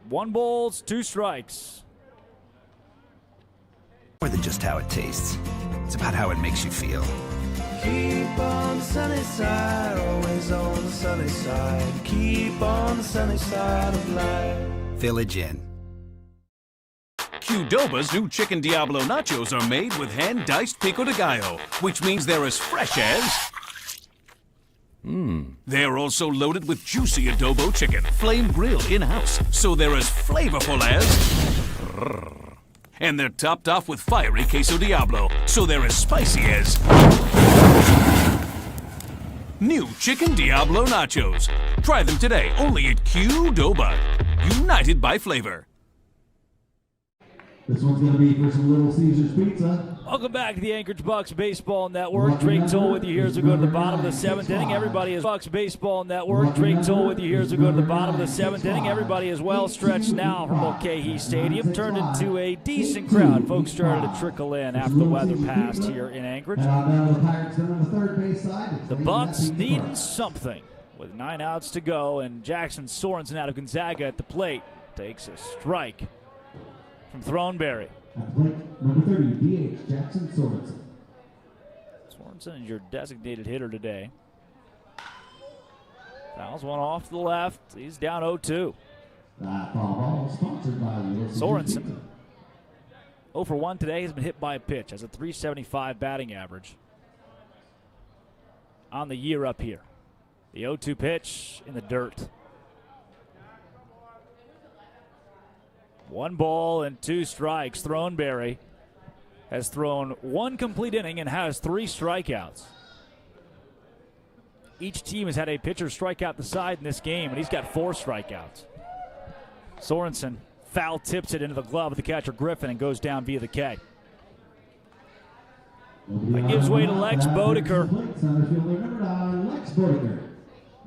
One balls, 2 strikes. More than just how it tastes. It's about how it makes you feel. Keep on the sunny side, always on the sunny side. Keep on the sunny side of life. Village Inn. Qdoba's new Chicken Diablo nachos are made with hand-diced pico de gallo, which means they're as fresh as... They're also loaded with juicy adobo chicken, flame grilled in-house, so they're as flavorful as... and they're topped off with fiery queso Diablo, so they're as spicy as new Chicken Diablo Nachos. Try them today, only at Qdoba. United by flavor. This one's going to be for some Little Caesars pizza. Welcome back to the Anchorage Bucs Baseball Network. Drake Toll with you here as we go to the bottom of the 7th inning. Everybody is Bucs Baseball Network. Drake Toll with you here as we go to the bottom of the 7th inning. Everybody is well stretched now from Mulcahy Stadium. Turned into a decent crowd. Folks started to trickle in after the weather passed here in Anchorage. The Bucs needing something with 9 outs to go, and Jackson Sorensen out of Gonzaga at the plate takes a strike from Throneberry. Number 30, DH Jackson Sorensen. Sorensen is your designated hitter today. Fouls one off to the left. He's down 0-2. That foul ball sponsored by Sorensen, 0 for 1 today, has been hit by a pitch. Has a .375 batting average on the year up here. The 0-2 pitch in the dirt. 1 ball and 2 strikes. Throneberry has thrown 1 complete inning and has 3 strikeouts. Each team has had a pitcher strike out the side in this game, and he's got 4 strikeouts. Sorensen foul tips it into the glove of the catcher Griffin and goes down via the K. That gives way to Lex Bodeker.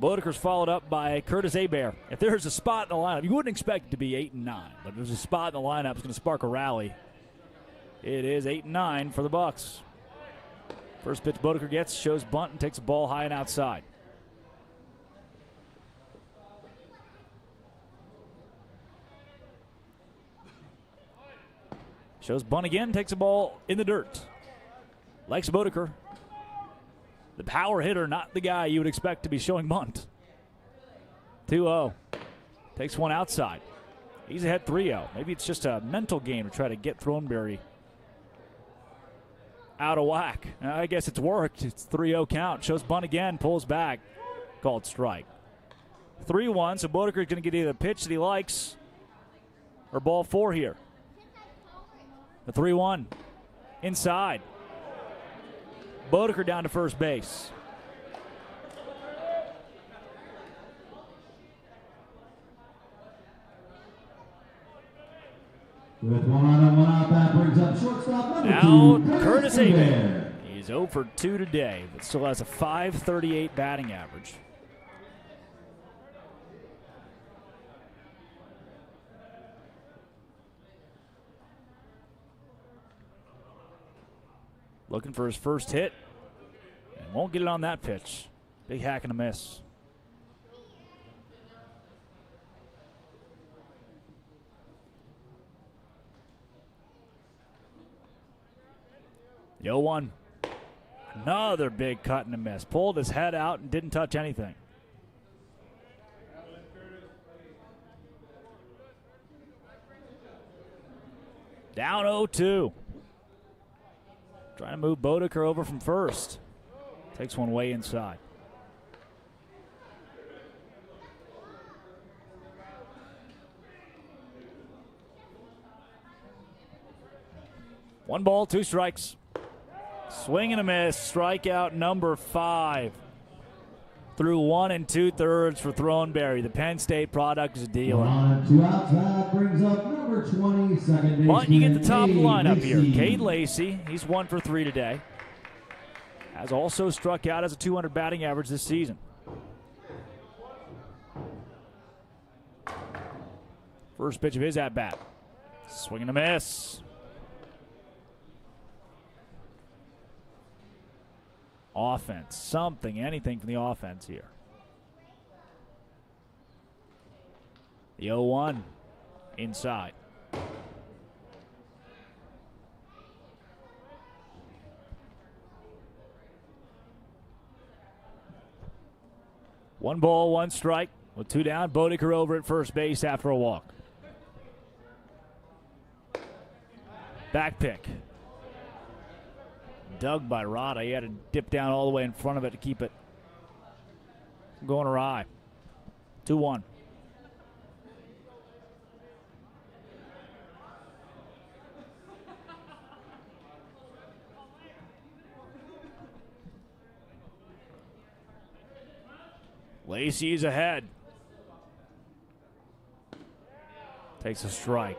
Bodeker's followed up by Curtis Hebert. If there's a spot in the lineup, you wouldn't expect it to be 8 and 9, but if there's a spot in the lineup that's going to spark a rally, it is 8 and 9 for the Bucs. First pitch Bodeker gets, shows bunt, and takes a ball high and outside. Shows bunt again, takes a ball in the dirt. Lex Bodeker, the power hitter, not the guy you would expect to be showing bunt. 2-0. Takes one outside. He's ahead 3-0. Maybe it's just a mental game to try to get Throneberry out of whack. I guess it's worked. It's 3-0 count. Shows bunt again, pulls back. Called strike. 3-1, so Bodeker is going to get either a pitch that he likes or ball 4 here. The 3-1. Inside. Bodeker down to first base. With 1 on and 1 out, that brings up shortstop Now number 2, Curtis Hebert. He's 0 for 2 today, but still has a .538 batting average. Looking for his first hit. And won't get it on that pitch. Big hack and a miss. The 0-1. Another big cut and a miss. Pulled his head out and didn't touch anything. Down 0-2. Trying to move Bodeker over from first. Takes one way inside. One ball, 2 strikes. Swing and a miss. Strikeout number 5. Through 1 2/3 for Throneberry. The Penn State product is a dealer. 1 on 2 outs, that brings up number 20, second baseman. But you get the top of the lineup here. Lacey. Cade Lacey, he's 1 for 3 today. Has also struck out as a .200 batting average this season. First pitch of his at-bat. Swing and a miss. Offense, something, anything from the offense here. The 0-1 inside. One ball, 1 strike. With 2 down, Bodeker over at first base after a walk. Back pick. Dug by Rada. He had to dip down all the way in front of it to keep it from going awry. 2-1. Lacey's ahead. Takes a strike.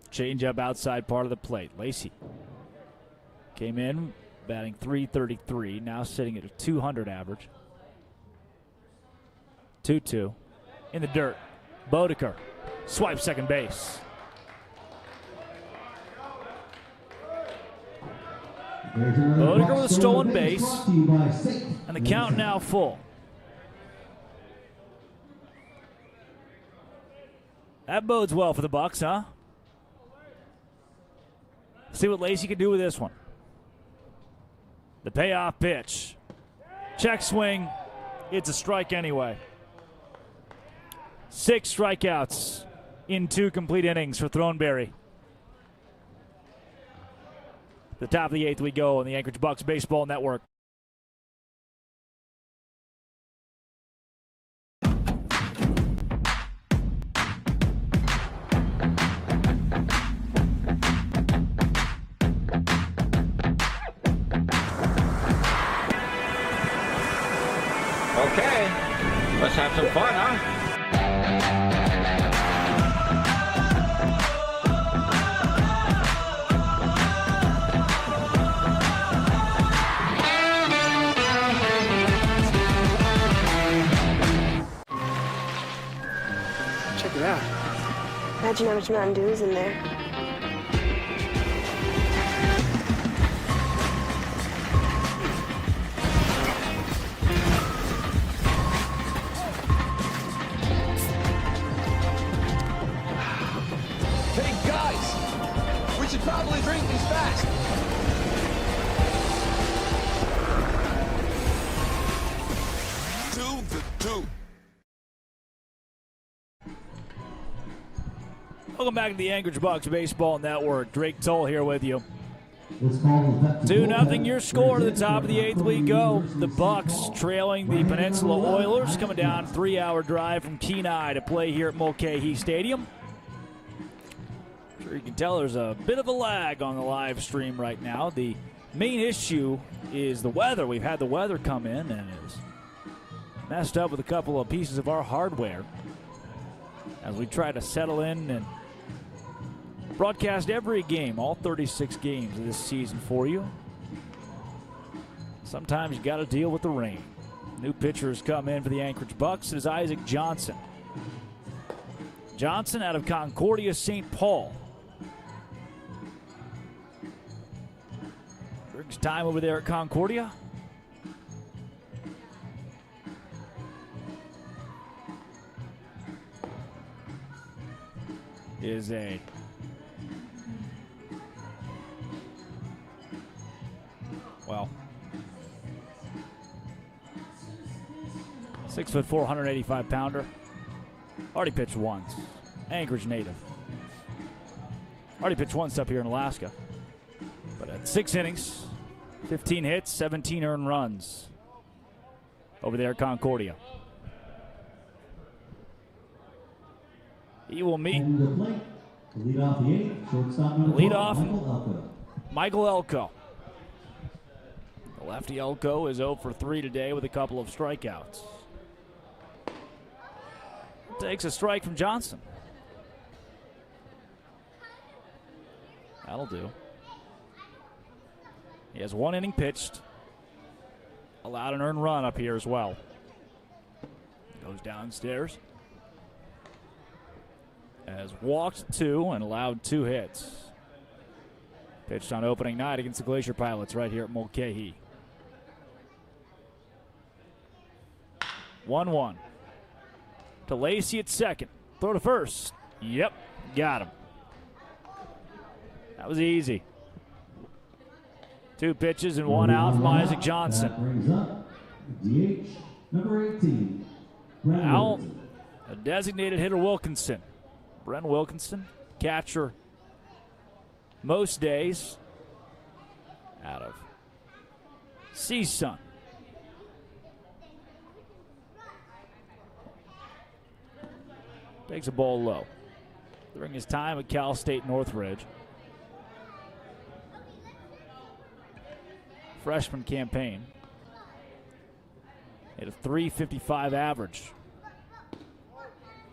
Change up outside part of the plate. Lacey came in batting .333, now sitting at a .200 average. 2-2 in the dirt. Bodeker swipes second base. Bodeker with a stolen base, and the count now full. That bodes well for the Bucs, huh? See what Lacey can do with this one. The payoff pitch. Check swing. It's a strike anyway. 6 strikeouts in 2 complete innings for Throneberry. The top of the 8th we go on the Anchorage Bucs Baseball Network. Okay, let's have some fun, huh? Check it out. Imagine how much Mountain Dew is in there. Hey, guys! We should probably drink these fast. Two. Welcome back to the Anchorage Bucs Baseball Network. Drake Toll here with you. 2-0 your score to the top of the 8th we go. The Bucs trailing the Peninsula Oilers, coming down a 3-hour drive from Kenai to play here at Mulcahy Stadium. Sure you can tell there's a bit of a lag on the live stream right now. The main issue is the weather. We've had the weather come in and it's messed up with a couple of pieces of our hardware as we try to settle in and broadcast every game, all 36 games of this season for you. Sometimes you got to deal with the rain. New pitchers come in for the Anchorage Bucs. It is Isaac Johnson. Johnson out of Concordia, St. Paul. Brings time over there at Concordia. Is a well 6'4", 185-pounder. Already pitched once. Anchorage native. Already pitched once up here in Alaska. But at 6 innings, 15 hits, 17 earned runs over there at Concordia. He will meet leadoff Michael Elko. The lefty Elko is 0 for 3 today with a couple of strikeouts. Takes a strike from Johnson. That'll do. He has 1 inning pitched. Allowed an earned run up here as well. Goes downstairs. Has walked 2 and allowed 2 hits. Pitched on opening night against the Glacier Pilots right here at Mulcahy. 1-1. To Lacey at second. Throw to first. Yep, got him. That was easy. 2 pitches and 1 out from Isaac Johnson. That brings up DH number 18. Now, a designated hitter Wilkinson. Bren Wilkinson, catcher most days out of CSUN. Takes a ball low. During his time at Cal State Northridge. Freshman campaign. Hit a .355 average.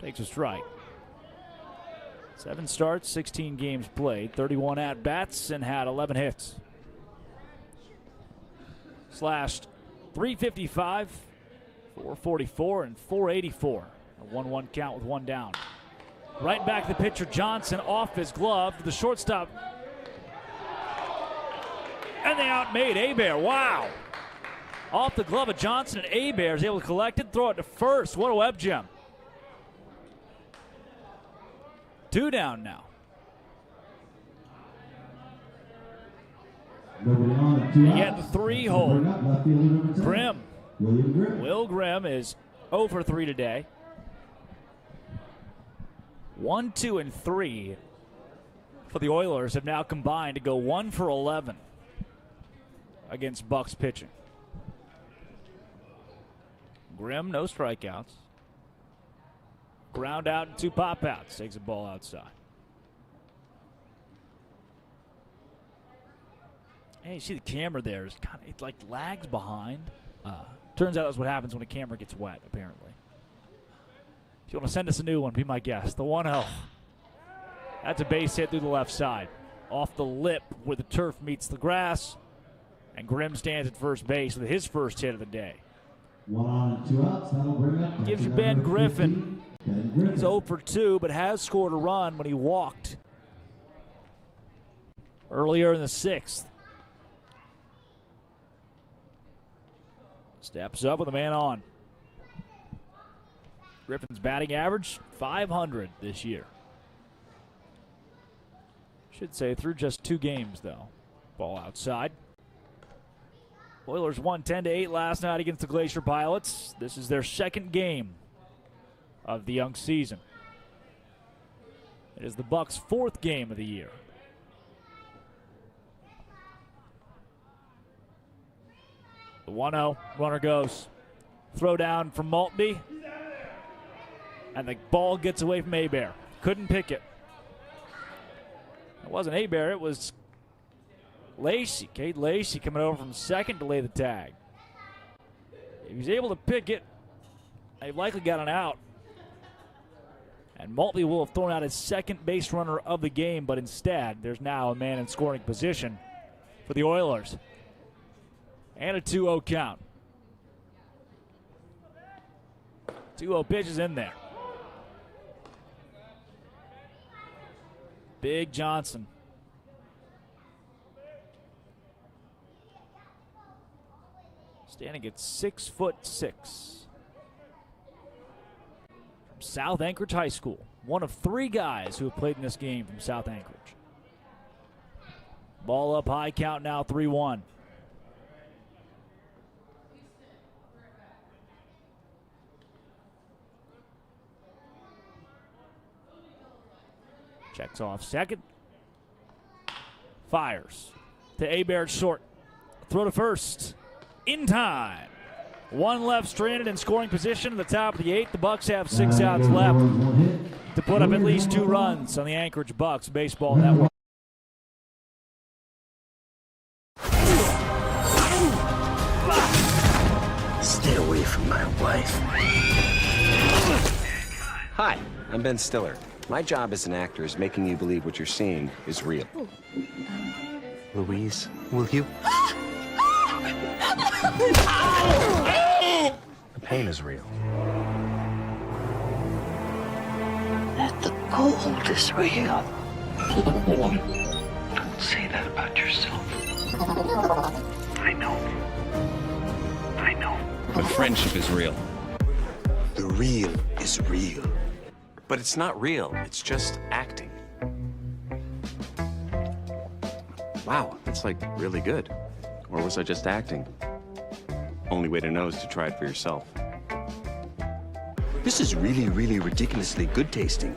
Takes a strike. 7 starts, 16 games played, 31 at-bats, and had 11 hits. Slashed .355, .444, and .484. A 1-1 count with 1 down. Right back to the pitcher, Johnson, off his glove to the shortstop. And they outmade Hebert. Wow. Off the glove of Johnson, and Hebert is able to collect it, throw it to first. What a web gem. 2 down now. You get the 3 hole. Grimm. Will Grimm is 0 for 3 today. 1, 2, and 3 for the Oilers have now combined to go 1 for 11 against Bucs pitching. Grimm, no strikeouts. Ground out and 2 pop outs. Takes the ball outside. Hey, you see the camera there is kind of, it like lags behind. Turns out that's what happens when a camera gets wet, apparently. If you want to send us a new one, be my guest. The 1-0. That's a base hit through the left side. Off the lip where the turf meets the grass. And Grimm stands at first base with his first hit of the day. 1 on and 2 outs. That'll bring up Gives you Ben Griffin. He's 0 for 2, but has scored a run when he walked earlier in the 6th. Steps up with a man on. Griffin's batting average, .500 this year. Should say through just 2 games, though. Ball outside. Oilers won 10-8 last night against the Glacier Pilots. This is their 2nd game of the young season. It is the Bucs' 4th game of the year. The 1-0, runner goes. Throw down from Maltby. And the ball gets away from Hebert. Couldn't pick it. It wasn't Hebert, it was Lacey. Cade Lacey coming over from second to lay the tag. If he's able to pick it, they've likely got an out. And Maltby will have thrown out his second base runner of the game, but instead, there's now a man in scoring position for the Oilers. And a 2-0 count. 2-0 pitch is in there. Big Johnson. Standing at 6'6". From South Anchorage High School. One of 3 guys who have played in this game from South Anchorage. Ball up high, count now 3-1. Checks off second. Fires to Hebert short. Throw to first. In time. 1 left stranded in scoring position at the top of the 8th. The Bucs have 6 outs left to put up at least 2 runs on the Anchorage Bucs Baseball Network. Stay away from my wife. Hi, I'm Ben Stiller. My job as an actor is making you believe what you're seeing is real. Louise, will you? The pain is real. That the cold is real. Don't say that about yourself. I know. I know. But friendship is real. The real is real. But it's not real. It's just acting. Wow, that's like really good. Or was I just acting? Only way to know is to try it for yourself. This is really, really ridiculously good tasting.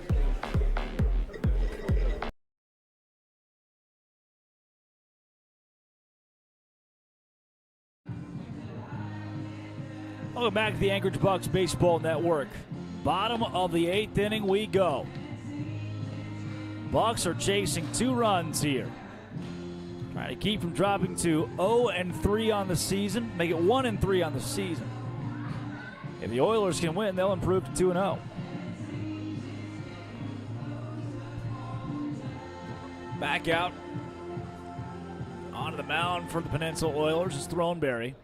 Welcome back to the Anchorage Bucs Baseball Network. Bottom of the 8th inning we go. Bucs are chasing 2 runs here. Trying to keep from dropping to 0-3 on the season. Make it 1-3 on the season. If the Oilers can win, they'll improve to 2-0. Back out onto the mound for the Peninsula Oilers is Throneberry.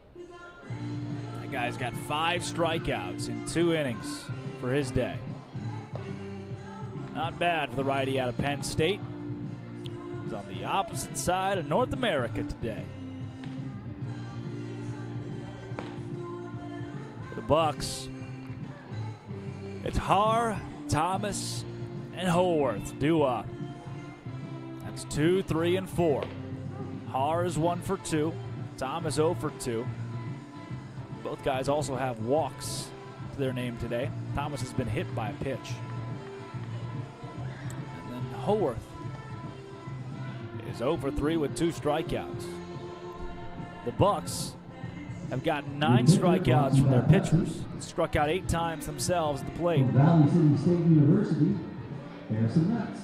That guy's got 5 strikeouts in 2 innings for his day. Not bad for the righty out of Penn State. He's on the opposite side of North America today. For the Bucs, it's Har, Thomas, and Holworth due up. That's 2, 3, and 4. Har is 1 for 2. Thomas 0 for 2. Both guys also have walks to their name today. Thomas has been hit by a pitch. And then Holworth is 0 for 3 with 2 strikeouts. The Bucs have gotten 9 strikeouts from their pitchers. Struck out 8 times themselves at the plate. Valley City State University, Harrison Metz.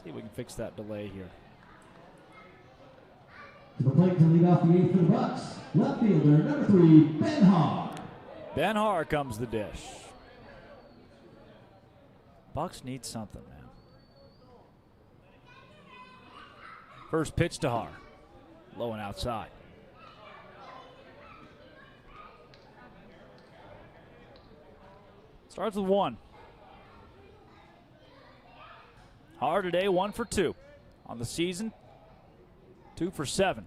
See if we can fix that delay here. To the plate to lead off the 8th for the Bucs, left fielder number 3, Ben Har. Ben Har comes the dish. Bucs need something, man. First pitch to Har. Low and outside. Starts with 1. Har today 1 for 2. On the season, 2 for 7.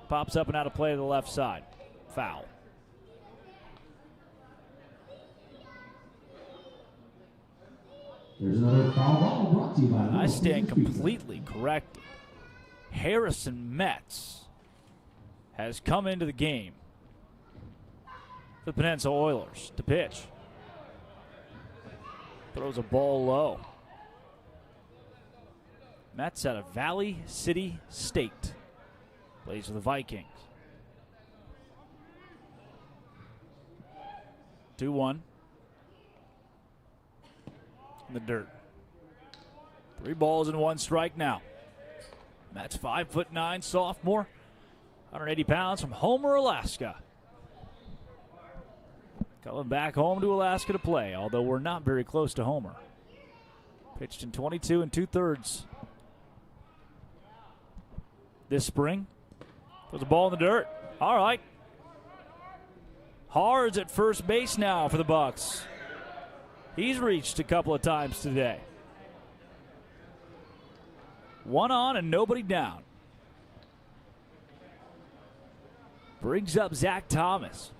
Pops up and out of play to the left side. Foul. There's another foul ball brought to you by I stand completely corrected. Harrison Metz has come into the game for the Peninsula Oilers to pitch. Throws a ball low. Metz out of Valley City State. Plays for the Vikings. 2-1. In the dirt. 3 balls and 1 strike now. Metz 5'9", sophomore. 180 pounds from Homer, Alaska. Coming back home to Alaska to play, although we're not very close to Homer. Pitched in 22 2/3 this spring. Throws a ball in the dirt. All right. Har's at first base now for the Bucs. He's reached a couple of times today. 1 on and nobody down. Brings up Zach Thomas.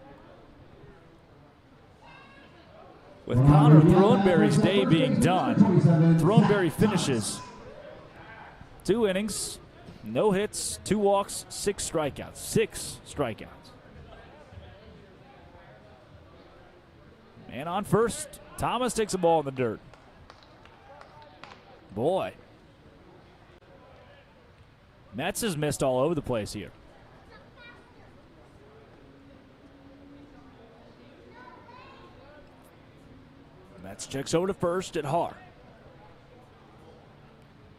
With Connor Throneberry's day being done, Throneberry finishes 2 innings, no hits, 2 walks, 6 strikeouts. 6 strikeouts. Man on first. Thomas takes a ball in the dirt. Boy. Metz has missed all over the place here. Metz checks over to first at Har.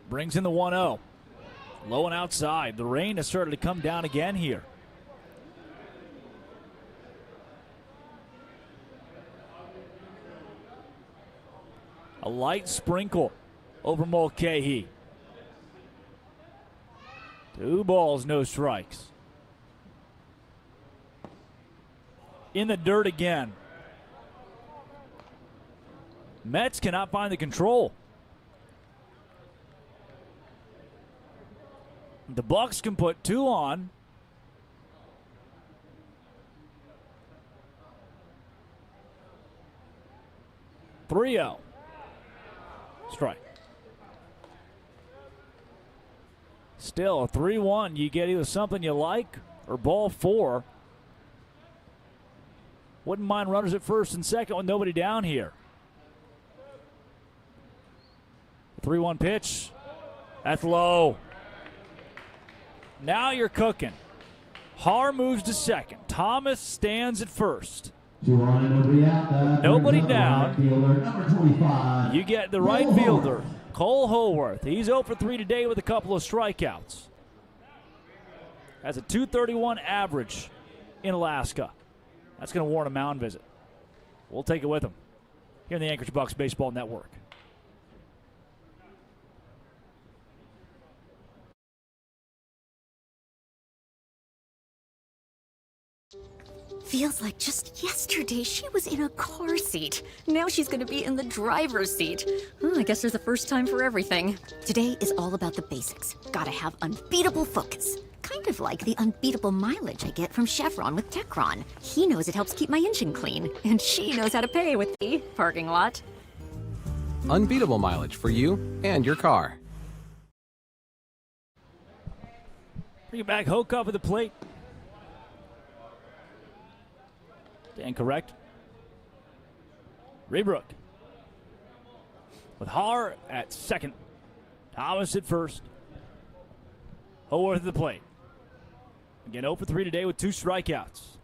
Brings in the 1-0. Low and outside. The rain has started to come down again here. A light sprinkle over Mulcahy. 2 balls, no strikes. In the dirt again. Metz cannot find the control. The Bucs can put 2 on. (3-0). Strike. Still a 3-1. You get either something you like or ball 4. Wouldn't mind runners at first and second with nobody down here. 3-1 pitch. That's low. Now you're cooking. Har moves to second. Thomas stands at first. 2 on and nobody out. That Nobody brings up down. right fielder, number 25. You get the right fielder, Cole Holworth. He's 0 for 3 today with a couple of strikeouts. Has a .231 average in Alaska. That's going to warrant a mound visit. We'll take it with him here in the Anchorage Bucs Baseball Network. Feels like just yesterday she was in a car seat. Now she's gonna be in the driver's seat. I guess there's a first time for everything. Today is all about the basics. Gotta have unbeatable focus. Kind of like the unbeatable mileage I get from Chevron with Techron. He knows it helps keep my engine clean, and she knows how to pay with the parking lot. Unbeatable mileage for you and your car. Bring it back. Hoke up at the plate. Incorrect. Rebrook with Har at second. Thomas at first. Holworth at the plate. Again, 0 for 3 today with 2 strikeouts.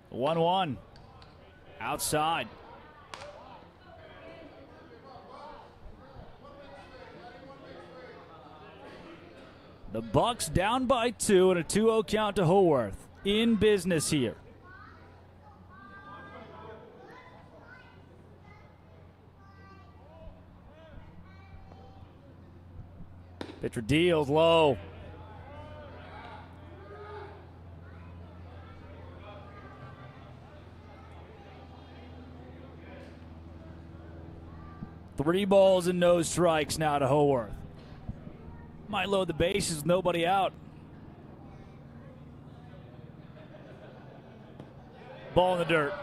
The 1-1. Outside. The Bucs down by 2 and a 2-0 count to Holworth. In business here. Pitcher deals low. Three balls and no strikes now to Holworth. Might load the bases with nobody out. Ball in the dirt.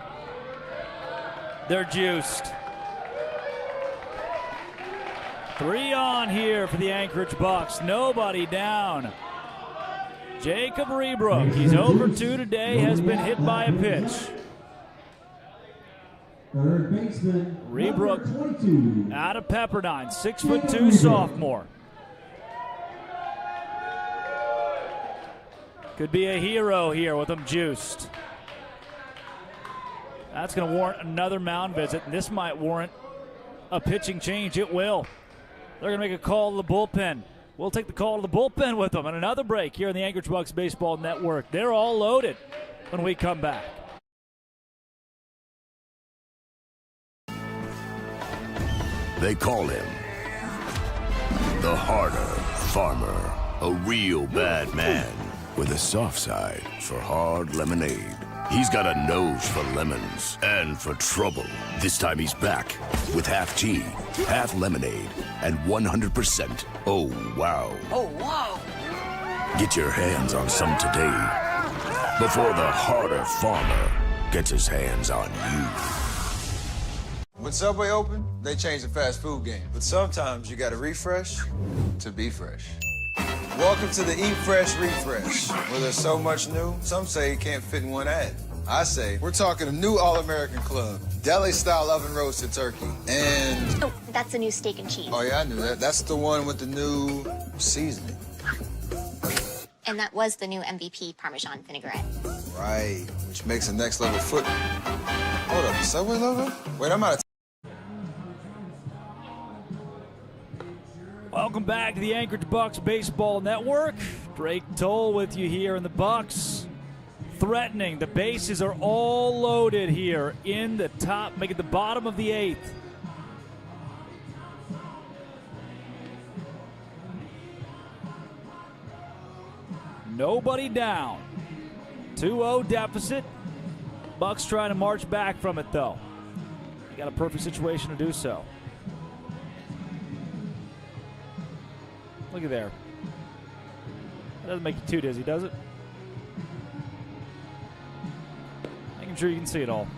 They're juiced. 3 on here for the Anchorage Bucs. Nobody down. Jacob Rebrook. He's over 2 today. Has been hit by a pitch. Third baseman, Rebrook 22. out of Pepperdine. 6'2" sophomore. Could be a hero here with him juiced. That's going to warrant another mound visit. This might warrant a pitching change. It will. They're going to make a call to the bullpen. We'll take the call to the bullpen with them. And another break here on the Anchorage Bucs Baseball Network. They're all loaded when we come back. They call him the harder farmer, a real bad man with a soft side for hard lemonade. He's got a nose for lemons and for trouble. This time he's back with half tea, half lemonade, and 100%. Oh, wow. Oh, wow. Get your hands on some today before the harder farmer gets his hands on you. When Subway opened, they changed the fast food game. But sometimes you gotta refresh to be fresh. Welcome to the Eat Fresh Refresh, where there's so much new, some say it can't fit in one ad. I say, we're talking a new All-American Club, deli-style oven-roasted turkey, and... Oh, that's a new steak and cheese. Oh, yeah, I knew that. That's the one with the new seasoning. And that was the new MVP Parmesan vinaigrette. Right, which makes a next-level foot... Hold up, the Subway logo? Wait, I'm out of... Welcome back to the Anchorage Bucs Baseball Network. Drake Toll with you here in the Bucs. Threatening. The bases are all loaded here in the top, making the bottom of the 8th. Nobody down. 2-0 deficit. Bucs trying to march back from it, though. You got a perfect situation to do so. Look at there. That doesn't make you too dizzy, does it? Making sure you can see it all.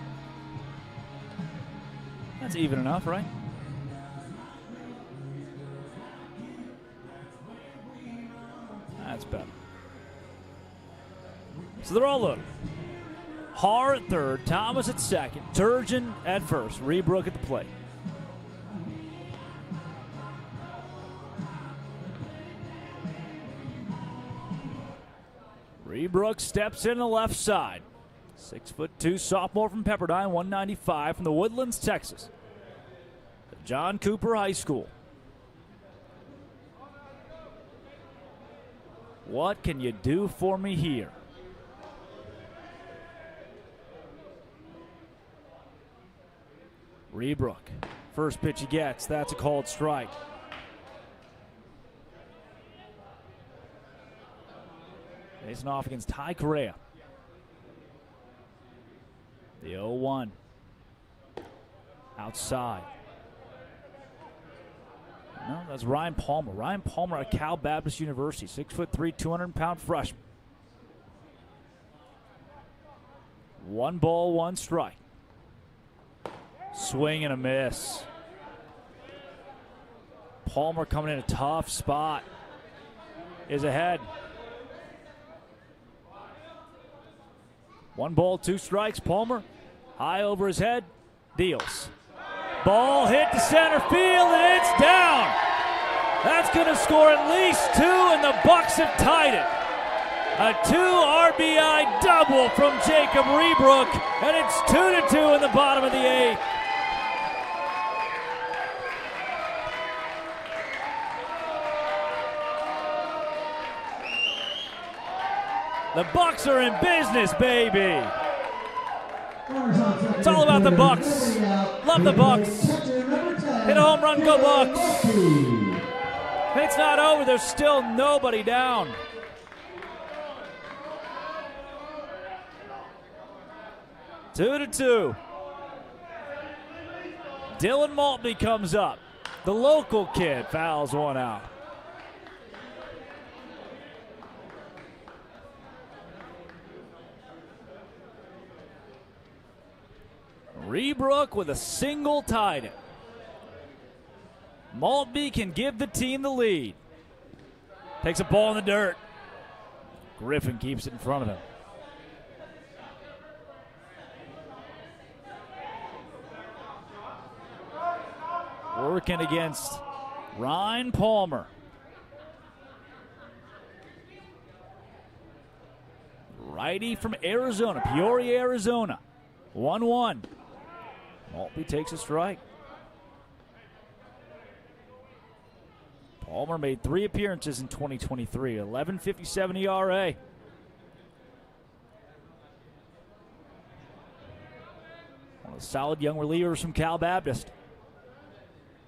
That's even enough, right? That's better. So they're all loaded. Har at third, Thomas at second, Turgeon at first, Rebrook at the plate. Rebrook steps in the left side. 6'2" sophomore from Pepperdine, 195 from the Woodlands, Texas. John Cooper High School. What can you do for me here? Rebrook. First pitch he gets. That's a called strike. Facing off against Ty Correa. The 0-1. Outside. No, that's Ryan Palmer. Ryan Palmer at Cal Baptist University. 6'3", 200-pound freshman. 1 ball, 1 strike. Swing and a miss. Palmer coming in a tough spot. Is ahead. 1 ball, 2 strikes. Palmer, high over his head, deals. Ball hit to center field, and it's down. That's going to score at least 2, and the Bucs have tied it. A 2 RBI double from Jacob Rebrook, and it's 2-2 in the bottom of the 8th. The Bucs are in business, baby. It's all about the Bucs. Love the Bucs. Hit a home run, go Bucs. It's not over. There's still nobody down. Two to two. Dylan Maltby comes up. The local kid fouls one out. Rebrook with a single tied it. Maltby can give the team the lead. Takes a ball in the dirt. Griffin keeps it in front of him. Working against Ryan Palmer. Righty from Arizona, Peoria, Arizona. 1-1. Maltby takes a strike. Palmer made 3 appearances in 2023, 11.57 ERA. One of the solid young relievers from Cal Baptist.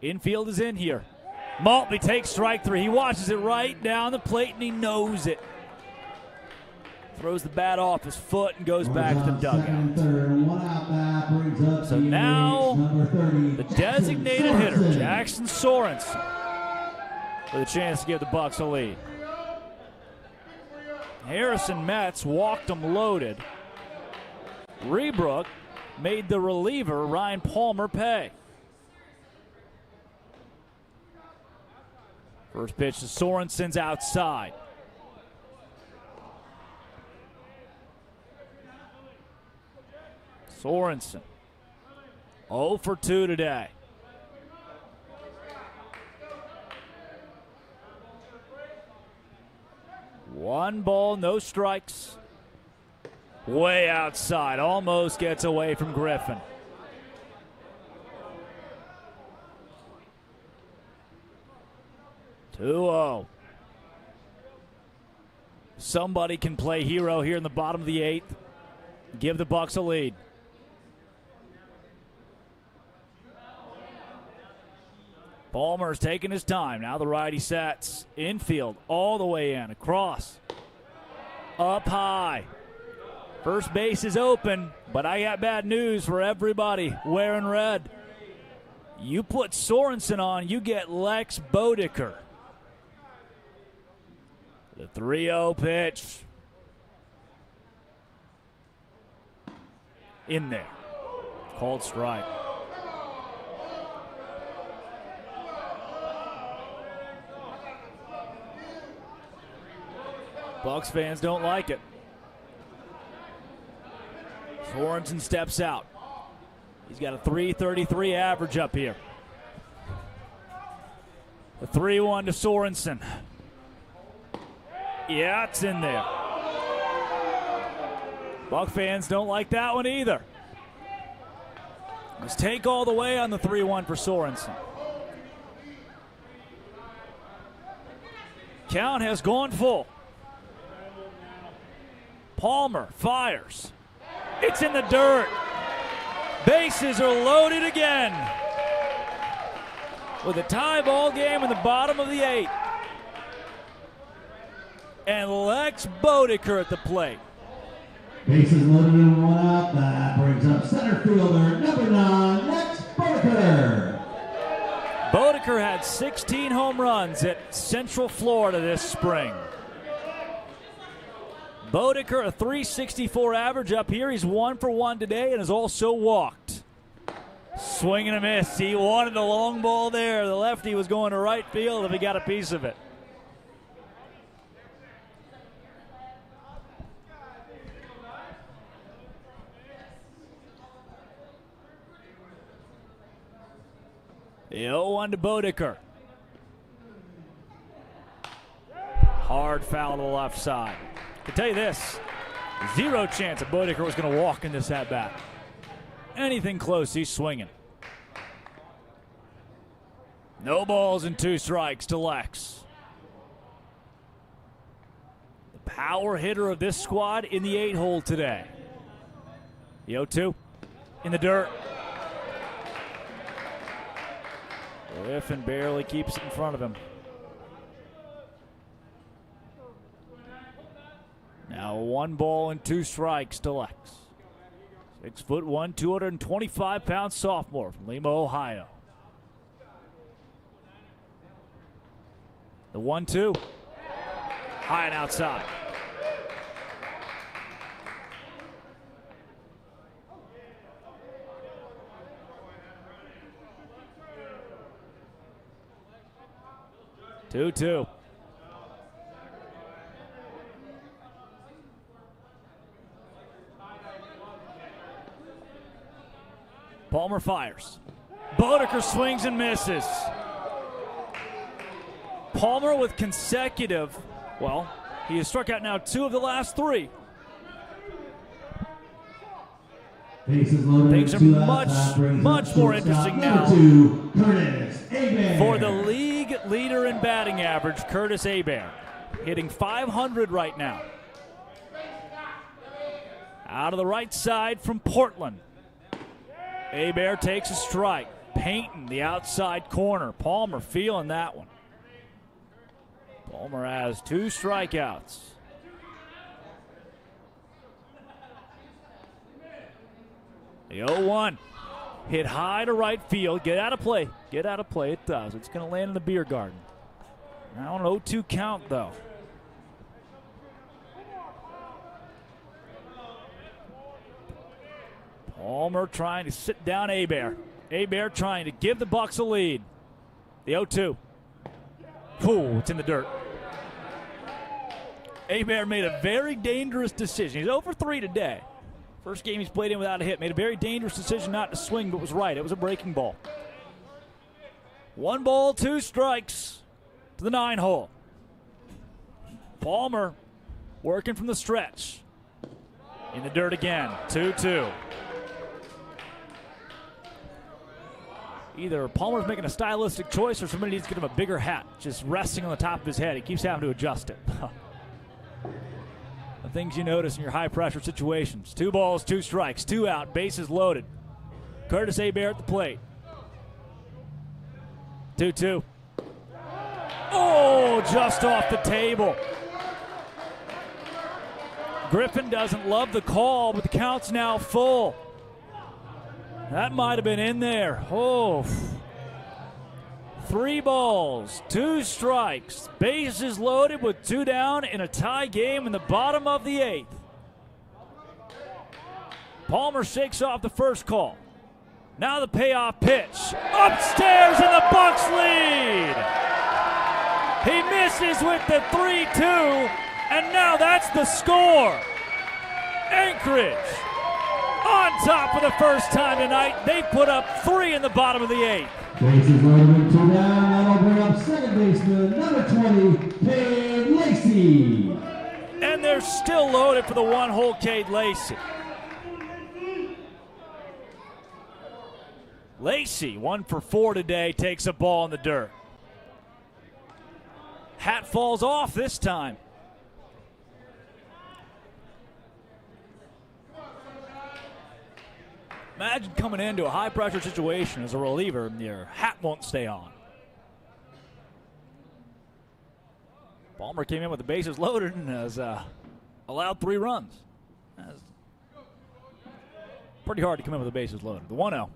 Infield is in here. Maltby takes strike 3. He watches it right down the plate and he knows it. Throws the bat off his foot and goes back to the dugout. So now the designated hitter, Jackson Sorensen, with a chance to give the Bucs a lead. Harrison Metz walked him loaded. Rebrook made the reliever Ryan Palmer pay. First pitch to Sorensen's outside. Sorensen, 0 for 2 today. One ball, no strikes. Way outside, almost gets away from Griffin. Two-0. Somebody can play hero here in the bottom of the 8th. Give the Bucs a lead. Palmer's taking his time. Now the righty sets. Infield, all the way in. Across. Up high. First base is open, but I got bad news for everybody wearing red. You put Sorensen on, you get Lex Bodeker. The 3-0 pitch. In there. Called strike. Bucs fans don't like it. Sorensen steps out. He's got a .333 average up here. The 3-1 to Sorensen. Yeah, it's in there. Buck fans don't like that one either. Let's take all the way on the 3-1 for Sorensen. Count has gone full. Palmer fires. It's in the dirt. Bases are loaded again. With a tie ball game in the bottom of the 8th. And Lex Bodeker at the plate. Bases loaded and 1 out. That brings up center fielder number 9, Lex Bodeker. Bodeker had 16 home runs at Central Florida this spring. Bodeker, a .364 average up here. He's 1 for 1 today and has also walked. Swing and a miss. He wanted the long ball there. The lefty was going to right field if he got a piece of it. The 0-1 to Bodeker. Hard foul to the left side. I can tell you this, 0 chance that Bodeker was going to walk in this at-bat. Anything close, he's swinging. No balls and 2 strikes to Lex. The power hitter of this squad in the 8-hole today. The 0-2 in the dirt. Griffin barely keeps it in front of him. Now 1 ball and 2 strikes to Lex. 6'1", 225-pound sophomore from Lima, Ohio. The 1-2. High and outside. Two. Palmer fires. Bodeker swings and misses. Palmer with consecutive, well, he has struck out now 2 of the last 3. Things are much more interesting now for the league leader in batting average, Curtis Hebert, hitting .500 right now. Out of the right side from Portland. Hebert takes a strike. Payton, the outside corner. Palmer feeling that one. Palmer has 2 strikeouts. The 0-1. Hit high to right field. Get out of play. Get out of play. It does. It's going to land in the beer garden. Now an 0-2 count, though. Palmer trying to sit down Hebert. Hebert trying to give the Bucs a lead. The 0-2. Ooh, it's in the dirt. Hebert made a very dangerous decision. He's 0 for 3 today. First game he's played in without a hit. Made a very dangerous decision not to swing, but was right. It was a breaking ball. 1 ball, 2 strikes to the 9-hole. Palmer working from the stretch. In the dirt again. 2-2. Either Palmer's making a stylistic choice or somebody needs to get him a bigger hat, just resting on the top of his head. He keeps having to adjust it. The things you notice in your high-pressure situations. 2 balls, 2 strikes, 2 out, bases loaded. Curtis Hebert at the plate. 2-2. Oh, just off the table. Griffin doesn't love the call, but the count's now full. That might have been in there. Oh. 3 balls, 2 strikes. Bases loaded with 2 down in a tie game in the bottom of the 8th. Palmer shakes off the first call. Now the payoff pitch. Upstairs and the Bucs lead. He misses with the 3-2, and now that's the score. Anchorage on top for the first time tonight. They put up 3 in the bottom of the 8th. Bases loaded with 2 down. That'll bring up second baseman number 20, Dave Lacey. And they're still loaded for the one-hole Cade Lacey. Lacey, 1 for 4 today, takes a ball in the dirt. Hat falls off this time. Imagine coming into a high-pressure situation as a reliever and your hat won't stay on. Palmer came in with the bases loaded and has allowed 3 runs. That's pretty hard to come in with the bases loaded. The 1-0.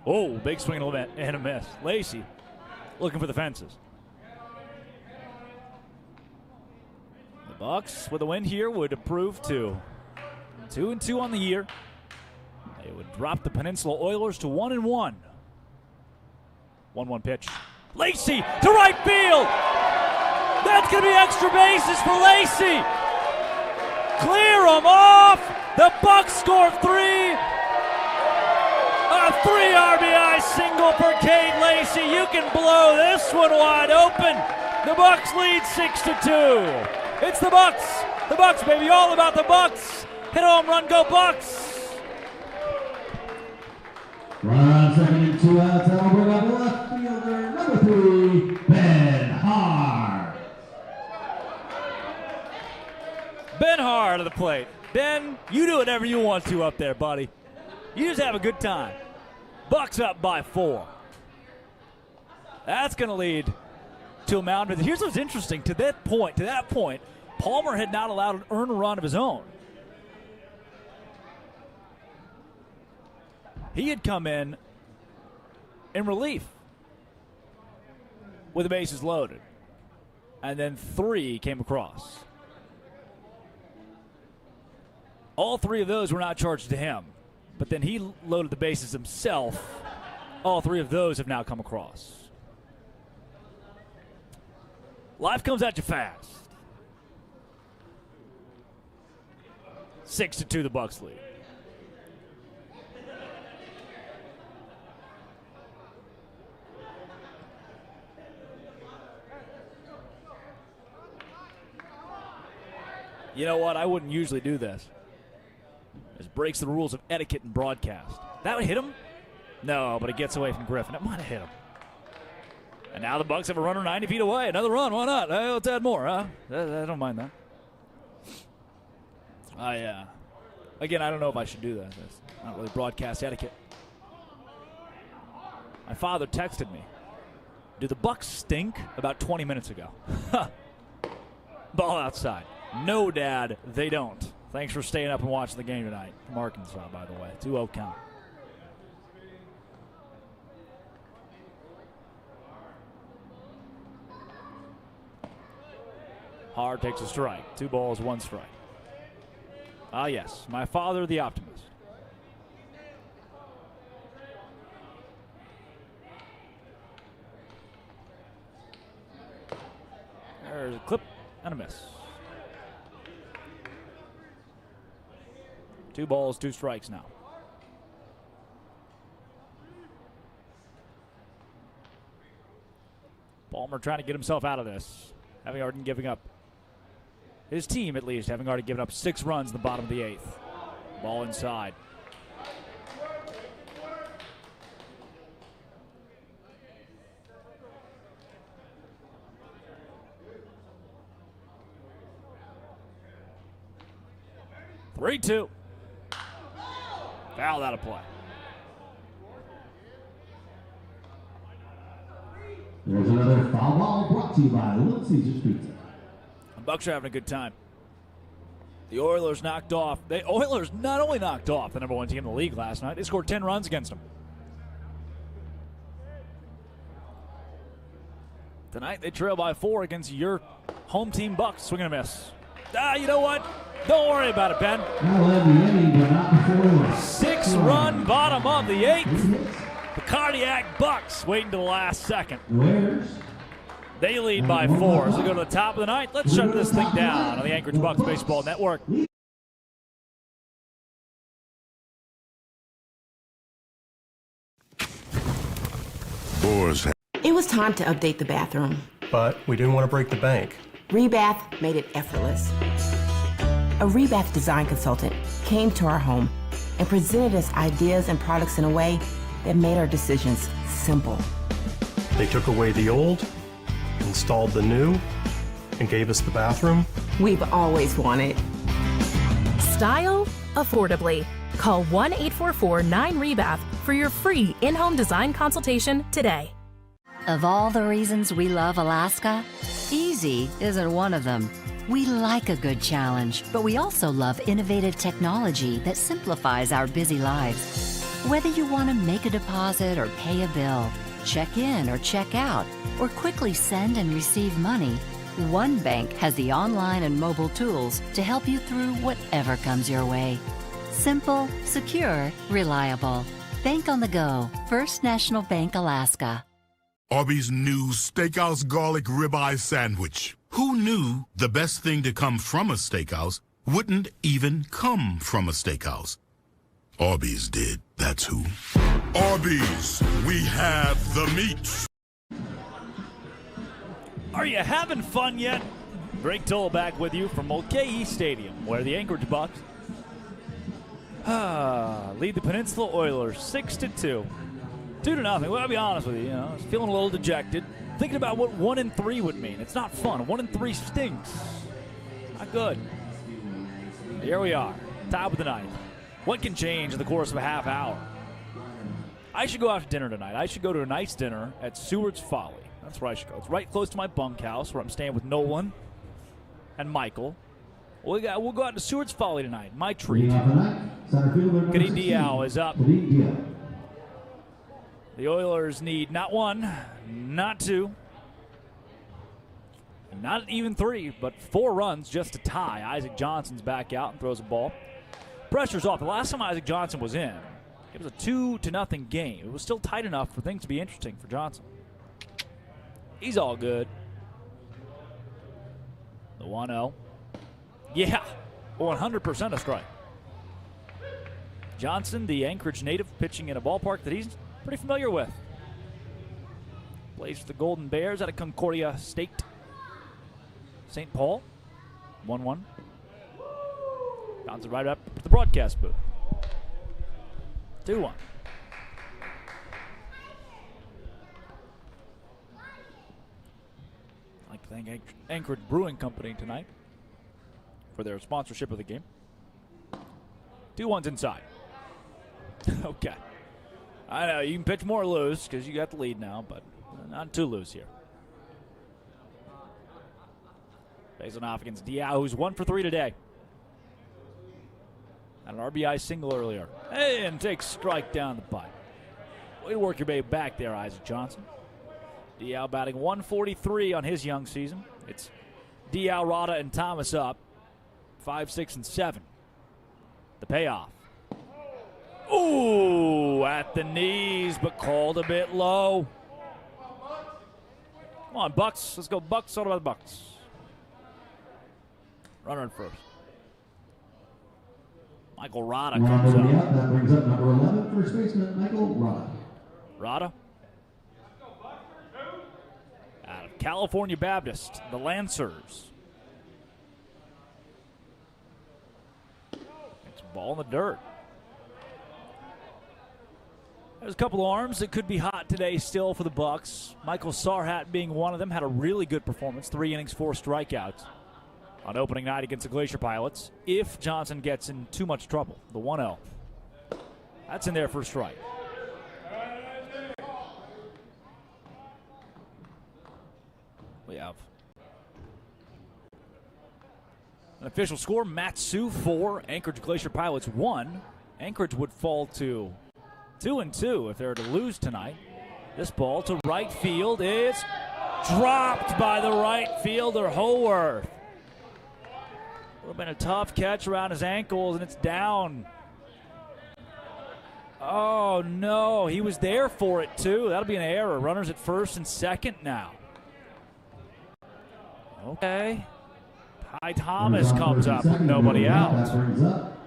Oh, big swing and a miss. Lacey looking for the fences. The Bucs with a win here would improve to 2-2 on the year. They would drop the Peninsula Oilers to 1-1. 1-1 pitch. Lacey to right field. That's going to be extra bases for Lacey. Clear them off. The Bucs score 3. A 3 RBI single for Cade Lacey. You can blow this one wide open. The Bucs lead 6-2. It's the Bucs. The Bucs, baby, all about the Bucs. Hit a home run, go Bucs. Runner on second and 2 outs. That'll bring up left fielder number 3, Ben Hart. Ben Hart to the plate. Ben, you do whatever you want to up there, buddy. You just have a good time. Bucs up by 4. That's going to lead to a mound. Here's what's interesting. To that point, Palmer had not allowed an earned run of his own. He had come in relief with the bases loaded. And then 3 came across. All 3 of those were not charged to him. But then he loaded the bases himself. All 3 of those have now come across. Life comes at you fast. 6-2 the Bucs lead. You know what? I wouldn't usually do this. This breaks the rules of etiquette and broadcast. That would hit him? No, but it gets away from Griffin. It might have hit him. And now the Bucs have a runner 90 feet away. Another run. Why not? Let's add more, huh? I don't mind that. Again, I don't know if I should do that. It's not really broadcast etiquette. My father texted me. Do the Bucs stink? About 20 minutes ago. Ball outside. No, Dad, they don't. Thanks for staying up and watching the game tonight. From Arkansas, by the way. 2-0 count. Hard takes a strike. 2 balls, 1 strike. Ah, yes. My father, the optimist. There's a clip and a miss. 2 balls, 2 strikes now. Palmer trying to get himself out of this. Having already given up, his team at least, having already given up 6 runs in the bottom of the 8th. Ball inside. Three-2. Foul out of play. There's another foul ball brought to you by Little Caesars Pizza. The Bucs are having a good time. The Oilers knocked off. The Oilers not only knocked off the number 1 team in the league last night, they scored 10 runs against them. Tonight they trail by 4 against your home team Bucs. Swing and a miss. You know what? Don't worry about it, Ben. 6-run bottom of the 8th. The Cardiac Bucs waiting to the last second. They lead by 4 as we go to the top of the ninth. Let's shut this thing down on the Anchorage Bucs Baseball Network. It was time to update the bathroom. But we didn't want to break the bank. Rebath made it effortless. A rebath design consultant came to our home and presented us ideas and products in a way that made our decisions simple. They took away the old, installed the new, and gave us the bathroom we've always wanted. Style affordably. Call 1-844-9REBATH for your free in-home design consultation today. Of all the reasons we love Alaska, easy isn't one of them. We like a good challenge, but we also love innovative technology that simplifies our busy lives. Whether you want to make a deposit or pay a bill, check in or check out, or quickly send and receive money, one bank has the online and mobile tools to help you through whatever comes your way. Simple, secure, reliable. Bank on the go. First National Bank, Alaska. Arby's new Steakhouse Garlic Ribeye Sandwich. Who knew the best thing to come from a steakhouse wouldn't even come from a steakhouse? Arby's did, that's who. Arby's, we have the meats. Are you having fun yet? Greg Toll back with you from Mulcahy Stadium, where the Anchorage Bucs lead the Peninsula Oilers 6-2. 2-0. Well, I'll be honest with you, I was feeling a little dejected. Thinking about what 1-3 would mean. It's not fun. 1-3 stinks. Not good. Here we are, top of the ninth. What can change in the course of a half hour? I should go out to dinner tonight. I should go to a nice dinner at Seward's Folly. That's where I should go. It's right close to my bunkhouse where I'm staying with Nolan and Michael. We'll go out to Seward's Folly tonight. My treat. Goody Diao is up. The Oilers need not one, not two, not even three, but 4 runs just to tie. Isaac Johnson's back out and throws a ball. Pressure's off. The last time Isaac Johnson was in, it was a 2-0 game. It was still tight enough for things to be interesting for Johnson. He's all good. The 1-0. Yeah, 100% a strike. Johnson, the Anchorage native, pitching in a ballpark that he's pretty familiar with. Plays for the Golden Bears out of Concordia State. St. Paul, 1-1. Bounces right up to the broadcast booth. 2-1. I'd like to thank Anchorage Brewing Company tonight for their sponsorship of the game. 2-1's inside. Okay. I know, you can pitch more loose because you got the lead now, but not too loose here. Facing off against Diao, who's 1 for 3 today. Had an RBI single earlier. And takes strike down the pipe. Way to work your way back there, Isaac Johnson. Diao batting 143 on his young season. It's Diao, Rada, and Thomas up. 5, 6, and 7. The payoff. Ooh, at the knees, but called a bit low. Come on, Bucs. Let's go, Bucs. All about the Bucs. Runner in first. Michael Rada comes up. That brings up number 11, first baseman Michael Rada. Rada. Out of California Baptist, the Lancers. It's a ball in the dirt. There's a couple of arms that could be hot today still for the Bucs. Michael Sarhat being one of them, had a really good performance. 3 innings, 4 strikeouts on opening night against the Glacier Pilots. If Johnson gets in too much trouble, the 1-0. That's in there for a strike. We have an official score. Matsu 4, Anchorage Glacier Pilots 1. Anchorage would fall to 2-2 if they were to lose tonight. This ball to right field is dropped by the right fielder, Howarth. Would have been a tough catch around his ankles, and it's down. Oh, no. He was there for it, too. That'll be an error. Runners at first and second now. Okay. Ty Thomas comes up with nobody out. That brings up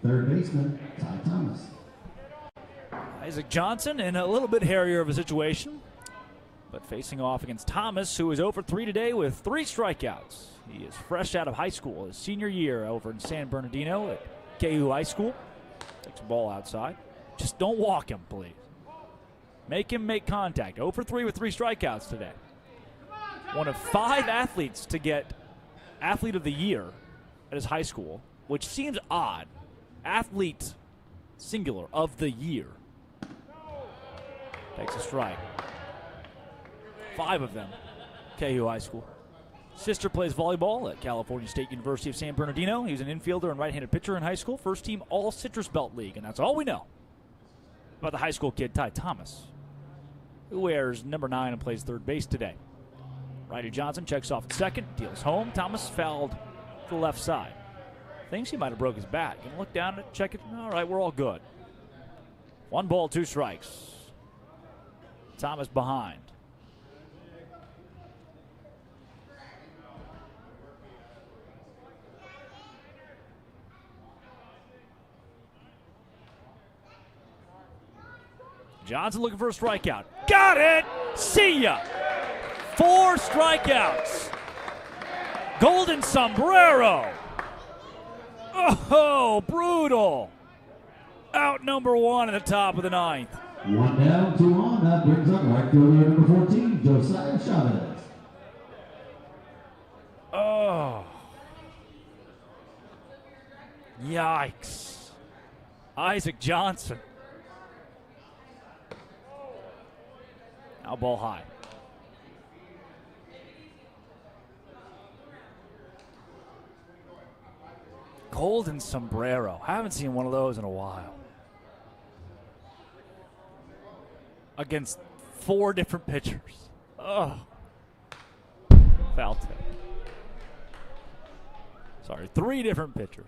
third baseman Ty Thomas. Isaac Johnson in a little bit hairier of a situation. but facing off against Thomas, who is over 3 today with 3 strikeouts. He is fresh out of high school, his senior year over in San Bernardino at KU High School. Takes the ball outside. Just don't walk him, please. Make him make contact. 0 for 3 with 3 strikeouts today. One of 5 athletes to get Athlete of the Year at his high school, which seems odd. Athlete, singular, of the year. Takes a strike. 5 of them, KU High School. Sister plays volleyball at California State University of San Bernardino. He was an infielder and right-handed pitcher in high school. First team all Citrus Belt League, and that's all we know about the high school kid, Ty Thomas, who wears number 9 and plays third base today. Righty Johnson checks off at second, deals home. Thomas fouled to the left side. Thinks he might have broke his back. And look down and check it. All right, we're all good. 1 ball, 2 strikes. Thomas behind. Johnson looking for a strikeout. Got it! See ya! 4 strikeouts. Golden sombrero. Oh, brutal. Out number 1 at the top of the 9th. 1 down, 2 on. That brings up right fielder number 14, Josiah Chavez. Oh. Yikes. Isaac Johnson. Now ball high. Golden sombrero. I haven't seen one of those in a while. Against 4 different pitchers. Oh. Foul tip. Sorry, 3 different pitchers.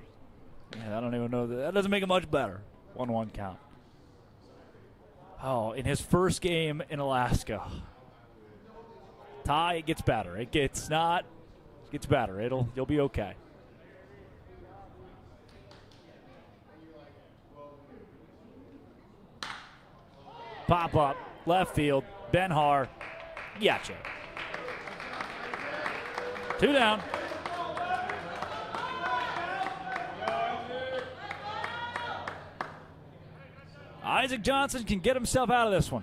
Yeah, I don't even know. That doesn't make it much better. 1-1 count. Oh, in his first game in Alaska. Ty, it gets better. It gets better. You'll be okay. Pop up, left field, Benhar, gotcha. 2 down. Isaac Johnson can get himself out of this one.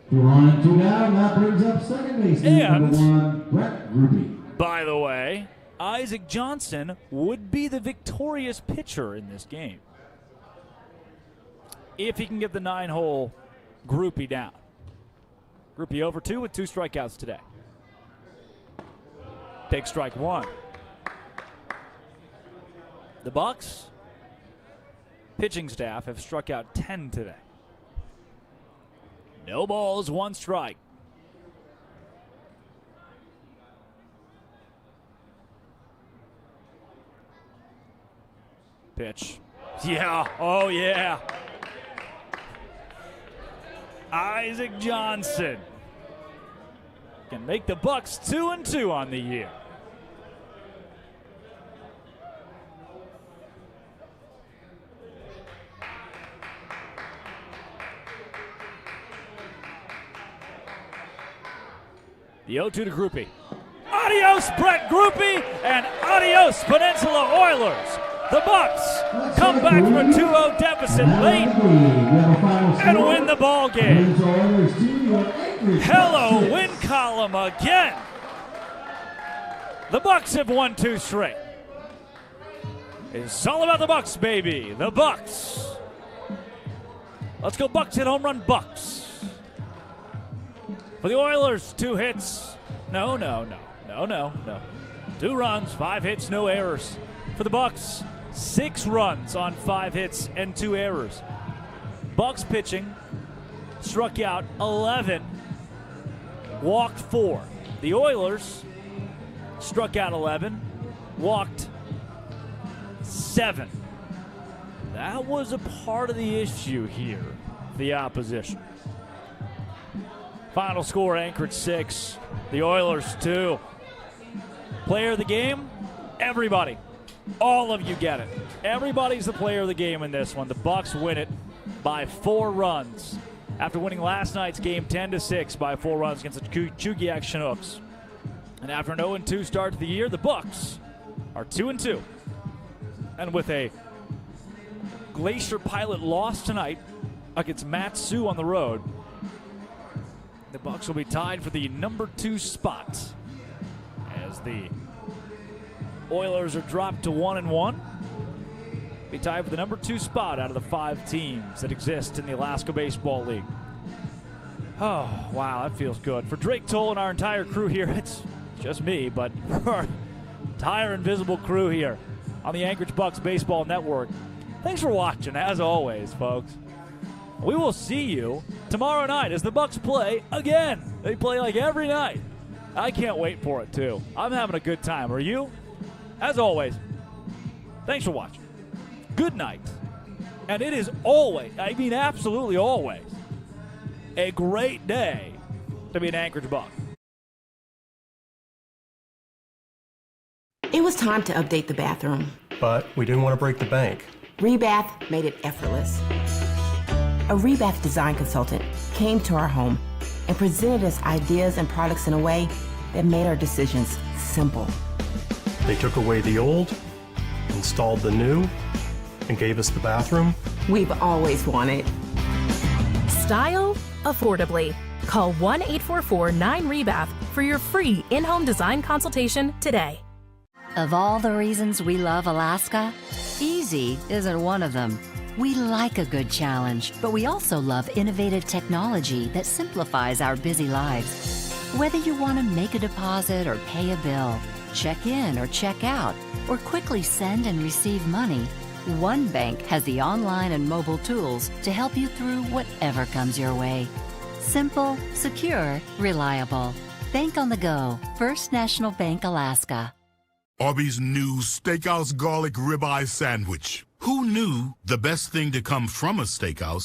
2 on and 2 down. That brings up second baseman number 1, Brett Ruby. By the way, Isaac Johnson would be the victorious pitcher in this game if he can get the 9-hole groupie down. Groupie over 2 with 2 strikeouts today. Take strike 1. The Bucs pitching staff have struck out 10 today. No balls, 1 strike. Pitch. Yeah, oh yeah. Isaac Johnson can make the Bucs 2-2 on the year. The 0-2 to Groupie. Adios, Brett Groupie, and adios, Peninsula Oilers. The Bucs come back from a 2-0 deficit late and win the ball game. Hello, win column again. The Bucs have won 2 straight. It's all about the Bucs, baby. The Bucs. Let's go Bucs hit home run Bucs. For the Oilers, 2 hits. No. 2 runs, 5 hits, no errors. For the Bucs, 6 runs on 5 hits and 2 errors. Bucs pitching struck out 11, walked 4. The Oilers struck out 11, walked 7. That was a part of the issue here, the opposition. Final score, Anchorage 6, the Oilers 2. Player of the game, everybody. All of you get it. Everybody's the player of the game in this one. The Bucs win it by 4 runs after winning last night's game 10-6 by 4 runs against the Chugiak Chinooks. And after an 0-2 start to the year, the Bucs are 2-2. And with a Glacier Pilot loss tonight against Matsu on the road, the Bucs will be tied for the number 2 spot as the Oilers are dropped to 1-1. Be tied for the number 2 spot out of the 5 teams that exist in the Alaska Baseball League. Oh, wow, that feels good. For Drake Toll and our entire crew here, it's just me, but for our entire invisible crew here on the Anchorage Bucs Baseball Network, thanks for watching, as always, folks. We will see you tomorrow night as the Bucs play again. They play like every night. I can't wait for it, too. I'm having a good time. Are you? As always, thanks for watching. Good night. And it is always, I mean absolutely always, a great day to be an Anchorage Buc. It was time to update the bathroom. But we didn't want to break the bank. Rebath made it effortless. A Rebath design consultant came to our home and presented us ideas and products in a way that made our decisions simple. They took away the old, installed the new, and gave us the bathroom we've always wanted. Style affordably. Call 1-844-9REBATH for your free in-home design consultation today. Of all the reasons we love Alaska, easy isn't one of them. We like a good challenge, but we also love innovative technology that simplifies our busy lives. Whether you want to make a deposit or pay a bill, check in or check out, or quickly send and receive money, one bank has the online and mobile tools to help you through whatever comes your way. Simple, secure, reliable. Bank on the go. First National Bank, Alaska. Arby's new Steakhouse Garlic Ribeye Sandwich. Who knew the best thing to come from a steakhouse